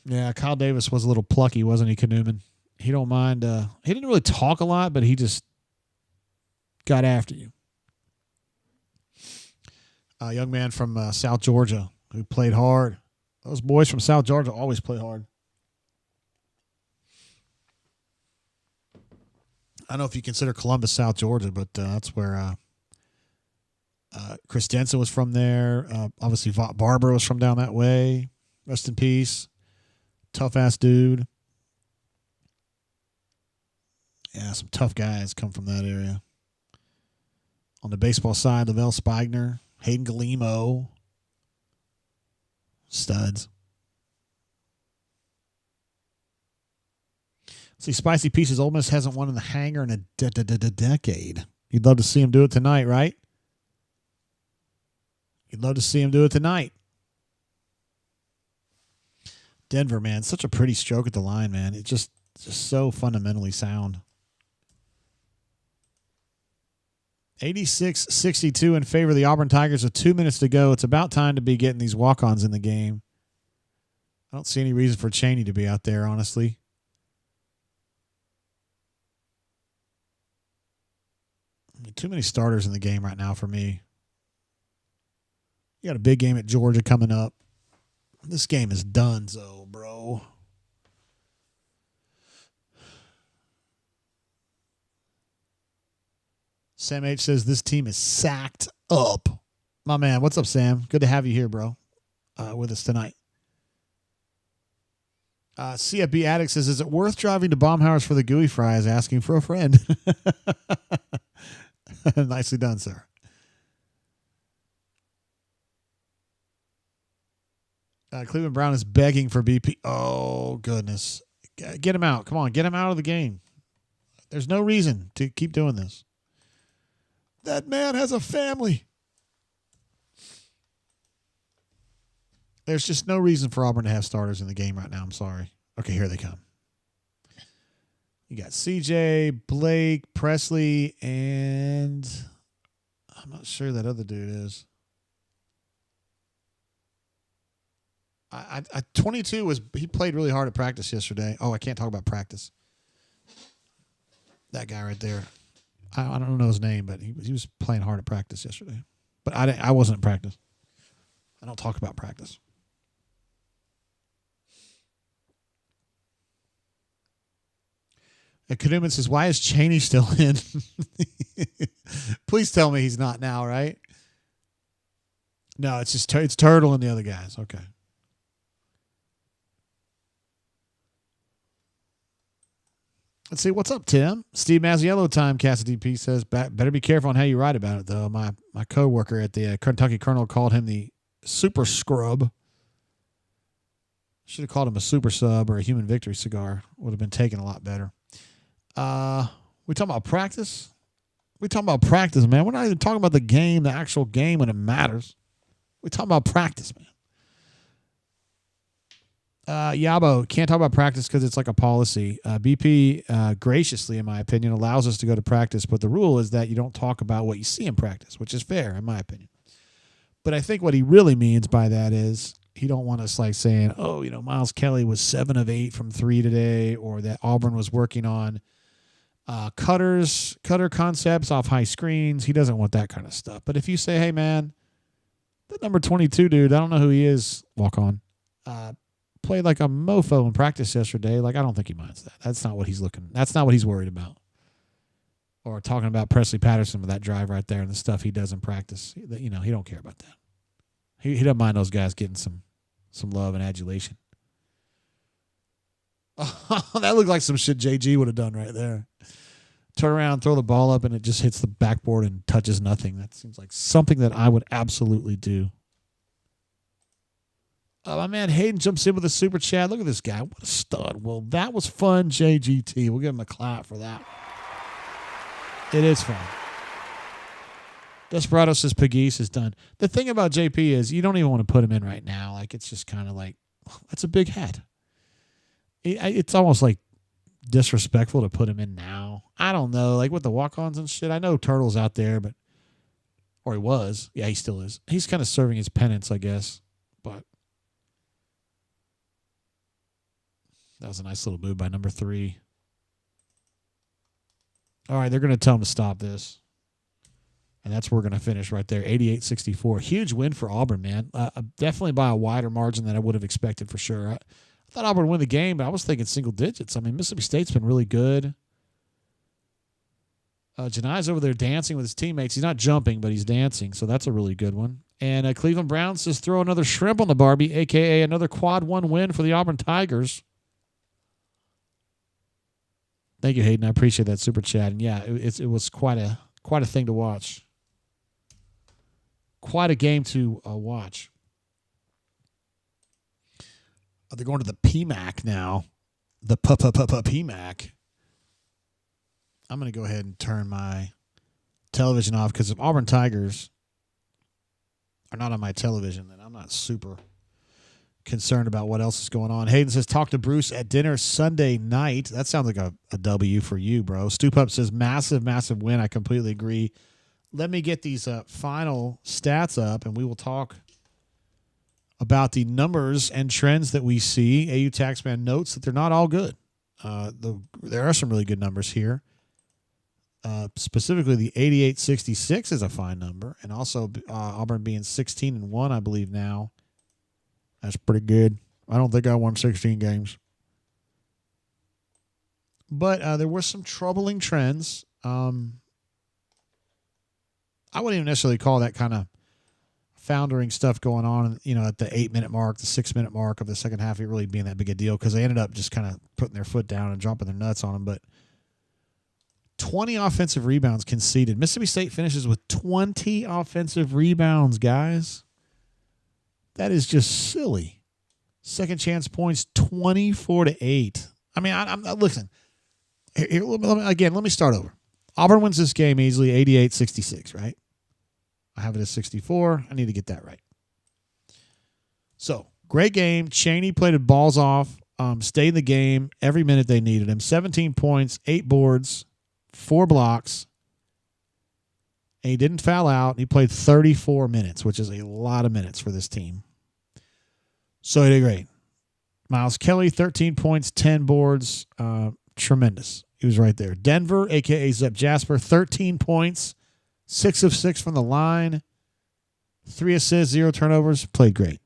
Yeah, Kyle Davis was a little plucky, wasn't he, Newman? He don't mind. He didn't really talk a lot, but he just got after you. A young man from South Georgia who played hard. Those boys from South Georgia always play hard. I don't know if you consider Columbus South Georgia, but that's where Chris Denson was from there. Obviously, Vaught Barber was from down that way. Rest in peace. Tough-ass dude. Yeah, some tough guys come from that area. On the baseball side, Lavelle Spigner, Hayden Galimo. Studs. See, Spicy Pieces, Ole Miss hasn't won in the hangar in a decade. You'd love to see him do it tonight, right? You'd love to see him do it tonight. Denver, man, such a pretty stroke at the line, man. It's just so fundamentally sound. 86-62 in favor of the Auburn Tigers with 2 minutes to go. It's about time to be getting these walk-ons in the game. I don't see any reason for Chaney to be out there, honestly. Too many starters in the game right now for me. You got a big game at Georgia coming up. This game is done, so bro. Sam H says this team is sacked up. My man, what's up, Sam? Good to have you here, bro, with us tonight. CFB Addict says, is it worth driving to Baumhauer's for the gooey fries? Asking for a friend. Nicely done, sir. Cleveland Brown is begging for BP. Oh, goodness. Get him out. Come on, get him out of the game. There's no reason to keep doing this. That man has a family. There's just no reason for Auburn to have starters in the game right now. I'm sorry. Okay, here they come. You got CJ, Blake, Presley, and I'm not sure that other dude is. 22 he played really hard at practice yesterday. Oh, I can't talk about practice. That guy right there. I don't know his name, but he was playing hard at practice yesterday. But I wasn't at practice. I don't talk about practice. And Kaduman says, why is Cheney still in? Please tell me he's not now, right? No, it's just it's Turtle and the other guys. Okay. Let's see. What's up, Tim? Steve Mazziello time, CassidyP says, better be careful on how you write about it, though. My coworker at the Kentucky Colonel called him the super scrub. Should have called him a super sub or a human victory cigar. Would have been taken a lot better. We talking about practice? We talking about practice, man. We're not even talking about the game, the actual game when it matters. We talking about practice, man. Yabo, can't talk about practice because it's like a policy. BP, graciously, in my opinion, allows us to go to practice, but the rule is that you don't talk about what you see in practice, which is fair, in my opinion. But I think what he really means by that is he don't want us like saying, oh, Miles Kelly was 7 of 8 from 3 today, or that Auburn was working on cutter concepts off high screens. He doesn't want that kind of stuff. But if you say, hey, man, the number 22 dude, I don't know who he is, walk on, played like a mofo in practice yesterday. Like, I don't think he minds that. That's not what he's worried about. Or talking about Presley Patterson with that drive right there and the stuff he does in practice. He don't care about that. He doesn't mind those guys getting some love and adulation. That looked like some shit JG would have done right there. Turn around, throw the ball up, and it just hits the backboard and touches nothing. That seems like something that I would absolutely do. My man Hayden jumps in with a super chat. Look at this guy. What a stud. Well, that was fun, JGT. We'll give him a clap for that. It is fun. Desperado says Pegues is done. The thing about JP is you don't even want to put him in right now. Like, it's just kind of like, that's a big hat. It's almost like disrespectful to put him in now. I don't know. Like with the walk-ons and shit. I know Turtle's out there, or he was. Yeah, he still is. He's kind of serving his penance, I guess. But that was a nice little move by number 3. All right, they're going to tell him to stop this. And that's where we're going to finish right there, 88-64. Huge win for Auburn, man. Definitely by a wider margin than I would have expected for sure. I thought Auburn would win the game, but I was thinking single digits. I mean, Mississippi State's been really good. Janai's over there dancing with his teammates. He's not jumping, but he's dancing, so that's a really good one. And Cleveland Browns says throw another shrimp on the Barbie, a.k.a. another quad 1 win for the Auburn Tigers. Thank you, Hayden. I appreciate that super chat. And yeah, it was quite a thing to watch. Quite a game to watch. They're going to the PMAC now. The PMAC. I'm going to go ahead and turn my television off because if Auburn Tigers are not on my television, then I'm not super concerned about what else is going on. Hayden says, talk to Bruce at dinner Sunday night. That sounds like a W for you, bro. Stoop Up says, massive, massive win. I completely agree. Let me get these final stats up, and we will talk about the numbers and trends that we see. AU Taxman notes that they're not all good. There are some really good numbers here. Specifically, the 88-66 is a fine number, and also Auburn being 16-1, I believe now. That's pretty good. I don't think I won 16 games. But there were some troubling trends. I wouldn't even necessarily call that kind of foundering stuff going on, at the 8-minute mark, the 6-minute mark of the second half, it really being that big a deal because they ended up just kind of putting their foot down and dropping their nuts on them. But 20 offensive rebounds conceded. Mississippi State finishes with 20 offensive rebounds, guys. That is just silly. Second chance points, 24-8. I mean, I'm listen. Here, let me start over. Auburn wins this game easily, 88-66, right? I have it as 64. I need to get that right. So, great game. Cheney played it balls off, stayed in the game every minute they needed him. 17 points, 8 boards, 4 blocks. And he didn't foul out. He played 34 minutes, which is a lot of minutes for this team. So he did great. Miles Kelly, 13 points, 10 boards. Tremendous. He was right there. Denver, a.k.a. Zep Jasper, 13 points, 6 of 6 from the line, 3 assists, 0 turnovers. Played great.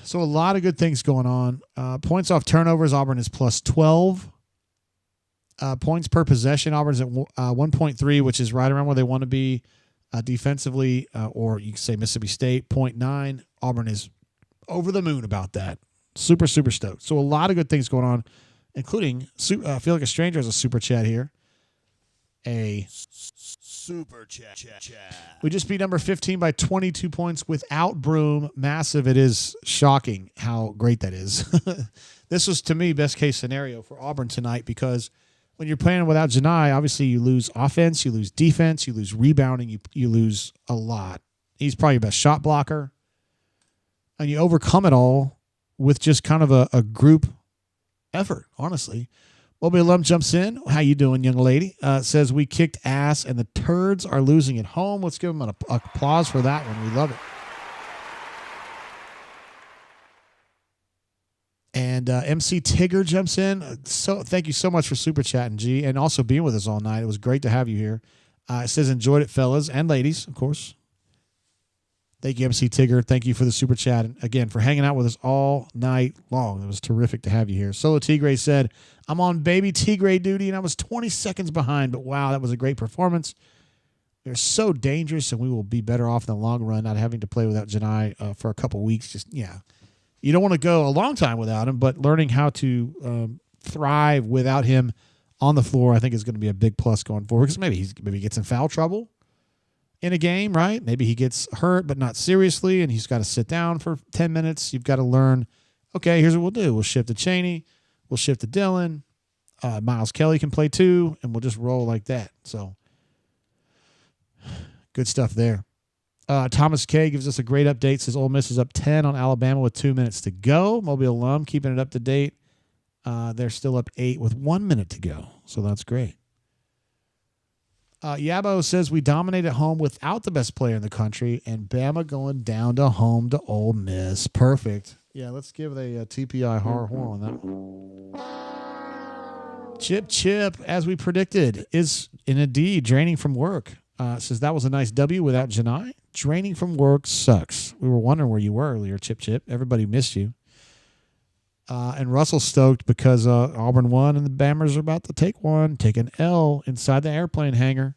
So a lot of good things going on. Points off turnovers, Auburn is plus 12. Points per possession, Auburn's at 1.3, which is right around where they want to be defensively, or you can say Mississippi State, 0.9. Auburn is over the moon about that. Super, super stoked. So a lot of good things going on, including, I feel like a stranger has a super chat here. A super chat. We just beat number 15 by 22 points without Broome. Massive. It is shocking how great that is. This was, to me, best case scenario for Auburn tonight, because when you're playing without Johni, obviously you lose offense, you lose defense, you lose rebounding, you lose a lot. He's probably your best shot blocker. And you overcome it all with just kind of a group effort, honestly. Moby Alum jumps in. How you doing, young lady? Says, we kicked ass and the turds are losing at home. Let's give them an applause for that one. We love it. And MC Tigger jumps in. So thank you so much for super chatting, G, and also being with us all night. It was great to have you here. It says, enjoyed it, fellas and ladies, of course. Thank you, MC Tigger. Thank you for the super chat. And again, for hanging out with us all night long. It was terrific to have you here. Solo Tigre said, I'm on baby Tigre duty, and I was 20 seconds behind, but wow, that was a great performance. They're so dangerous, and we will be better off in the long run not having to play without Johni for a couple weeks. Just, yeah. You don't want to go a long time without him, but learning how to thrive without him on the floor, I think, is going to be a big plus going forward, because maybe he gets in foul trouble in a game, right? Maybe he gets hurt, but not seriously, and he's got to sit down for 10 minutes. You've got to learn, okay, here's what we'll do. We'll shift to Chaney. We'll shift to Dylan. Miles Kelly can play too, and we'll just roll like that. So good stuff there. Thomas K gives us a great update. Says Ole Miss is up 10 on Alabama with 2 minutes to go. Mobile alum keeping it up to date. They're still up 8 with 1 minute to go. So that's great. Yabo says we dominate at home without the best player in the country, and Bama going down to home to Ole Miss. Perfect. Yeah, let's give it a TPI horror on that one. Chip, as we predicted, is indeed draining from work. Says that was a nice W without Johni. Draining from work sucks. We were wondering where you were earlier, Chip. Everybody missed you. And Russell's stoked because Auburn won and the Bammers are about to take an L inside the airplane hangar.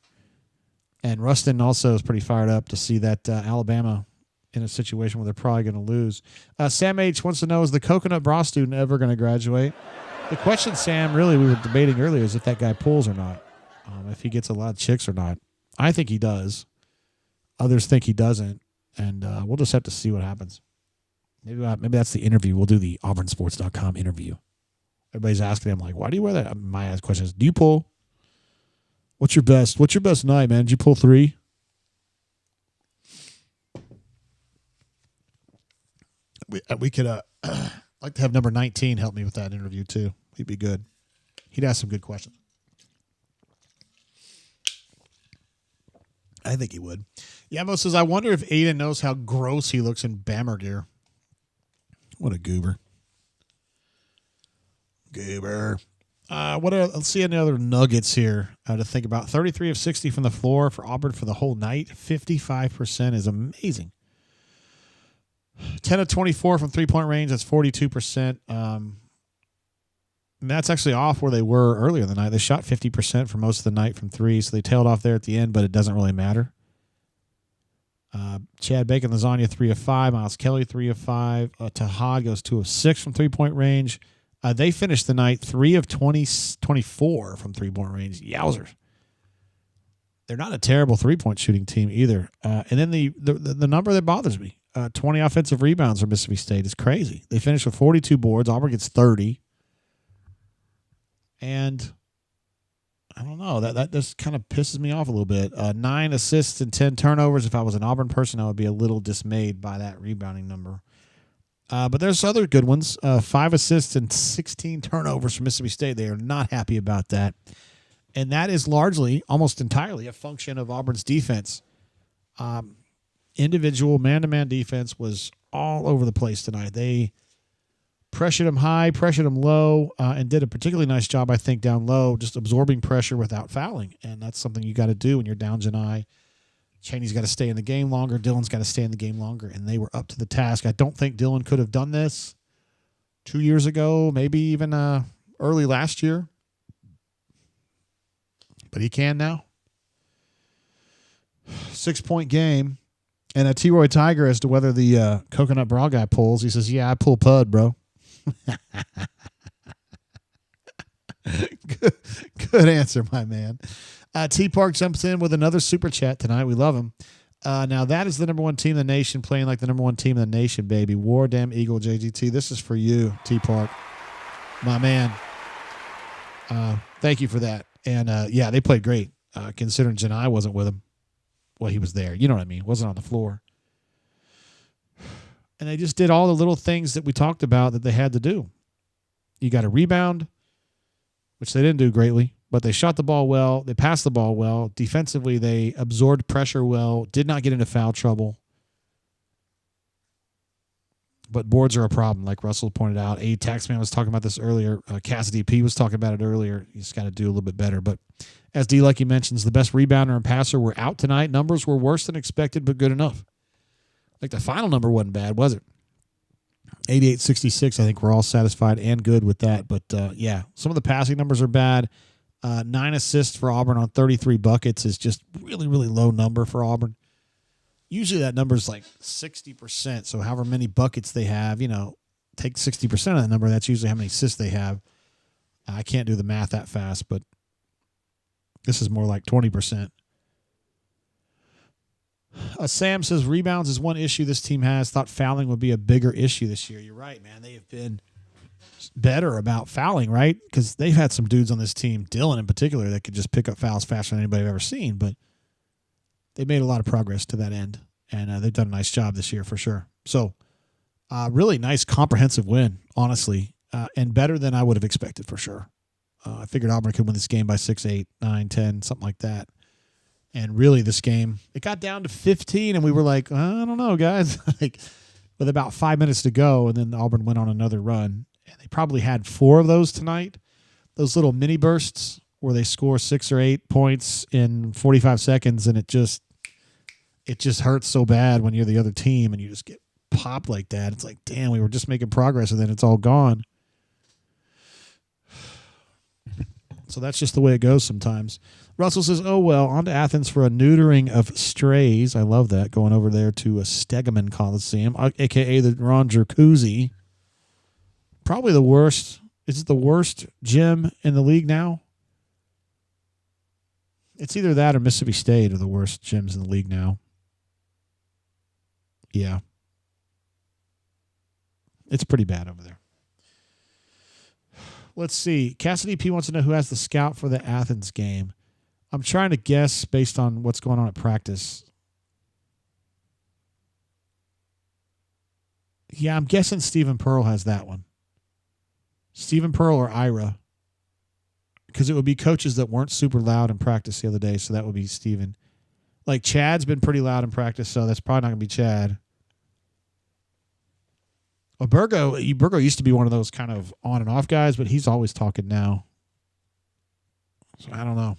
And Rustin also is pretty fired up to see that Alabama in a situation where they're probably going to lose. Sam H. wants to know, is the Coconut Bra student ever going to graduate? The question, Sam, really we were debating earlier is if that guy pulls or not, if he gets a lot of chicks or not. I think he does. Others think he doesn't, and we'll just have to see what happens. Maybe that's the interview. We'll do the auburnsports.com interview. Everybody's asking him, like, why do you wear that? My question is, do you pull? What's your best night, man? Did you pull 3? We could like to have number 19 help me with that interview too. He'd be good. He'd ask some good questions. I think he would. Yamo says, I wonder if Aiden knows how gross he looks in Bammer gear. What a goober. Let's see any other nuggets here to think about. 33 of 60 from the floor for Auburn for the whole night. 55% is amazing. 10 of 24 from three-point range. That's 42%. And that's actually off where they were earlier in the night. They shot 50% for most of the night from 3, so they tailed off there at the end, but it doesn't really matter. Chad Bacon Lasagna 3 of 5. Miles Kelly 3 of 5. Tahad goes 2 of 6 from three-point range. They finished the night 3 of 24 from three-point range. Yowzers. They're not a terrible three-point shooting team either. And then the number that bothers me, 20 offensive rebounds for Mississippi State is crazy. They finished with 42 boards. Auburn gets 30. And I don't know, that just kind of pisses me off a little bit. 9 assists and 10 turnovers. If I was an Auburn person, I would be a little dismayed by that rebounding number. But there's other good ones. 5 assists and 16 turnovers from Mississippi State. They are not happy about that. And that is largely, almost entirely, a function of Auburn's defense. individual man-to-man defense was all over the place tonight. They pressured him high, pressured him low, and did a particularly nice job, I think, down low, just absorbing pressure without fouling. And that's something you got to do when you're down Johni. Cheney's got to stay in the game longer. Dylan's got to stay in the game longer. And they were up to the task. I don't think Dylan could have done this 2 years ago, maybe even early last year. But he can now. 6-point game. And a T-Roy Tiger as to whether the coconut bra guy pulls. He says, yeah, I pull pud, bro. Good answer, my man. T-Park jumps in with another super chat tonight. We love him. Now, that is the number one team in the nation, playing like the number one team in the nation, baby. War Damn Eagle JGT. This is for you, T-Park. My man. Thank you for that. And, yeah, they played great, considering Johni wasn't with him. Well, he was there. You know what I mean? Wasn't on the floor. And they just did all the little things that we talked about that they had to do. You got a rebound, which they didn't do greatly, but they shot the ball well. They passed the ball well. Defensively, they absorbed pressure well, did not get into foul trouble. But boards are a problem, like Russell pointed out. A Taxman was talking about this earlier. Cassidy P was talking about it earlier. You just got to do a little bit better. But as D. Lucky mentions, the best rebounder and passer were out tonight. Numbers were worse than expected, but good enough. Like the final number wasn't bad, was it? 88-66. I think we're all satisfied and good with that. But, yeah, some of the passing numbers are bad. 9 assists for Auburn on 33 buckets is just really, really low number for Auburn. Usually that number is like 60%. So however many buckets they have, take 60% of that number. That's usually how many assists they have. I can't do the math that fast, but this is more like 20%. Sam says rebounds is one issue this team has. Thought fouling would be a bigger issue this year. You're right, man. They have been better about fouling, right? Because they've had some dudes on this team, Dylan in particular, that could just pick up fouls faster than anybody I've ever seen. But they made a lot of progress to that end, and they've done a nice job this year for sure. So really nice comprehensive win, honestly, and better than I would have expected for sure. I figured Auburn could win this game by 6, 8, 9, 10, something like that. And really this game, it got down to 15, and we were like, I don't know, guys. Like with about 5 minutes to go, and then Auburn went on another run. And they probably had 4 of those tonight, those little mini bursts where they score 6 or 8 points in 45 seconds, and it just hurts so bad when you're the other team and you just get popped like that. It's like, damn, we were just making progress, and then it's all gone. So that's just the way it goes sometimes. Russell says, oh, well, on to Athens for a neutering of strays. I love that, going over there to a Stegeman Coliseum, a.k.a. the Ron Jacuzzi. Probably the worst. Is it the worst gym in the league now? It's either that or Mississippi State are the worst gyms in the league now. Yeah. It's pretty bad over there. Let's see. Cassidy P wants to know who has the scout for the Athens game. I'm trying to guess based on what's going on at practice. Yeah, I'm guessing Stephen Pearl has that one. Stephen Pearl or Ira. Because it would be coaches that weren't super loud in practice the other day, so that would be Stephen. Like Chad's been pretty loud in practice, so that's probably not going to be Chad. Well, Burgo used to be one of those kind of on and off guys, but he's always talking now. So I don't know.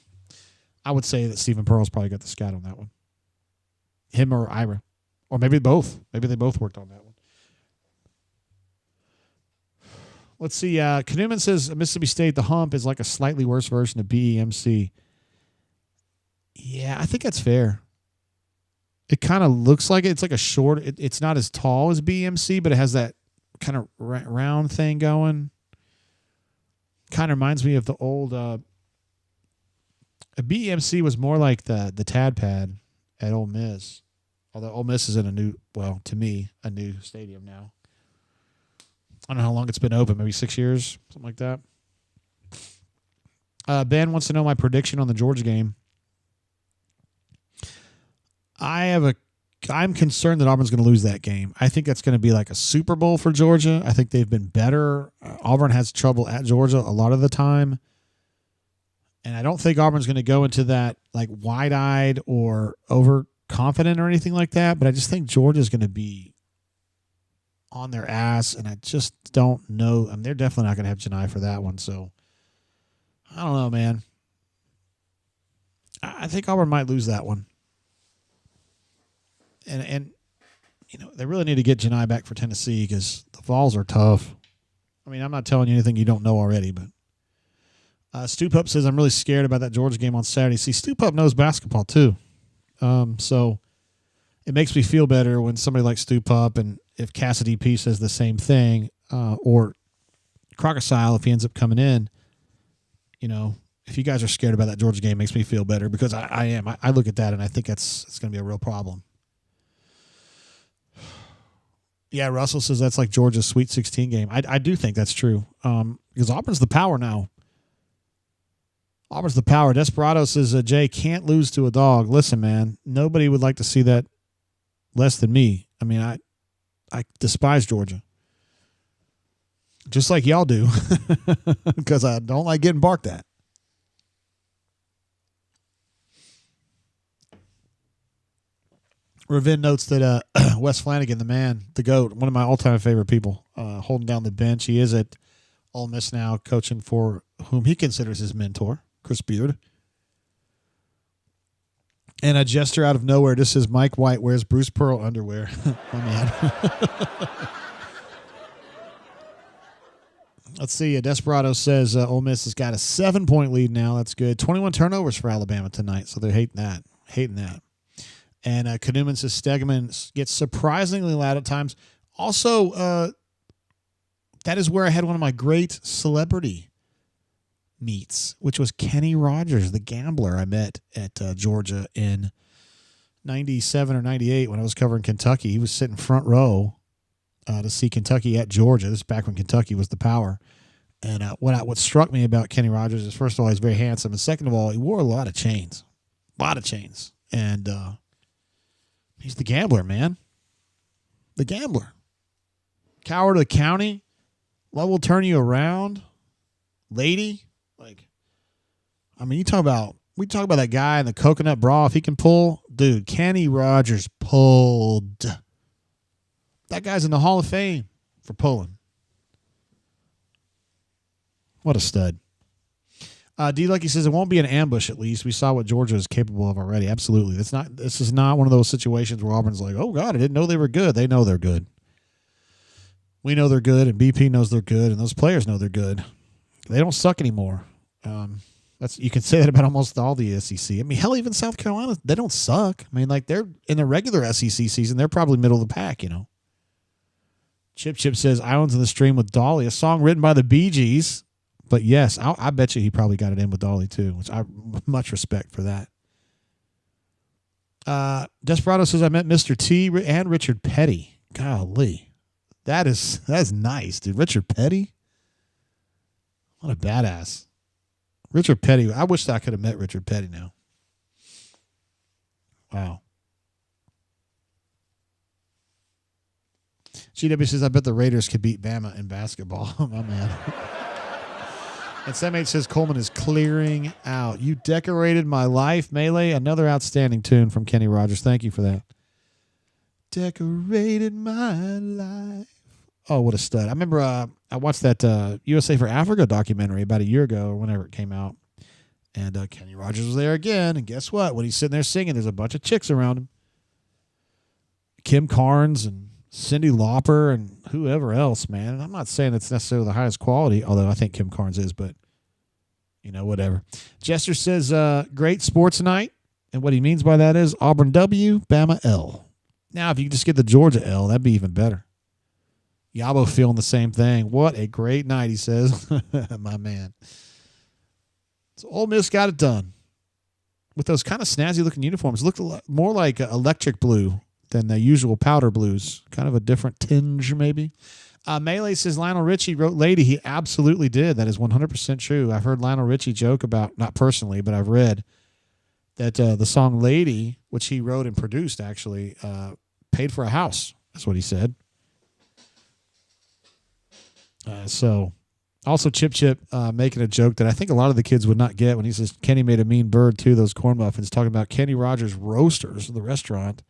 I would say that Stephen Pearl's probably got the scout on that one. Him or Ira. Or maybe both. Maybe they both worked on that one. Let's see. Knuman says Mississippi State, the hump is like a slightly worse version of BEMC. Yeah, I think that's fair. It kind of looks like it. It's like a short. It's not as tall as BEMC, but it has that kind of round thing going. Kind of reminds me of the old. BEMC was more like the Tad Pad at Ole Miss, although Ole Miss is in a new stadium now. I don't know how long it's been open, maybe 6 years, something like that. Ben wants to know my prediction on the Georgia game. I'm concerned that Auburn's going to lose that game. I think that's going to be like a Super Bowl for Georgia. I think they've been better. Auburn has trouble at Georgia a lot of the time. And I don't think Auburn's going to go into that like wide-eyed or over confident or anything like that, but I just think Georgia's going to be on their ass, and I just don't know. I mean, they're definitely not going to have Johni for that one, so I don't know, man. I think Auburn might lose that one. And you know, they really need to get Johni back for Tennessee because the Vols are tough. I mean, I'm not telling you anything you don't know already, but Stu Pup says, I'm really scared about that Georgia game on Saturday. See, Stu Pup knows basketball too. So it makes me feel better when somebody like Stu Pup, and if Cassidy P says the same thing, or Crocodile, if he ends up coming in, you know, if you guys are scared about that Georgia game, it makes me feel better because I am. I look at that and I think it's going to be a real problem. Yeah, Russell says that's like Georgia's Sweet 16 game. I do think that's true because Auburn's the power now. Auburn's the power. Desperado says, Jay, can't lose to a dog. Listen, man, nobody would like to see that less than me. I mean, I despise Georgia. Just like y'all do because I don't like getting barked at. Ravin notes that Wes Flanagan, the man, the GOAT, one of my all-time favorite people, holding down the bench. He is at Ole Miss now, coaching for whom he considers his mentor, Chris Beard. And a gesture out of nowhere. This is Mike White wears Bruce Pearl underwear. Oh, man. Let's see. Desperado says Ole Miss has got a 7-point lead now. That's good. 21 turnovers for Alabama tonight, so they're hating that. And Kanuman says Stegman gets surprisingly loud at times. Also, that is where I had one of my great celebrity meets, which was Kenny Rogers, the gambler I met at Georgia in 97 or 98 when I was covering Kentucky. He was sitting front row to see Kentucky at Georgia. This is back when Kentucky was the power. And what struck me about Kenny Rogers is, first of all, he's very handsome. And second of all, he wore a lot of chains. And he's the gambler, man. The gambler. Coward of the county. Love will turn you around. Lady. Like, I mean, we talk about that guy in the coconut bra. If he can pull, dude, Kenny Rogers pulled. That guy's in the Hall of Fame for pulling. What a stud. D Lucky says it won't be an ambush. At least we saw what Georgia is capable of already. Absolutely, this is not one of those situations where Auburn's like, oh God, I didn't know they were good. They know they're good. We know they're good, and BP knows they're good, and those players know they're good. They don't suck anymore. You can say that about almost all the SEC. I mean, hell, even South Carolina, they don't suck. I mean, like, they're in the regular SEC season, they're probably middle of the pack, you know. Chip says Islands in the Stream with Dolly, a song written by the Bee Gees. But yes, I bet you he probably got it in with Dolly too, which I much respect for that. Desperado says I met Mr. T and Richard Petty. Golly, that's nice, dude. Richard Petty, what a badass. Richard Petty. I wish I could have met Richard Petty now. Wow. GW says I bet the Raiders could beat Bama in basketball. My man. And Sam H says Coleman is clearing out. You decorated my life, Melee. Another outstanding tune from Kenny Rogers. Thank you for that. Decorated my life. Oh, what a stud. I remember I watched that USA for Africa documentary about a year ago or whenever it came out. And Kenny Rogers was there again. And guess what? When he's sitting there singing, there's a bunch of chicks around him. Kim Carnes and Cyndi Lauper and whoever else, man. And I'm not saying it's necessarily the highest quality, although I think Kim Carnes is, but, you know, whatever. Jester says, great sports night. And what he means by that is Auburn W, Bama L. Now, if you could just get the Georgia L, that'd be even better. Yabo feeling the same thing. What a great night, he says. My man. So Ole Miss got it done. With those kind of snazzy-looking uniforms. Looked a lot more like electric blue than the usual powder blues. Kind of a different tinge, maybe. Melee says Lionel Richie wrote Lady. He absolutely did. That is 100% true. I've heard Lionel Richie joke about, not personally, but I've read that the song Lady, which he wrote and produced, actually, paid for a house. That's what he said. So Also, Chip making a joke that I think a lot of the kids would not get when he says Kenny made a mean bird too. Those corn muffins, talking about Kenny Rogers Roasters, the restaurant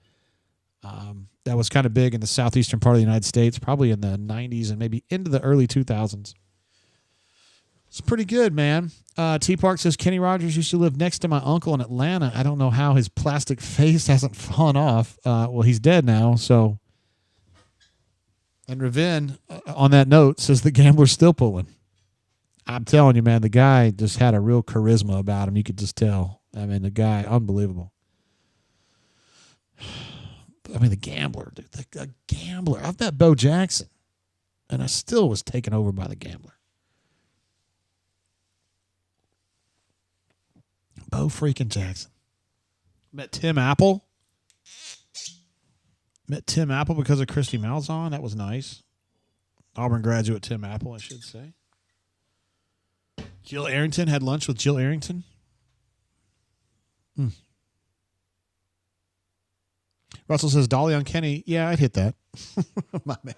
that was kind of big in the southeastern part of the United States, probably in the 90s and maybe into the early 2000s. It's pretty good, man. T Park says Kenny Rogers used to live next to my uncle in Atlanta. I don't know how his plastic face hasn't fallen off. Well, he's dead now, so. And Ravin, on that note, says the gambler's still pulling. I'm telling you, man, the guy just had a real charisma about him. You could just tell. I mean, the guy, unbelievable. I mean, the gambler, dude, the gambler. I've met Bo Jackson, and I still was taken over by the gambler. Bo freaking Jackson. Met Tim Apple. Met Tim Apple because of Christy Malzahn. That was nice. Auburn graduate Tim Apple, I should say. Jill Arrington, had lunch with Jill Arrington. Russell says, Dolly on Kenny. Yeah, I'd hit that. My man.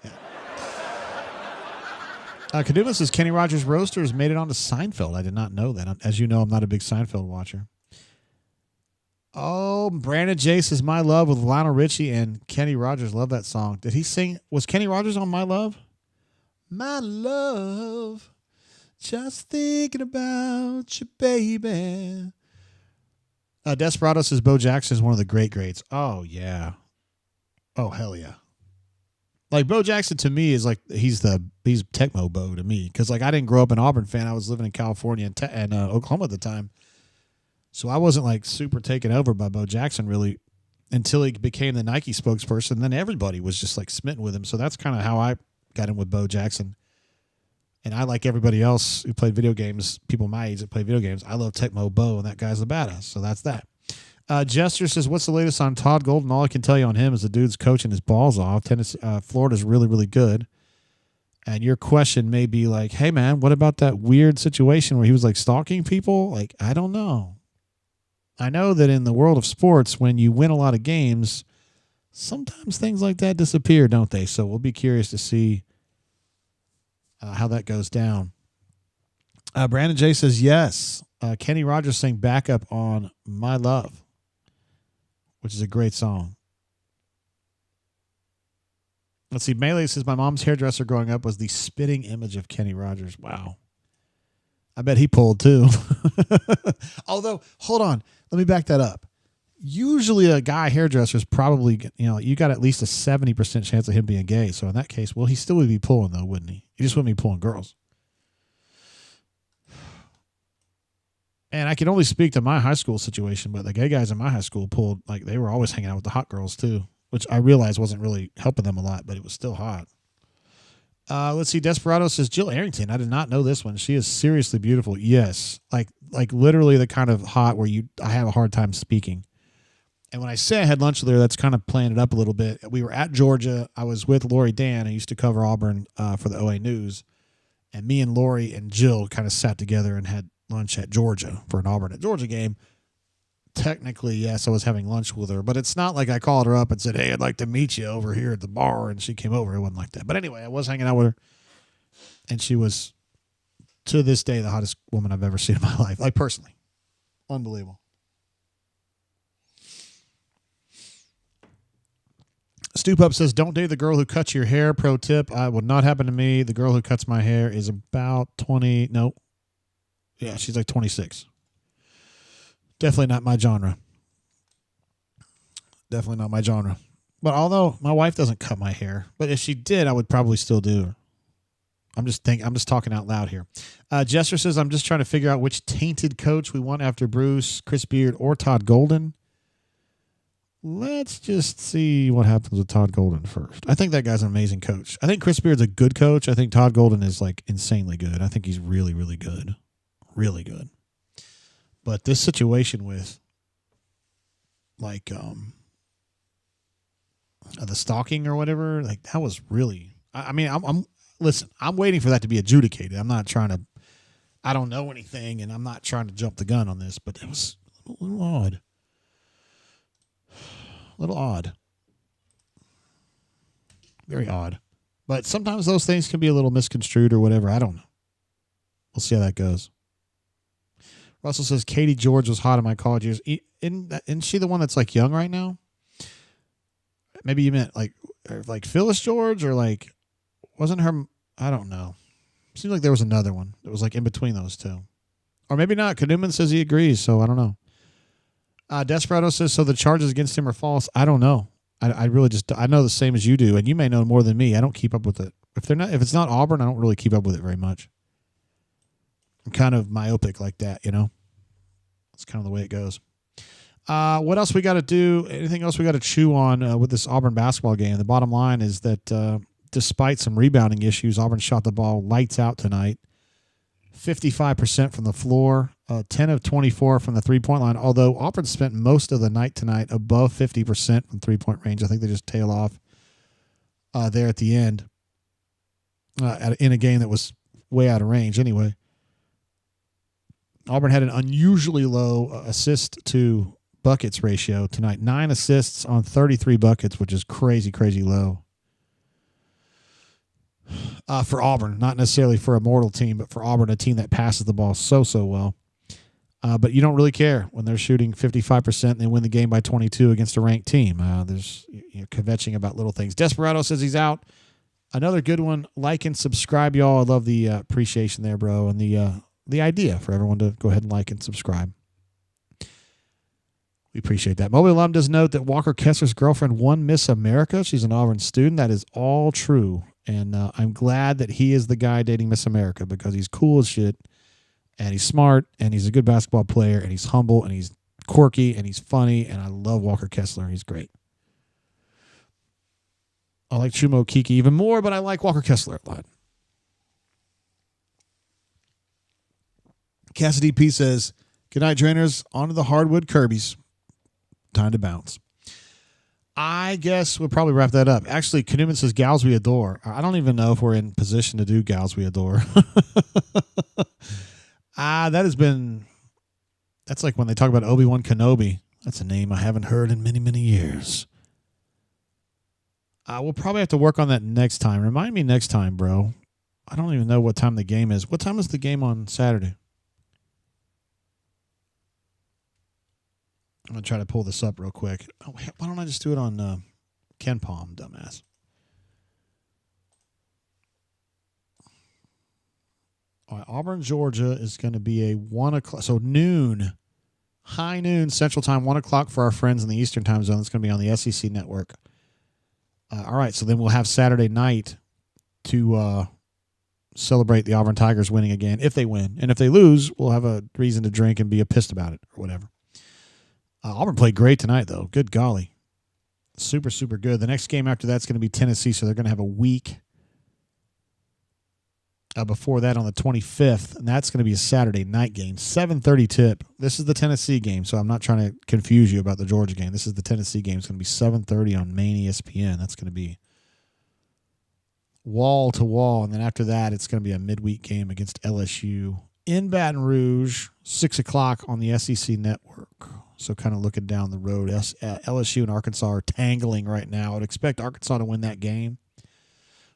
Kaduma says, Kenny Rogers Roasters made it onto Seinfeld. I did not know that. As you know, I'm not a big Seinfeld watcher. Oh, Brandon J says, My Love with Lionel Richie and Kenny Rogers. Love that song. Did he sing? Was Kenny Rogers on My Love? My love. Just thinking about you, baby. Desperado says Bo Jackson is one of the greats. Oh, yeah. Oh, hell yeah. Like, Bo Jackson to me is like, he's Tecmo Bo to me. Because, like, I didn't grow up an Auburn fan. I was living in California and Oklahoma at the time. So I wasn't, like, super taken over by Bo Jackson, really, until he became the Nike spokesperson. Then everybody was just, like, smitten with him. So that's kind of how I got in with Bo Jackson. And I, like everybody else who played video games, people my age that play video games, I love Tecmo Bo, and that guy's the badass. So that's that. Jester says, what's the latest on Todd Golden? All I can tell you on him is the dude's coaching his balls off. Florida's really, really good. And your question may be like, hey, man, what about that weird situation where he was, like, stalking people? Like, I don't know. I know that in the world of sports, when you win a lot of games, sometimes things like that disappear, don't they? So we'll be curious to see how that goes down. Brandon J says, yes. Kenny Rogers sang backup on My Love, which is a great song. Let's see. Melee says, my mom's hairdresser growing up was the spitting image of Kenny Rogers. Wow. I bet he pulled too. Although, hold on. Let me back that up. Usually a guy hairdresser is probably, you got at least a 70% chance of him being gay. So in that case, well, he still would be pulling though, wouldn't he? He just wouldn't be pulling girls. And I can only speak to my high school situation, but the gay guys in my high school pulled, like, they were always hanging out with the hot girls too, which I realized wasn't really helping them a lot, but it was still hot. Let's see. Desperado says, Jill Arrington. I did not know this one. She is seriously beautiful. Yes. Like literally the kind of hot where I have a hard time speaking. And when I say I had lunch with her, that's kind of playing it up a little bit. We were at Georgia. I was with Lori Dan. I used to cover Auburn for the OA News. And me and Lori and Jill kind of sat together and had lunch at Georgia for an Auburn at Georgia game. Technically, yes, I was having lunch with her. But it's not like I called her up and said, hey, I'd like to meet you over here at the bar. And she came over. It wasn't like that. But anyway, I was hanging out with her. And she was, to this day, the hottest woman I've ever seen in my life. Like, personally. Unbelievable. Stoop Up says, don't date the girl who cuts your hair. Pro tip, would not happen to me. The girl who cuts my hair is about 20. No. Yeah, she's like 26. Definitely not my genre. Definitely not my genre. But although my wife doesn't cut my hair, but if she did, I would probably still do her. I'm just talking out loud here. Jester says, I'm just trying to figure out which tainted coach we want after Bruce, Chris Beard, or Todd Golden. Let's just see what happens with Todd Golden first. I think that guy's an amazing coach. I think Chris Beard's a good coach. I think Todd Golden is, like, insanely good. I think he's really, really good. Really good. But this situation with, like, the stalking or whatever, like, that was really, listen, I'm waiting for that to be adjudicated. I'm not trying to, I don't know anything, and I'm not trying to jump the gun on this, but it was a little odd. A little odd. Very odd. But sometimes those things can be a little misconstrued or whatever. I don't know. We'll see how that goes. Russell says Katie George was hot in my college years. Isn't she the one that's like young right now? Maybe you meant like Phyllis George or like wasn't her? I don't know. Seems like there was another one that was like in between those two, or maybe not. Newman says he agrees, so I don't know. Desperado says so. The charges against him are false. I don't know. I really just I know the same as you do, and you may know more than me. I don't keep up with it. If it's not Auburn, I don't really keep up with it very much. I'm kind of myopic like that, you know. It's kind of the way it goes. What else we got to do? Anything else we got to chew on with this Auburn basketball game? The bottom line is that despite some rebounding issues, Auburn shot the ball lights out tonight. 55% from the floor, 10 of 24 from the three-point line, although Auburn spent most of the night tonight above 50% from three-point range. I think they just tail off there at the end in a game that was way out of range anyway. Auburn had an unusually low assist to buckets ratio tonight. 9 assists on 33 buckets, which is crazy, crazy low. For Auburn, not necessarily for a mortal team, but for Auburn, a team that passes the ball so well. But you don't really care when they're shooting 55% and they win the game by 22 against a ranked team. There's kvetching about little things. Desperado says he's out. Another good one. Like and subscribe, y'all. I love the appreciation there, bro, and the idea for everyone to go ahead and like and subscribe. We appreciate that. Mobile alum does note that Walker Kessler's girlfriend won Miss America. She's an Auburn student. That is all true. And I'm glad that he is the guy dating Miss America because he's cool as shit, and he's smart, and he's a good basketball player, and he's humble, and he's quirky, and he's funny, and I love Walker Kessler. He's great. I like Chumo Kiki even more, but I like Walker Kessler a lot. Cassidy P says, good night, trainers. On to the hardwood Kirby's. Time to bounce. I guess we'll probably wrap that up. Actually, Knuman says, gals we adore. I don't even know if we're in position to do gals we adore. That's like when they talk about Obi-Wan Kenobi. That's a name I haven't heard in many, many years. We'll probably have to work on that next time. Remind me next time, bro. I don't even know what time the game is. What time is the game on Saturday? I'm going to try to pull this up real quick. Oh, why don't I just do it on Ken Palm, dumbass? All right, Auburn, Georgia is going to be a 1 o'clock. So noon, high noon Central Time, 1 o'clock for our friends in the Eastern Time Zone. It's going to be on the SEC Network. All right, so then we'll have Saturday night to celebrate the Auburn Tigers winning again, if they win. And if they lose, we'll have a reason to drink and be pissed about it or whatever. Auburn played great tonight, though. Good golly. Super, super good. The next game after that's going to be Tennessee, so they're going to have a week before that on the 25th, and that's going to be a Saturday night game, 7:30 tip. This is the Tennessee game, so I'm not trying to confuse you about the Georgia game. This is the Tennessee game. It's going to be 7:30 on main ESPN. That's going to be wall to wall, and then after that, it's going to be a midweek game against LSU in Baton Rouge, 6 o'clock on the SEC Network. So kind of looking down the road. LSU and Arkansas are tangling right now. I'd expect Arkansas to win that game.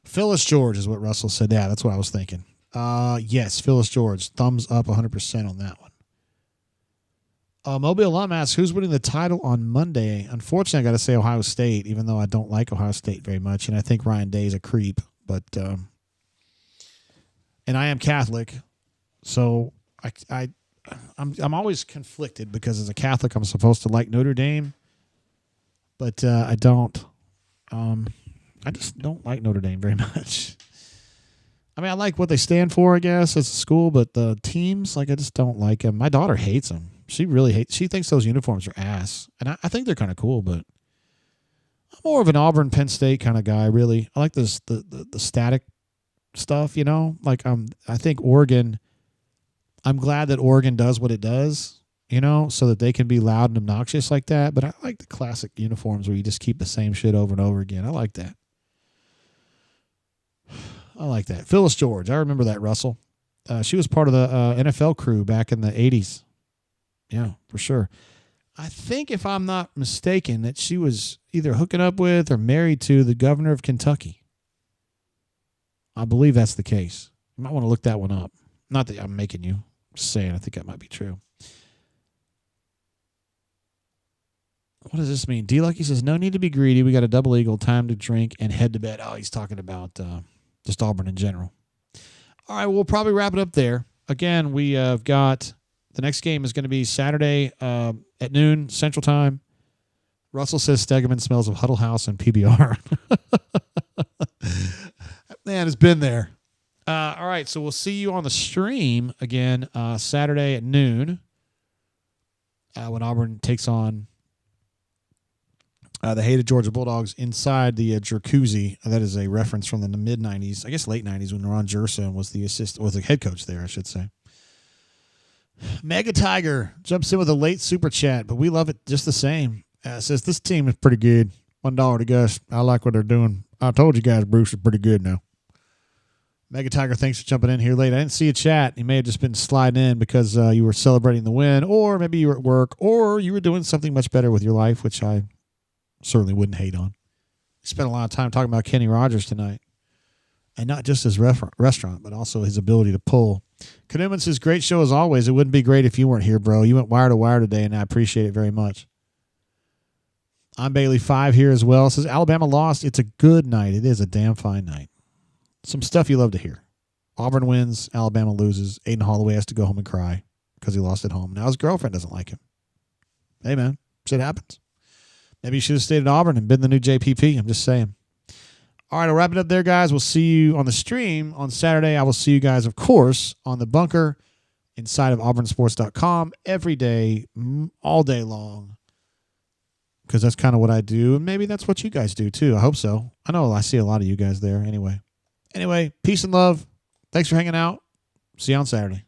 Phyllis George is what Russell said. Yeah, that's what I was thinking. Yes, Phyllis George. Thumbs up 100% on that one. Mobile alum asks, who's winning the title on Monday? Unfortunately, I got to say Ohio State, even though I don't like Ohio State very much, and I think Ryan Day is a creep. But and I am Catholic, so I'm always conflicted because as a Catholic, I'm supposed to like Notre Dame, but I don't. I just don't like Notre Dame very much. I mean, I like what they stand for, I guess, as a school, but the teams, like, I just don't like them. My daughter hates them. She really hates. She thinks those uniforms are ass, and I think they're kind of cool, but I'm more of an Auburn, Penn State kind of guy. Really, I like this the static stuff. You know, like I think Oregon. I'm glad that Oregon does what it does, you know, so that they can be loud and obnoxious like that. But I like the classic uniforms where you just keep the same shit over and over again. I like that. I like that. Phyllis George. I remember that, Russell. She was part of the NFL crew back in the 80s. Yeah, for sure. I think, if I'm not mistaken, that she was either hooking up with or married to the governor of Kentucky. I believe that's the case. You might want to look that one up. Not that I'm making you. Just saying, I think that might be true. What does this mean? D Lucky says, no need to be greedy. We got a double eagle, time to drink, and head to bed. Oh, he's talking about just Auburn in general. All right, we'll probably wrap it up there. Again, we have got the next game is going to be Saturday at noon Central Time. Russell says Stegeman smells of Huddle House and PBR. Man, it's been there. All right, so we'll see you on the stream again Saturday at noon when Auburn takes on the hated Georgia Bulldogs inside the jacuzzi. That is a reference from the mid-'90s, I guess late '90s, when Ron Jerson was the head coach there, I should say. Mega Tiger jumps in with a late super chat, but we love it just the same. Says this team is pretty good. $1 to Gus. I like what they're doing. I told you guys Bruce is pretty good now. Mega Tiger, thanks for jumping in here late. I didn't see a chat. You may have just been sliding in because you were celebrating the win, or maybe you were at work, or you were doing something much better with your life, which I certainly wouldn't hate on. We spent a lot of time talking about Kenny Rogers tonight, and not just his restaurant, but also his ability to pull. Kanuman says, great show as always. It wouldn't be great if you weren't here, bro. You went wire to wire today, and I appreciate it very much. I'm Bailey5 here as well. Says, Alabama lost. It's a good night. It is a damn fine night. Some stuff you love to hear. Auburn wins. Alabama loses. Aiden Holloway has to go home and cry because he lost at home. Now his girlfriend doesn't like him. Hey, man. Shit happens. Maybe you should have stayed at Auburn and been the new JPP. I'm just saying. All right, I'll wrap it up there, guys. We'll see you on the stream on Saturday. I will see you guys, of course, on the bunker inside of auburnsports.com every day, all day long, because that's kind of what I do, and maybe that's what you guys do, too. I hope so. I know I see a lot of you guys there anyway. Anyway, peace and love. Thanks for hanging out. See you on Saturday.